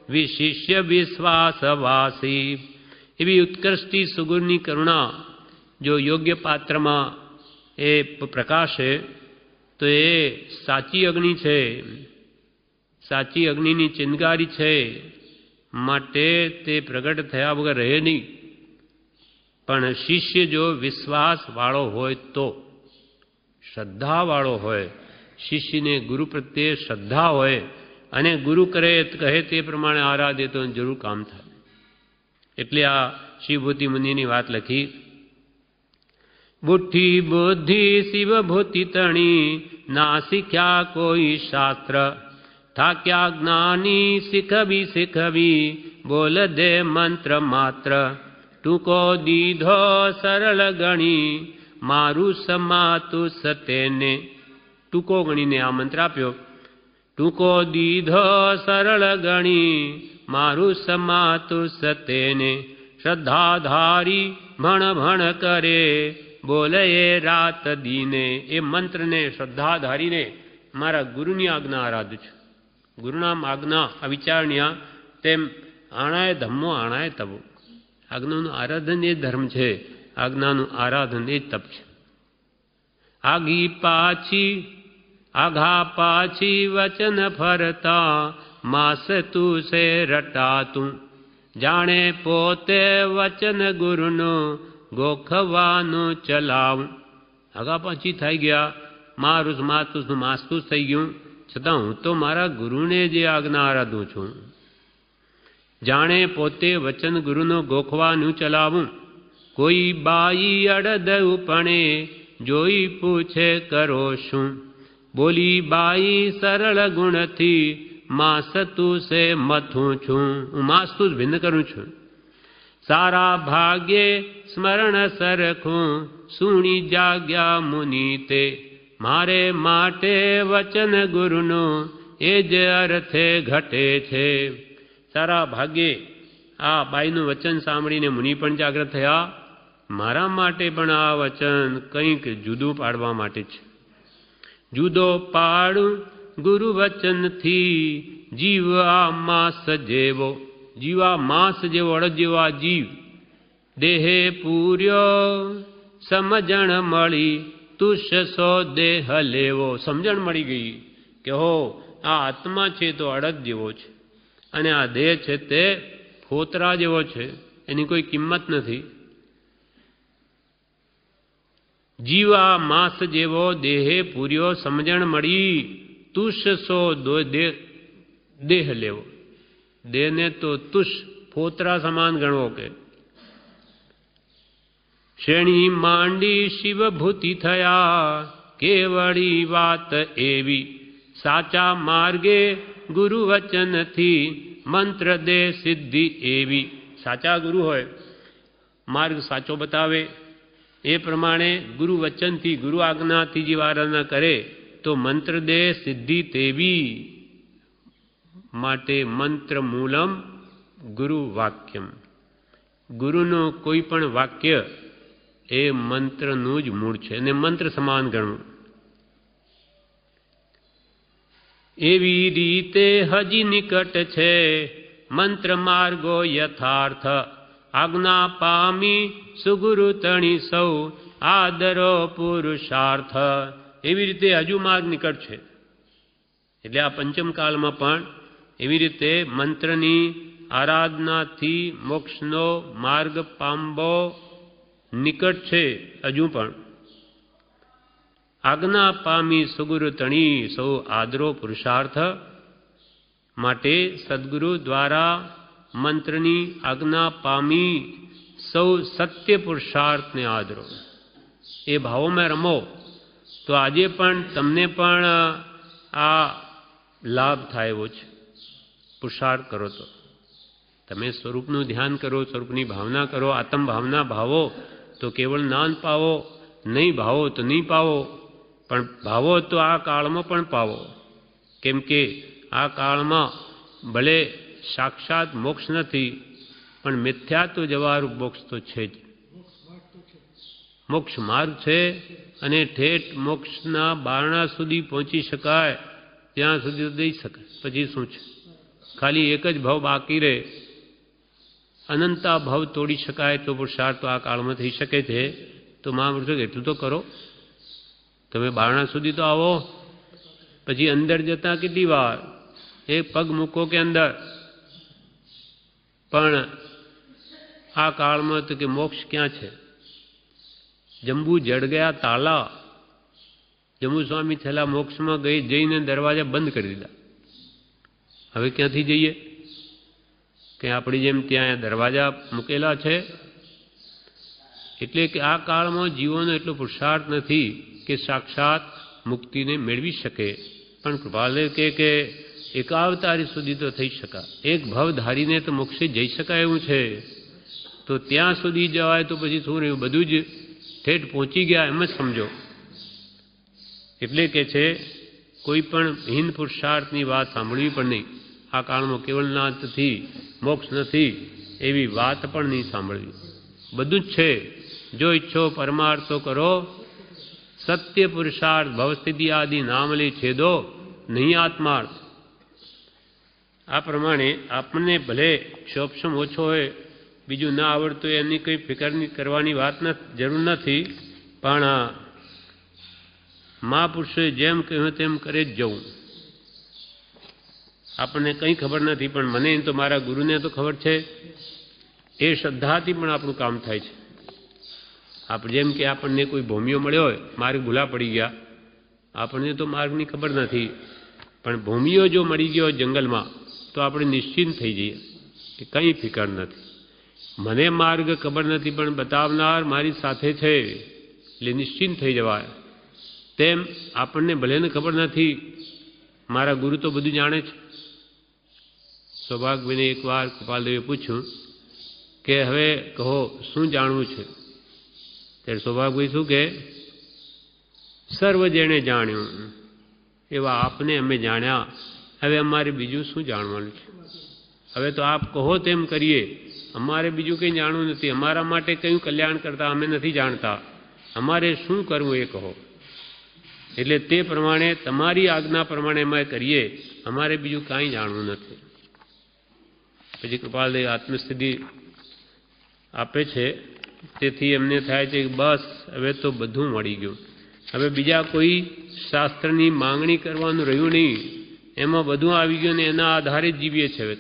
વિશિષ્ય વિશ્વાસવાસી. એવી ઉત્કૃષ્ટિ સુગુરની કરુણા જો યોગ્ય પાત્રમાં એ પ્રકાશે તો એ સાચી અગ્નિ છે, સાચી અગ્નિની ચિનગારી છે, માટે તે પ્રગટ થયા વગર રહે નહીં. પણ શિષ્ય જો વિશ્વાસવાળો હોય તો, શ્રદ્ધાવાળો હોય, શિષ્યને ગુરુ પ્રત્યે શ્રદ્ધા હોય અને ગુરુ કહે તે પ્રમાણે આરાધે તો જરૂર કામ થાય. એટલે આ શિવભૂતિ મુનિની વાત લખી. બુદ્ધિ બુદ્ધિ શિવભૂતિ તણી ના શીખ્યા કોઈ શાસ્ત્ર થાક્યા જ્ઞાની શીખવી શીખવી બોલ દે મંત્ર માત્ર ટૂંકો દીધો સરળ ગણી મારું સમાતું સતેને. ટૂંકો ગણીને આ મંત્ર આપ્યો. ટૂંકો દીધો સરળ ગણી મારું સમાતું સતેને શ્રદ્ધાધારી ભણ ભણ કરે બોલે એ રાત દીને. એ મંત્રને શ્રદ્ધાધારીને મારા ગુરુની આજ્ઞા આરાધું છું. ગુરુનામ આજ્ઞા અવિચારણ્યા તેમ આણાય ધમ્મો આણાય તપો. આજ્ઞાનું આરાધન એ ધર્મ છે, આજ્ઞાનું આરાધન એ તપ છે. આઘા પાછી વચન ફરતા માસ તું સે રટાતું જાણે પોતે વચન ગુરુનું ગોખવાનું ચલાવું. આગા પાછી થઈ ગયા, મારું માસ્તું થઈ ગયું, છતાં હું તો મારા ગુરુને જે આજ્ઞા આરાધું છું. જાણે પોતે વચન ગુરુનો ગોખવાનું ચલાવું. કોઈ બાઈ અડદ ઉપણે જોઈ પૂછે કરો શું બોલી બાઈ સરળ ગુણથી માસતું સે મથું છું. હું માસતું જ ભિન્ન કરું છું. સારા ભાગ્યે સ્મરણ સરખું સુણી જાગ્યા મુનિ તે મારે માટે વચન ગુરુનું એ જ અર્થે ઘટે છે. સારા ભાગ્યે આ બાઈનું વચન સાંભળીને મુનિ પણ જાગ્રત થયા. મારા માટે પણ આ વચન કંઈક જુદું પાડવા માટે છે. જુદો પાડું ગુરુ વચનથી જીવ આ માસ જેવો, જીવા માસ જેવો અડદ જેવો આ જીવ દેહે પૂર્યો સમજણ મળી તુષ સો દેહ લેવો. સમજણ મળી ગઈ કે હો આ આત્મા છે તો અડદ જેવો છે અને આ દેહ છે તે ફોતરા જેવો છે, એની કોઈ કિંમત નથી. જીવા માસ જેવો દેહે પૂર્યો સમજણ મળી તુષ સો દેહ લેવો. દેહને તો તુષ ફોતરા સમાન ગણવો. કે શ્રેણી માંડી શિવભૂતિ થયા કેવળી વાત એવી સાચા માર્ગે ગુરુ વચનથી મંત્ર દે સિદ્ધિ એવી. સાચા ગુરુ હોય, માર્ગ સાચો બતાવે, એ પ્રમાણે ગુરુ વચનથી ગુરુ આજ્ઞાથી જે આરાધના કરે તો મંત્ર દે સિદ્ધિ તેવી. માટે મંત્ર મૂલમ ગુરુ વાક્યમ. ગુરુનું કોઈ પણ વાક્ય એ મંત્રનું જ મૂળ છે અને મંત્ર સમાન ગણવું. એવી રીતે હજી નિકટ છે મંત્ર માર્ગો યથાર્થ, આજ્ઞા પામી સુગુરુ તણી સૌ આદરો પુરુષાર્થ. એવી રીતે હજુ માર્ગ નિકટ છે. એટલે આ પંચમ કાળમાં પણ એવી રીતે મંત્રની આરાધનાથી મોક્ષનો માર્ગ પામવો નિકટ છે. હજુ પણ આજ્ઞા પામી સુગુરુ તણી સૌ આદરો પુરુષાર્થ માટે સદગુરુ દ્વારા મંત્રની આજ્ઞા પામી સૌ સત્ય પુરુષાર્થને આદરો. એ ભાવોમાં રમો તો આજે પણ તમને પણ આ લાભ થાય એવો છે. પુરુષાર્થ કરો તો તમે સ્વરૂપનું ધ્યાન કરો, સ્વરૂપની ભાવના કરો, આત્મ ભાવના ભાવો તો કેવળ જ્ઞાન પાવો, નહીં ભાવો તો નહીં પાવો, પણ ભાવો તો આ કાળમાં પણ પાવો. કેમ કે આ કાળમાં ભલે સાક્ષાત મોક્ષ નથી પણ મિથ્યાત્વ જવારૂપ મોક્ષ તો છે જ. મોક્ષ માર્ગ છે અને ઠેઠ મોક્ષના બારણા સુધી પહોંચી શકાય ત્યાં સુધી જઈ શકાય. પછી શું છે? ખાલી એક જ ભાવ બાકી રહે. અનંતા ભાવ તોડી શકાય તો પુરુષાર્થ તો આ કાળમાં થઈ શકે છે. તો મહાપુરુષો એટલું તો કરો. તમે બારણા સુધી તો આવો, પછી અંદર જતા કેટલી વાર? એક પગ મૂકો કે અંદર. પણ આ કાળમાં તો કે મોક્ષ ક્યાં છે? જંબુ જડ ગયા તાલા. જંબુ સ્વામી છેલ્લા મોક્ષમાં જઈને દરવાજા બંધ કરી દીધા. હવે ક્યાંથી જઈએ? કે આપણી જેમ ત્યાં દરવાજા મૂકેલા છે. એટલે કે આ કાળમાં જીવોનો એટલો પુરુષાર્થ નથી કે સાક્ષાત મુક્તિને મેળવી શકે. પણ કૃપાલે કે એકાવતારી સુધી તો થઈ શકાય. એક ભવ ધારીને તો મોક્ષે જઈ શકાય એવું છે. તો ત્યાં સુધી જવાય તો પછી શું રહ્યું? બધું જ ઠેઠ પહોંચી ગયા એમ જ સમજો. એટલે કે છે કોઈ પણ હીન પુરુષાર્થની વાત સાંભળવી પણ નહીં. આ કાળમાં કેવલનાથ નથી, મોક્ષ નથી એવી વાત પણ નહીં સાંભળવી. બધું જ છે. જો ઈચ્છો પરમાર્થ તો કરો, સત્ય પુરુષાર્થ ભવસ્થિતિ આદિ નામ લે છેદો નહીં આત્માર્થ. આ પ્રમાણે આપણને ભલે ક્ષોભક્ષમ ઓછો હોય, બીજું ના આવડતું હોય, એની કંઈ ફિકર કરવાની વાત જરૂર નથી. પણ મહાપુરુષોએ જેમ કહ્યું તેમ કરે જ જવું. આપણને કંઈ ખબર નથી પણ મને તો મારા ગુરુને તો ખબર છે. એ શ્રદ્ધાથી પણ આપણું કામ થાય છે. આપણે જેમ કે આપણને કોઈ ભૂમિઓ મળ્યો હોય, માર્ગ ભૂલા પડી ગયા, આપણને તો માર્ગની ખબર નથી, પણ ભૂમિઓ જો મળી ગયો જંગલમાં તો આપણે નિશ્ચિંત થઈ જઈએ કે કંઈ ફિકર નથી. મને માર્ગ ખબર નથી પણ બતાવનાર મારી સાથે છે એટલે નિશ્ચિંત થઈ જવાય. તેમ આપણને ભલેને ખબર નથી, મારા ગુરુ તો બધું જાણે છે. સૌભાગ્યને એકવાર કૃપાલદેવે પૂછ્યું કે હવે કહો શું જાણવું છે? ત્યારે સૌભાગભાઈ શું કહે? સર્વ જેણે જાણ્યું એવા આપને અમે જાણ્યા, હવે અમારે બીજું શું જાણવાનું છે? હવે તો આપ કહો તેમ કરીએ, અમારે બીજું કંઈ જાણવું નથી. અમારા માટે કયું કલ્યાણ કરતા અમે નથી જાણતા, અમારે શું કરવું એ કહો. એટલે તે પ્રમાણે તમારી આજ્ઞા પ્રમાણે અમે કરીએ, અમારે બીજું કાંઈ જાણવું નથી. પછી કૃપાલદેવ આત્મસ્થિતિ આપે છે. તેથી એમને થાય છે કે બસ હવે તો બધું મળી ગયું, હવે બીજા કોઈ શાસ્ત્રની માંગણી કરવાનું રહ્યું નહીં, એમાં બધું આવી ગયું ને એના આધારે જ જીવીએ છે. હવે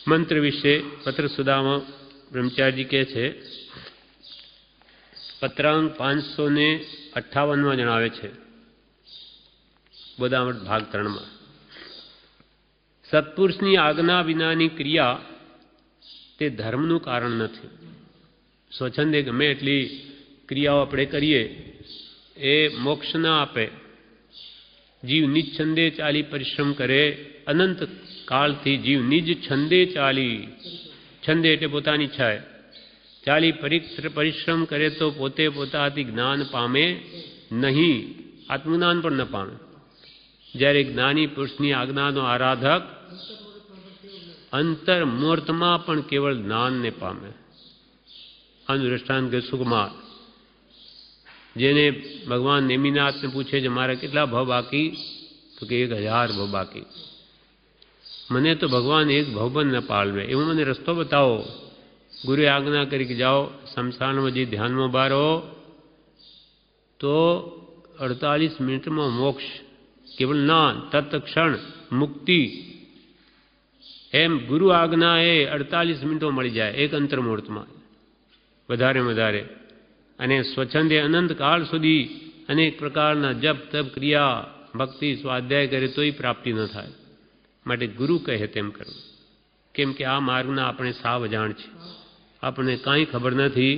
મંત્ર વિશે પત્રસુધામાં બ્રહ્મચારીજી કહે છે, પત્રાંક 558 જણાવે છે, બોધામૃત ભાગ 3 સત્પુરુષની આજ્ઞા વિનાની ક્રિયા તે ધર્મનું કારણ નથી. સ્વચ્છંદે ગમે એટલી ક્રિયાઓ આપણે કરીએ એ મોક્ષ ના આપે. જીવ નિજ છંદે ચાલી પરિશ્રમ કરે, અનંત કાળથી જીવ નિજ છંદે ચાલી, છંદે એટલે પોતાની ઈચ્છાએ ચાલી પરિશ્રમ કરે તો પોતે પોતાથી જ્ઞાન પામે નહીં, આત્મજ્ઞાન પણ ન પામે. જ્યારે જ્ઞાની પુરુષની આજ્ઞાનો આરાધક અંતર મુહૂર્તમાં પણ કેવળ જ્ઞાનને પામે. આનું દ્રષ્ટાંત સુકુમાર, જેને ભગવાન નેમિનાથને પૂછે છે મારા કેટલા ભવ બાકી, તો કે 1000 ભવ બાકી. મને તો ભગવાન એક ભવ પણ ન પાળવે, એવું મને રસ્તો બતાવો. ગુરુએ આજ્ઞા કરી કે જાઓ શમશાનમાં જે ધ્યાનમાં બારો તો 48 મિનિટમાં મોક્ષ, કેવળ ના તત્ક્ષણ મુક્તિ. એમ ગુરુ આજ્ઞા એ 48 મિનિટો મળી જાય, એક અંતર મુહૂર્તમાં વધારે વધારે. અને સ્વચ્છંદે અનંત કાળ સુધી અનેક પ્રકારના જપ તપ ક્રિયા ભક્તિ સ્વાધ્યાય કરે તોય પ્રાપ્તિ ન થાય. માટે ગુરુ કહે તેમ કરવું. કેમ કે આ માર્ગના આપણે સાવ અજાણ છે, આપણને કાંઈ ખબર નથી.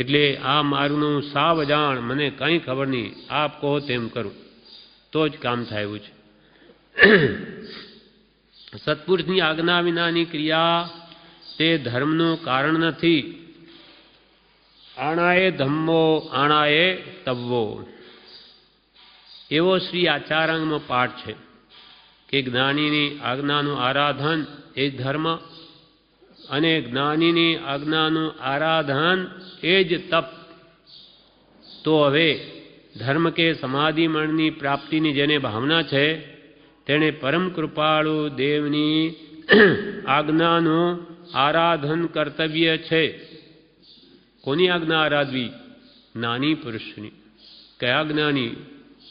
એટલે આ માર્ગનું સાવ અજાણ, મને કાંઈ ખબર નહીં, આપ કહો તેમ કરું તો જ કામ થાય એવું છે. સત્પુરુષની આજ્ઞા વિનાની ક્રિયા તે ધર્મનું કારણ નથી. આણાએ ધમ્મો આણાએ તવ્વો, એવો શ્રી આચારાંગમાં પાઠ છે કે જ્ઞાનીની આજ્ઞાનું આરાધન એ જ ધર્મ, અને જ્ઞાનીની આજ્ઞાનું આરાધન એ જ તપ. તો હવે ધર્મ કે સમાધિ મણની પ્રાપ્તિની જેને ભાવના છે તેણે પરમ કૃપાળુ દેવની આજ્ઞાનું આરાધન કર્તવ્ય છે. કોની આજ્ઞા આરાધવી? જ્ઞાની પુરુષની. કયા જ્ઞાની?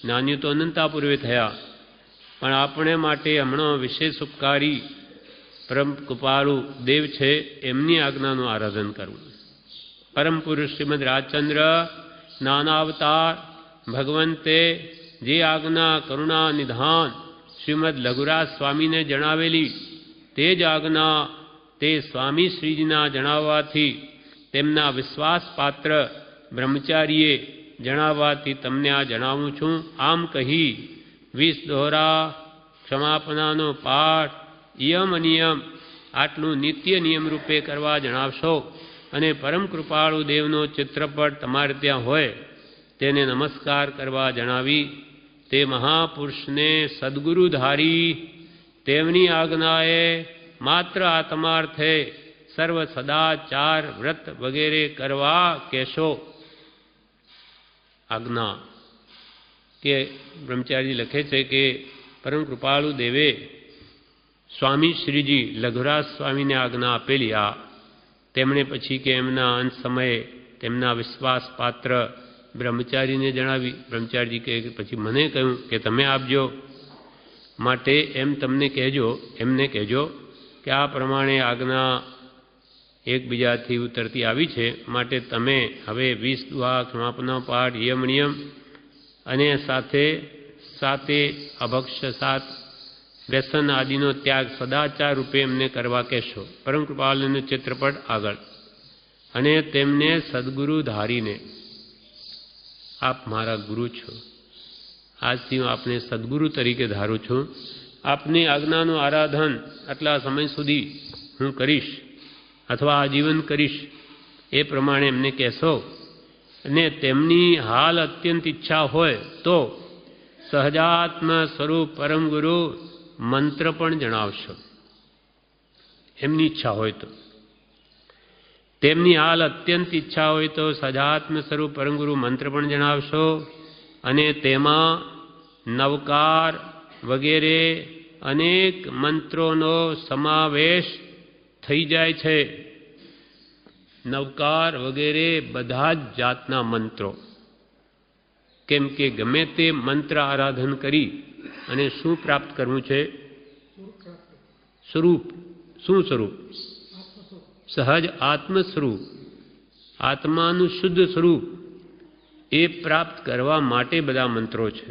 જ્ઞાનીઓ તો અનંતા પૂર્વે થયા, પણ આપણે માટે હમણાં વિશેષ ઉપકારી પરમ કૃપાળુ દેવ છે, એમની આજ્ઞાનું આરાધન કરવું. પરમ પુરુષ શ્રીમદ રાજચંદ્ર નાનાવતાર ભગવંતે જે આજ્ઞા કરુણા નિધાન શ્રીમદ લઘુરાજ સ્વામીને જણાવેલી, તે જ આજ્ઞા તે સ્વામી શ્રીજીના જણાવવાથી, તેમના વિશ્વાસપાત્ર બ્રહ્મચારીએ જણાવવાથી તમને આ જણાવું છું. આમ કહી 20 દોહરા ક્ષમાપનાનો પાઠ યમ અનિયમ આટલું નિત્ય નિયમ રૂપે કરવા જણાવશો. અને પરમ કૃપાળુ દેવનો ચિત્રપટ તમારે ત્યાં હોય તેને નમસ્કાર કરવા જણાવી, તે મહાપુરુષને સદગુરુ ધારી તેમની આજ્ઞાએ માત્ર આત્માર્થે સર્વ સદાચાર વ્રત વગેરે કરવા કહેશો. આજ્ઞા કે બ્રહ્મચારી લખે છે કે પરમ કૃપાળુ દેવે સ્વામી શ્રીજી લઘુરાજ સ્વામીને આજ્ઞા આપેલી. આ તેમણે પછી કે એમના અંત સમયે તેમના વિશ્વાસપાત્ર બ્રહ્મચારીને જણાવી. બ્રહ્મચારીજી કહે પછી મને કહ્યું કે તમે આપજો, માટે એમ તમને કહેજો, એમને કહેજો કે આ પ્રમાણે આજ્ઞા એકબીજાથી ઉતરતી આવી છે. માટે તમે હવે 20 દુહા ક્ષમાપના પાઠ યમ નિયમ અને સાથે અભક્ષ્ય સાત વ્યસન આદિનો ત્યાગ સદાચાર રૂપે એમને કરવા કહેશો. પરમ કૃપાળુનું ચિત્રપટ આગળ. અને તેમને સદગુરુ ધારીને, આપ મારા ગુરુ છો, આજથી હું આપને સદગુરુ તરીકે ધારું છું. આપની આજ્ઞાનું આરાધન આટલા સમય સુધી હું કરીશ અથવા આજીવન કરીશ, એ પ્રમાણે એમને કહેશો. અને તેમની હાલ અત્યંત ઈચ્છા હોય તો સહજાત્મ સ્વરૂપ પરમ ગુરુ મંત્ર પણ જણાવશો. એમની ઈચ્છા હોય તો, તેમની હાલ અત્યંત ઈચ્છા હોય તો સહજાત્મ સ્વરૂપ પરમ ગુરુ મંત્ર પણ જણાવશો. અને તેમાં નવકાર વગેરે અનેક મંત્રોનો સમાવેશ થઈ જાય છે. નવકાર વગેરે બધા જ જાતના મંત્રો. કેમ કે ગમે તે મંત્ર આરાધન કરી અને શું પ્રાપ્ત કરવું છે? સ્વરૂપ. શું સ્વરૂપ? સહજ આત્મ સ્વરૂપ, આત્માનું શુદ્ધ સ્વરૂપ. એ પ્રાપ્ત કરવા માટે બધા મંત્રો છે.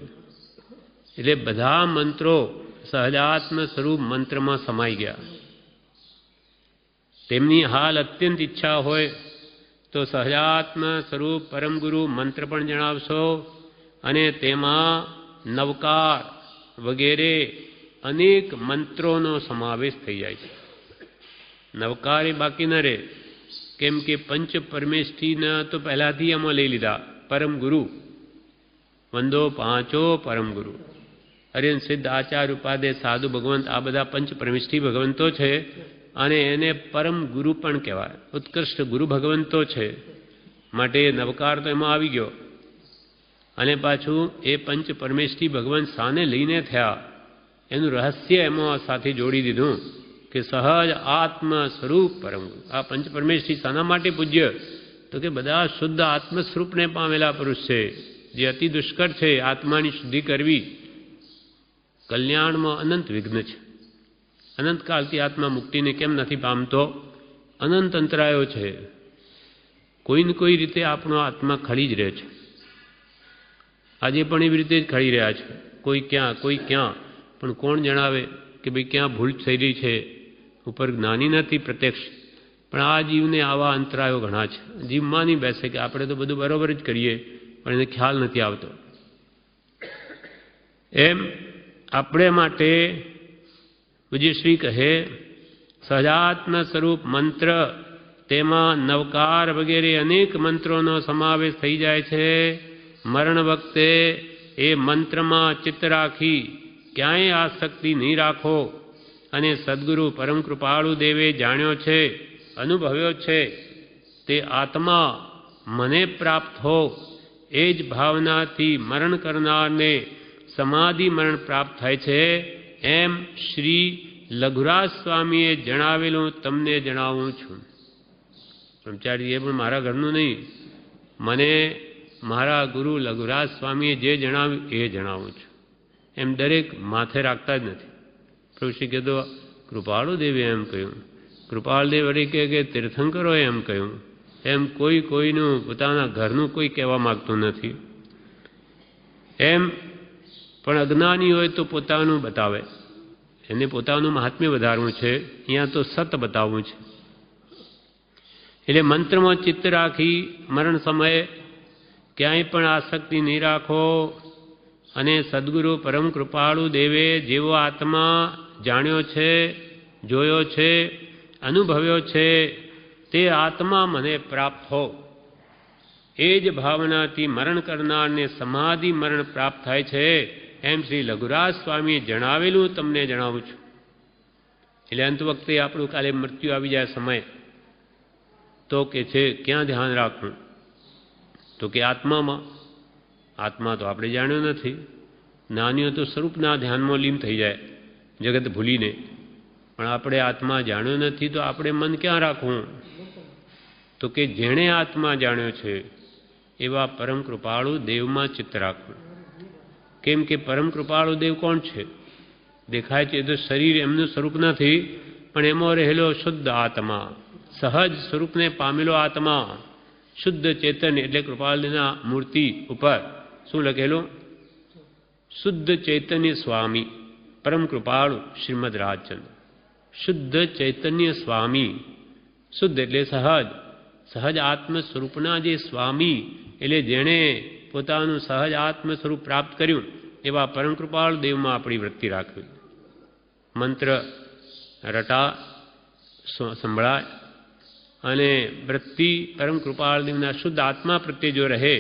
એટલે બધા મંત્રો સહજાત્મ સ્વરૂપ મંત્રમાં સમાઈ ગયા. તેમની હાલ અત્યંત ઈચ્છા હોય તો સહજાત્મ સ્વરૂપ પરમ ગુરુ મંત્ર પણ જણાવશો. અને તેમાં નવકાર વગેરે અનેક મંત્રોનો સમાવેશ થઈ જાય છે. નવકાર એ બાકી ન રહે, કેમ કે પંચ પરમેષ્ઠીના તો પહેલાથી એમાં લઈ લીધા. પરમ ગુરુ વંદો પાંચો પરમ ગુરુ, અર્યન સિદ્ધ આચાર્ય ઉપાદે સાધુ ભગવંત આ બધા પંચ પરમિષ્ઠી ભગવંતો છે અને એને પરમ ગુરુ પણ કહેવાય, ઉત્કૃષ્ટ ગુરુ ભગવંતો છે. માટે નવકાર તો એમાં આવી ગયો. અને પાછું એ પંચ પરમેષ્ઠી ભગવાન સાને લઈને થયા એનું રહસ્ય એમાં સાથે જોડી દીધું કે સહજ આત્મ સ્વરૂપ પરમ ગુરુ. આ પંચ પરમેષ્ઠી શાના માટે પૂજ્ય? તો કે બધા શુદ્ધ આત્મ સ્વરૂપને પામેલા પુરુષ છે. જે અતિ દુષ્કર છે આત્માની શુદ્ધિ કરવી, કલ્યાણમાં અનંત વિઘ્ન છે. અનંતકાળથી આત્મા મુક્તિને કેમ નથી પામતો? અનંત અંતરાયો છે. કોઈ ને કોઈ રીતે આપણો આત્મા ખડી જ રહે છે. આજે પણ એવી રીતે જ ખડી રહ્યા છે. કોઈ ક્યાં, પણ કોણ જણાવે કે ભાઈ ક્યાં ભૂલ થઈ રહી છે? ઉપર જ્ઞાની નથી પ્રત્યક્ષ, પણ આ જીવને આવા અંતરાયો ઘણા છે. જીવ માની બેસે કે આપણે તો બધું બરોબર જ કરીએ, પણ એને ખ્યાલ નથી આવતો. એમ આપણે માટે પૂજ્યશ્રી કહે સહજાત્મ સ્વરૂપ મંત્ર, તેમાં નવકાર વગેરે અનેક મંત્રોનો સમાવેશ થઈ જાય છે. મરણ વખતે એ મંત્રમાં ચિત્ત રાખી ક્યાંય આસક્તિ નહીં રાખો. અને સદગુરુ પરમ કૃપાળુ દેવે જાણ્યો છે, અનુભવ્યો છે, તે આત્મા મને પ્રાપ્ત હો, એ જ ભાવનાથી મરણ કરનારને સમાધિ મરણ પ્રાપ્ત થાય છે. એમ શ્રી લઘુરાજ સ્વામીએ જણાવેલું તમને જણાવું છું. બ્રહ્મચારી એ પણ મારા ઘરનું નહીં, મને મારા ગુરુ લઘુરાજ સ્વામીએ જે જણાવ્યું એ જણાવું છું. એમ દરેક માથે રાખતા જ નથી. પ્રભુશ્રી કહેતો કૃપાળુ દેવે એમ કહ્યું, કૃપાળદેવ વળી કહે કે તીર્થંકરોએ એમ કહ્યું. એમ કોઈનું પોતાના ઘરનું કોઈ કહેવા માગતું નથી. એમ પણ અજ્ઞાની હોય તો પોતાનું બતાવે, એને પોતાનું મહાત્મ્ય વધારવું છે, અહીંયા તો સત બતાવવું છે. એટલે મંત્રમાં ચિત્ત રાખી મરણ સમયે ક્યાંય પણ આસક્તિ નહીં રાખો. અને સદગુરુ પરમ કૃપાળુ દેવે જેવો આત્મા જાણ્યો છે, જોયો છે, અનુભવ્યો છે, તે આત્મા મને પ્રાપ્ત હો, એ જ ભાવનાથી મરણ કરનારને સમાધિ મરણ પ્રાપ્ત થાય છે. એમ શ્રી લઘુરાજ સ્વામીએ જણાવેલું તમને જણાવું છું. એટલે અંત વખતે આપણું કાલે મૃત્યુ આવી જાય સમય, તો કે છે ક્યાં ધ્યાન રાખવું? તો કે આત્મામાં. આત્મા તો આપણે જાણ્યો નથી. જ્ઞાનીઓ તો સ્વરૂપના ધ્યાનમાં લીન થઈ જાય જગત ભૂલીને, પણ આપણે આત્મા જાણ્યો નથી તો આપણે મન ક્યાં રાખવું? તો કે જેણે આત્મા જાણ્યો છે એવા પરમ કૃપાળુ દેવમાં ચિત્ત રાખવું. કેમ કે પરમ કૃપાળુ દેવ કોણ છે? દેખાય છે તો શરીર એમનું સ્વરૂપ નથી, પણ એમાં રહેલો શુદ્ધ આત્મા, સહજ સ્વરૂપને પામેલો આત્મા, શુદ્ધ ચેતન. એટલે કૃપાળુના મૂર્તિ ઉપર શું લખેલું? શુદ્ધ ચૈતન્ય સ્વામી પરમ કૃપાળુ શ્રીમદ રાજચંદ્ર. શુદ્ધ ચૈતન્ય સ્વામી, શુદ્ધ એટલે સહજ, સહજ આત્મ સ્વરૂપના જે સ્વામી, એટલે જેણે પોતાનું સહજ આત્મ સ્વરૂપ પ્રાપ્ત કર્યું એવા પરમ કૃપાળુ દેવમાં આપણી વૃત્તિ રાખવી. મંત્ર રટા સંભળાય અને વૃત્તિ પરમ કૃપાળુ દેવના શુદ્ધ આત્મા પ્રત્યે જો રહે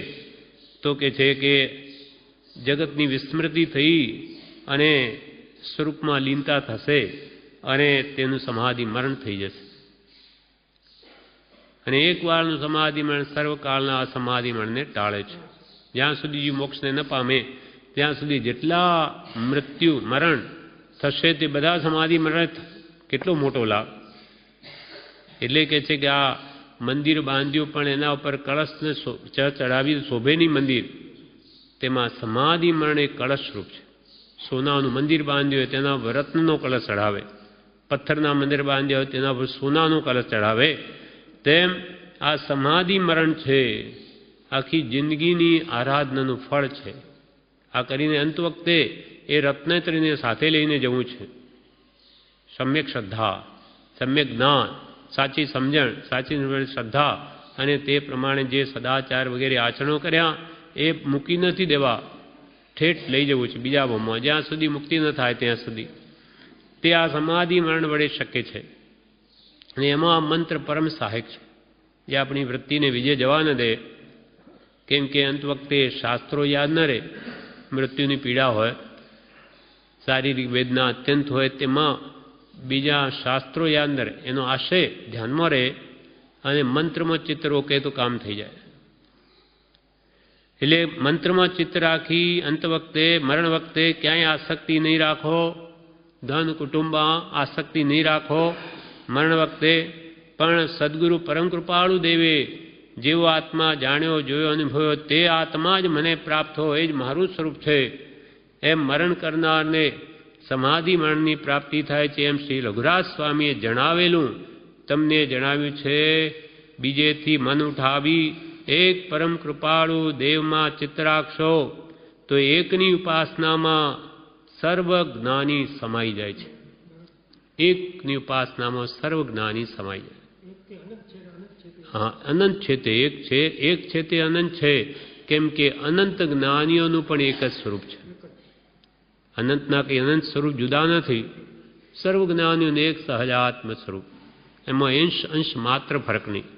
તો કે છે કે જગતની વિસ્મૃતિ થઈ અને સ્વરૂપમાં લીનતા થશે અને તેનું સમાધિ મરણ થઈ જશે. અને એક વારનું સમાધિ મરણ સર્વકાળના અસમાધિ મરણને ટાળે છે. જ્યાં સુધી જીવ મોક્ષને ન પામે ત્યાં સુધી જેટલા મૃત્યુ મરણ થશે તે બધા સમાધિ મરણ. કેટલો મોટો લાભ! એટલે કે છે કે આ મંદિર બાંધ્યું પણ એના ઉપર કળશને ચડાવી શોભે નહીં મંદિર, તેમાં સમાધિ મરણ એક કળશરૂપ છે. સોનાનું મંદિર બાંધ્યું હોય તેના પર રત્નનો કળશ ચઢાવે, પથ્થરના મંદિર બાંધ્યા હોય તેના પર સોનાનો કળશ ચઢાવે. તેમ આ સમાધિ મરણ છે આખી જિંદગીની આરાધનાનું ફળ છે. આ કરીને અંત વખતે એ રત્નેત્રીને સાથે લઈને જવું છે. સમ્યક શ્રદ્ધા, સમ્યક જ્ઞાન, સાચી સમજણ, સાચી શ્રદ્ધા અને તે પ્રમાણે જે સદાચાર વગેરે આચરણો કર્યા એ મૂકી નથી દેવા, ઠેઠ લઈ જવું છે બીજા ભવમાં, જ્યાં સુધી મુક્તિ ન થાય ત્યાં સુધી. તે આ સમાધિ મરણ વડે શક્ય છે. અને એમાં આ મંત્ર પરમ સહાયક છે, જે આપણી વૃત્તિને વિજય જવા ન દે. કેમ કે અંત વખતે શાસ્ત્રો યાદ ન રહે, મૃત્યુની પીડા હોય શારીરિક વેદના અત્યંત હોય તેમાં બીજા શાસ્ત્રો યા અંદર એનો આશય ધ્યાનમાં રહે અને મંત્રમાં ચિત્ત રોકે તો કામ થઈ જાય. એટલે મંત્રમાં ચિત્ત રાખી અંત વખતે મરણ વખતે ક્યાંય આસક્તિ નહીં રાખો, ધન કુટુંબમાં આસક્તિ નહીં રાખો. મરણ વખતે પણ સદગુરુ પરમ કૃપાળુ દેવે જેવો આત્મા જાણ્યો જોયો અનુભવ્યો તે આત્મા જ મને પ્રાપ્ત થયો, એ જ મારું સ્વરૂપ છે એમ મરણ કરનારને સમાધિ મરણની પ્રાપ્તિ થાય છે એમ શ્રી રઘુરાજ સ્વામીએ જણાવેલું તમને જણાવ્યું છે. બીજેથી મન ઉઠાવી એક પરમ કૃપાળુ દેવમાં ચિત્ત રાખશો તો એકની ઉપાસનામાં સર્વ જ્ઞાની સમાઈ જાય છે. એકની ઉપાસનામાં સર્વ જ્ઞાની સમાઈ જાય. હા, અનંત છે તે એક છે, એક છે તે અનંત છે. કેમ કે અનંત જ્ઞાનીઓનું પણ એક જ સ્વરૂપ છે. અનંતના કે અનંત સ્વરૂપ જુદા નથી. સર્વ જ્ઞાનીઓનું એક સહજાત્મ સ્વરૂપ, એમાં અંશ માત્ર ફરક નહીં.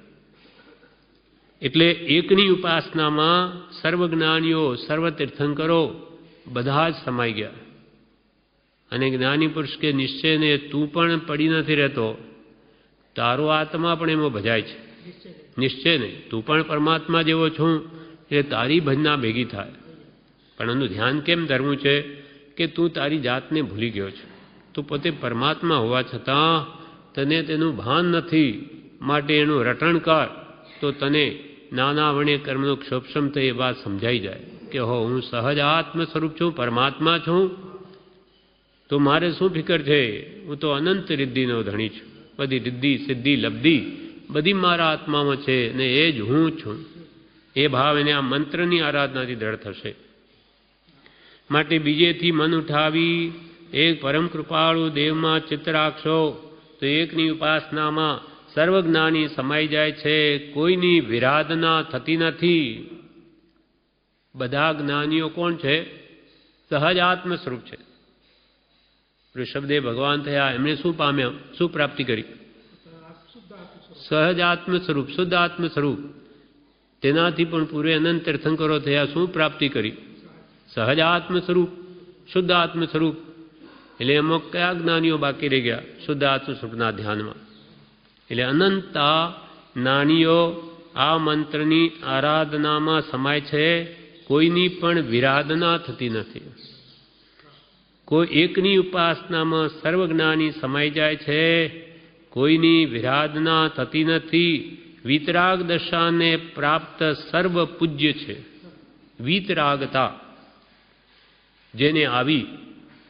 એટલે એકની ઉપાસનામાં સર્વ જ્ઞાનીઓ સર્વ તીર્થંકરો બધા જ સમાઈ ગયા. અને જ્ઞાની પુરુષ કે નિશ્ચયને તું પણ પડી નથી રહેતો, તારો આત્મા પણ એમાં ભજાય છે. નિશ્ચયને તું પણ પરમાત્મા જેવો છું એટલે તારી ભજના ભેગી થાય. પણ એનું ધ્યાન કેમ ધરવું છે કે તું તારી જાતને ભૂલી ગયો છે. તું પોતે પરમાત્મા હોવા છતાં તને તેનું ભાન નથી. માટે એનું રટણ કર તો તને નાના વણે કર્મનો ક્ષોભક્ષમ થઈ એ વાત સમજાઈ જાય કે હો, હું સહજ આત્મ સ્વરૂપ છું, પરમાત્મા છું. તો મારે શું ફિકર છે? હું તો અનંત રિદ્ધિનો ધણી છું. બધી રિદ્ધિ સિદ્ધિ લબ્ધિ બધી મારા આત્મામાં છે ને એ જ હું છું. એ ભાવ એને આ મંત્રની આરાધનાથી દ્રઢ થશે. માટે બીજેથી મન ઉઠાવી એક પરમ કૃપાળુ દેવમાં ચિત્ત રાખશો તો એકની ઉપાસનામાં સર્વજ્ઞાની સમાઈ જાય છે. કોઈની વિરાધના થતી નથી. બધા જ્ઞાનીઓ કોણ છે? સહજ આત્મ સ્વરૂપ છે. ઋષભદેવ ભગવાન થયા, એમણે શું પામ્યા, શું પ્રાપ્તિ કરી? સહજ આત્મ સ્વરૂપ, શુદ્ધ આત્મ સ્વરૂપ. તેનાથી પણ પૂરે અનંત તીર્થંકરો થયા, શું પ્રાપ્તિ કરી? સહજ આત્મ સ્વરૂપ, શુદ્ધ આત્મ સ્વરૂપ. એટલે એમાં કયા જ્ઞાનીઓ બાકી રહી ગયા? શુદ્ધ આત્મ સ્વરૂપના ધ્યાનમાં. એટલે અનંતા જ્ઞાનીઓ આ મંત્રની આરાધનામાં સમાય છે. કોઈની પણ વિરાધના થતી નથી. કોઈ એકની ઉપાસનામાં સર્વજ્ઞાની સમાઈ જાય છે. કોઈની વિરાધના થતી નથી. વીતરાગ દશાને પ્રાપ્ત સર્વ પૂજ્ય છે. વીતરાગતા જેને આવી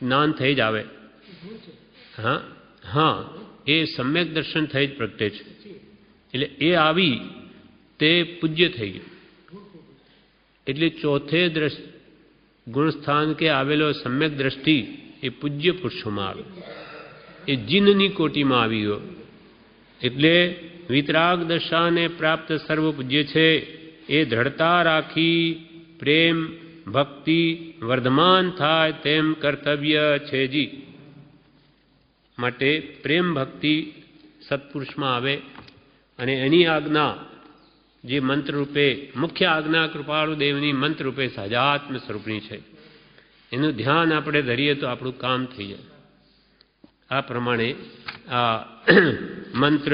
જ્ઞાન થઈ જ આવે, હા હા, એ સમ્યક દર્શન થઈ જ પ્રગટે છે. એટલે એ આવી તે પૂજ્ય થઈ ગયું. એટલે ચોથે ગુણસ્થાન કે આવેલો સમ્યક દ્રષ્ટિ એ પૂજ્ય પુરુષોમાં આવે, એ જીનની કોટીમાં આવી ગયો. એટલે વિતરાગ દશાને પ્રાપ્ત સર્વ પૂજ્ય છે. એ દ્રઢતા રાખી પ્રેમ ભક્તિ વર્ધમાન થાય તેમ કર્તવ્ય છે જી. માટે પ્રેમ ભક્તિ સત્પુરુષમાં આવે અને એની આજ્ઞા જે મંત્રરૂપે મુખ્ય આજ્ઞા કૃપાળુ દેવની મંત્રરૂપે સહજાત્મ સ્વરૂપની છે, એનું ધ્યાન આપણે ધરીએ તો આપણું કામ થઈ જાય. આ પ્રમાણે આ મંત્ર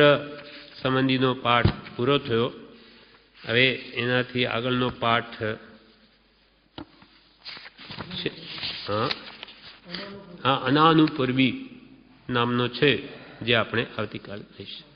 સંબંધીનો પાઠ પૂરો થયો. હવે એનાથી આગળનો પાઠ અનાનુપૂર્વી નામનો છે, જે આપણે આવતીકાલે લઈશું.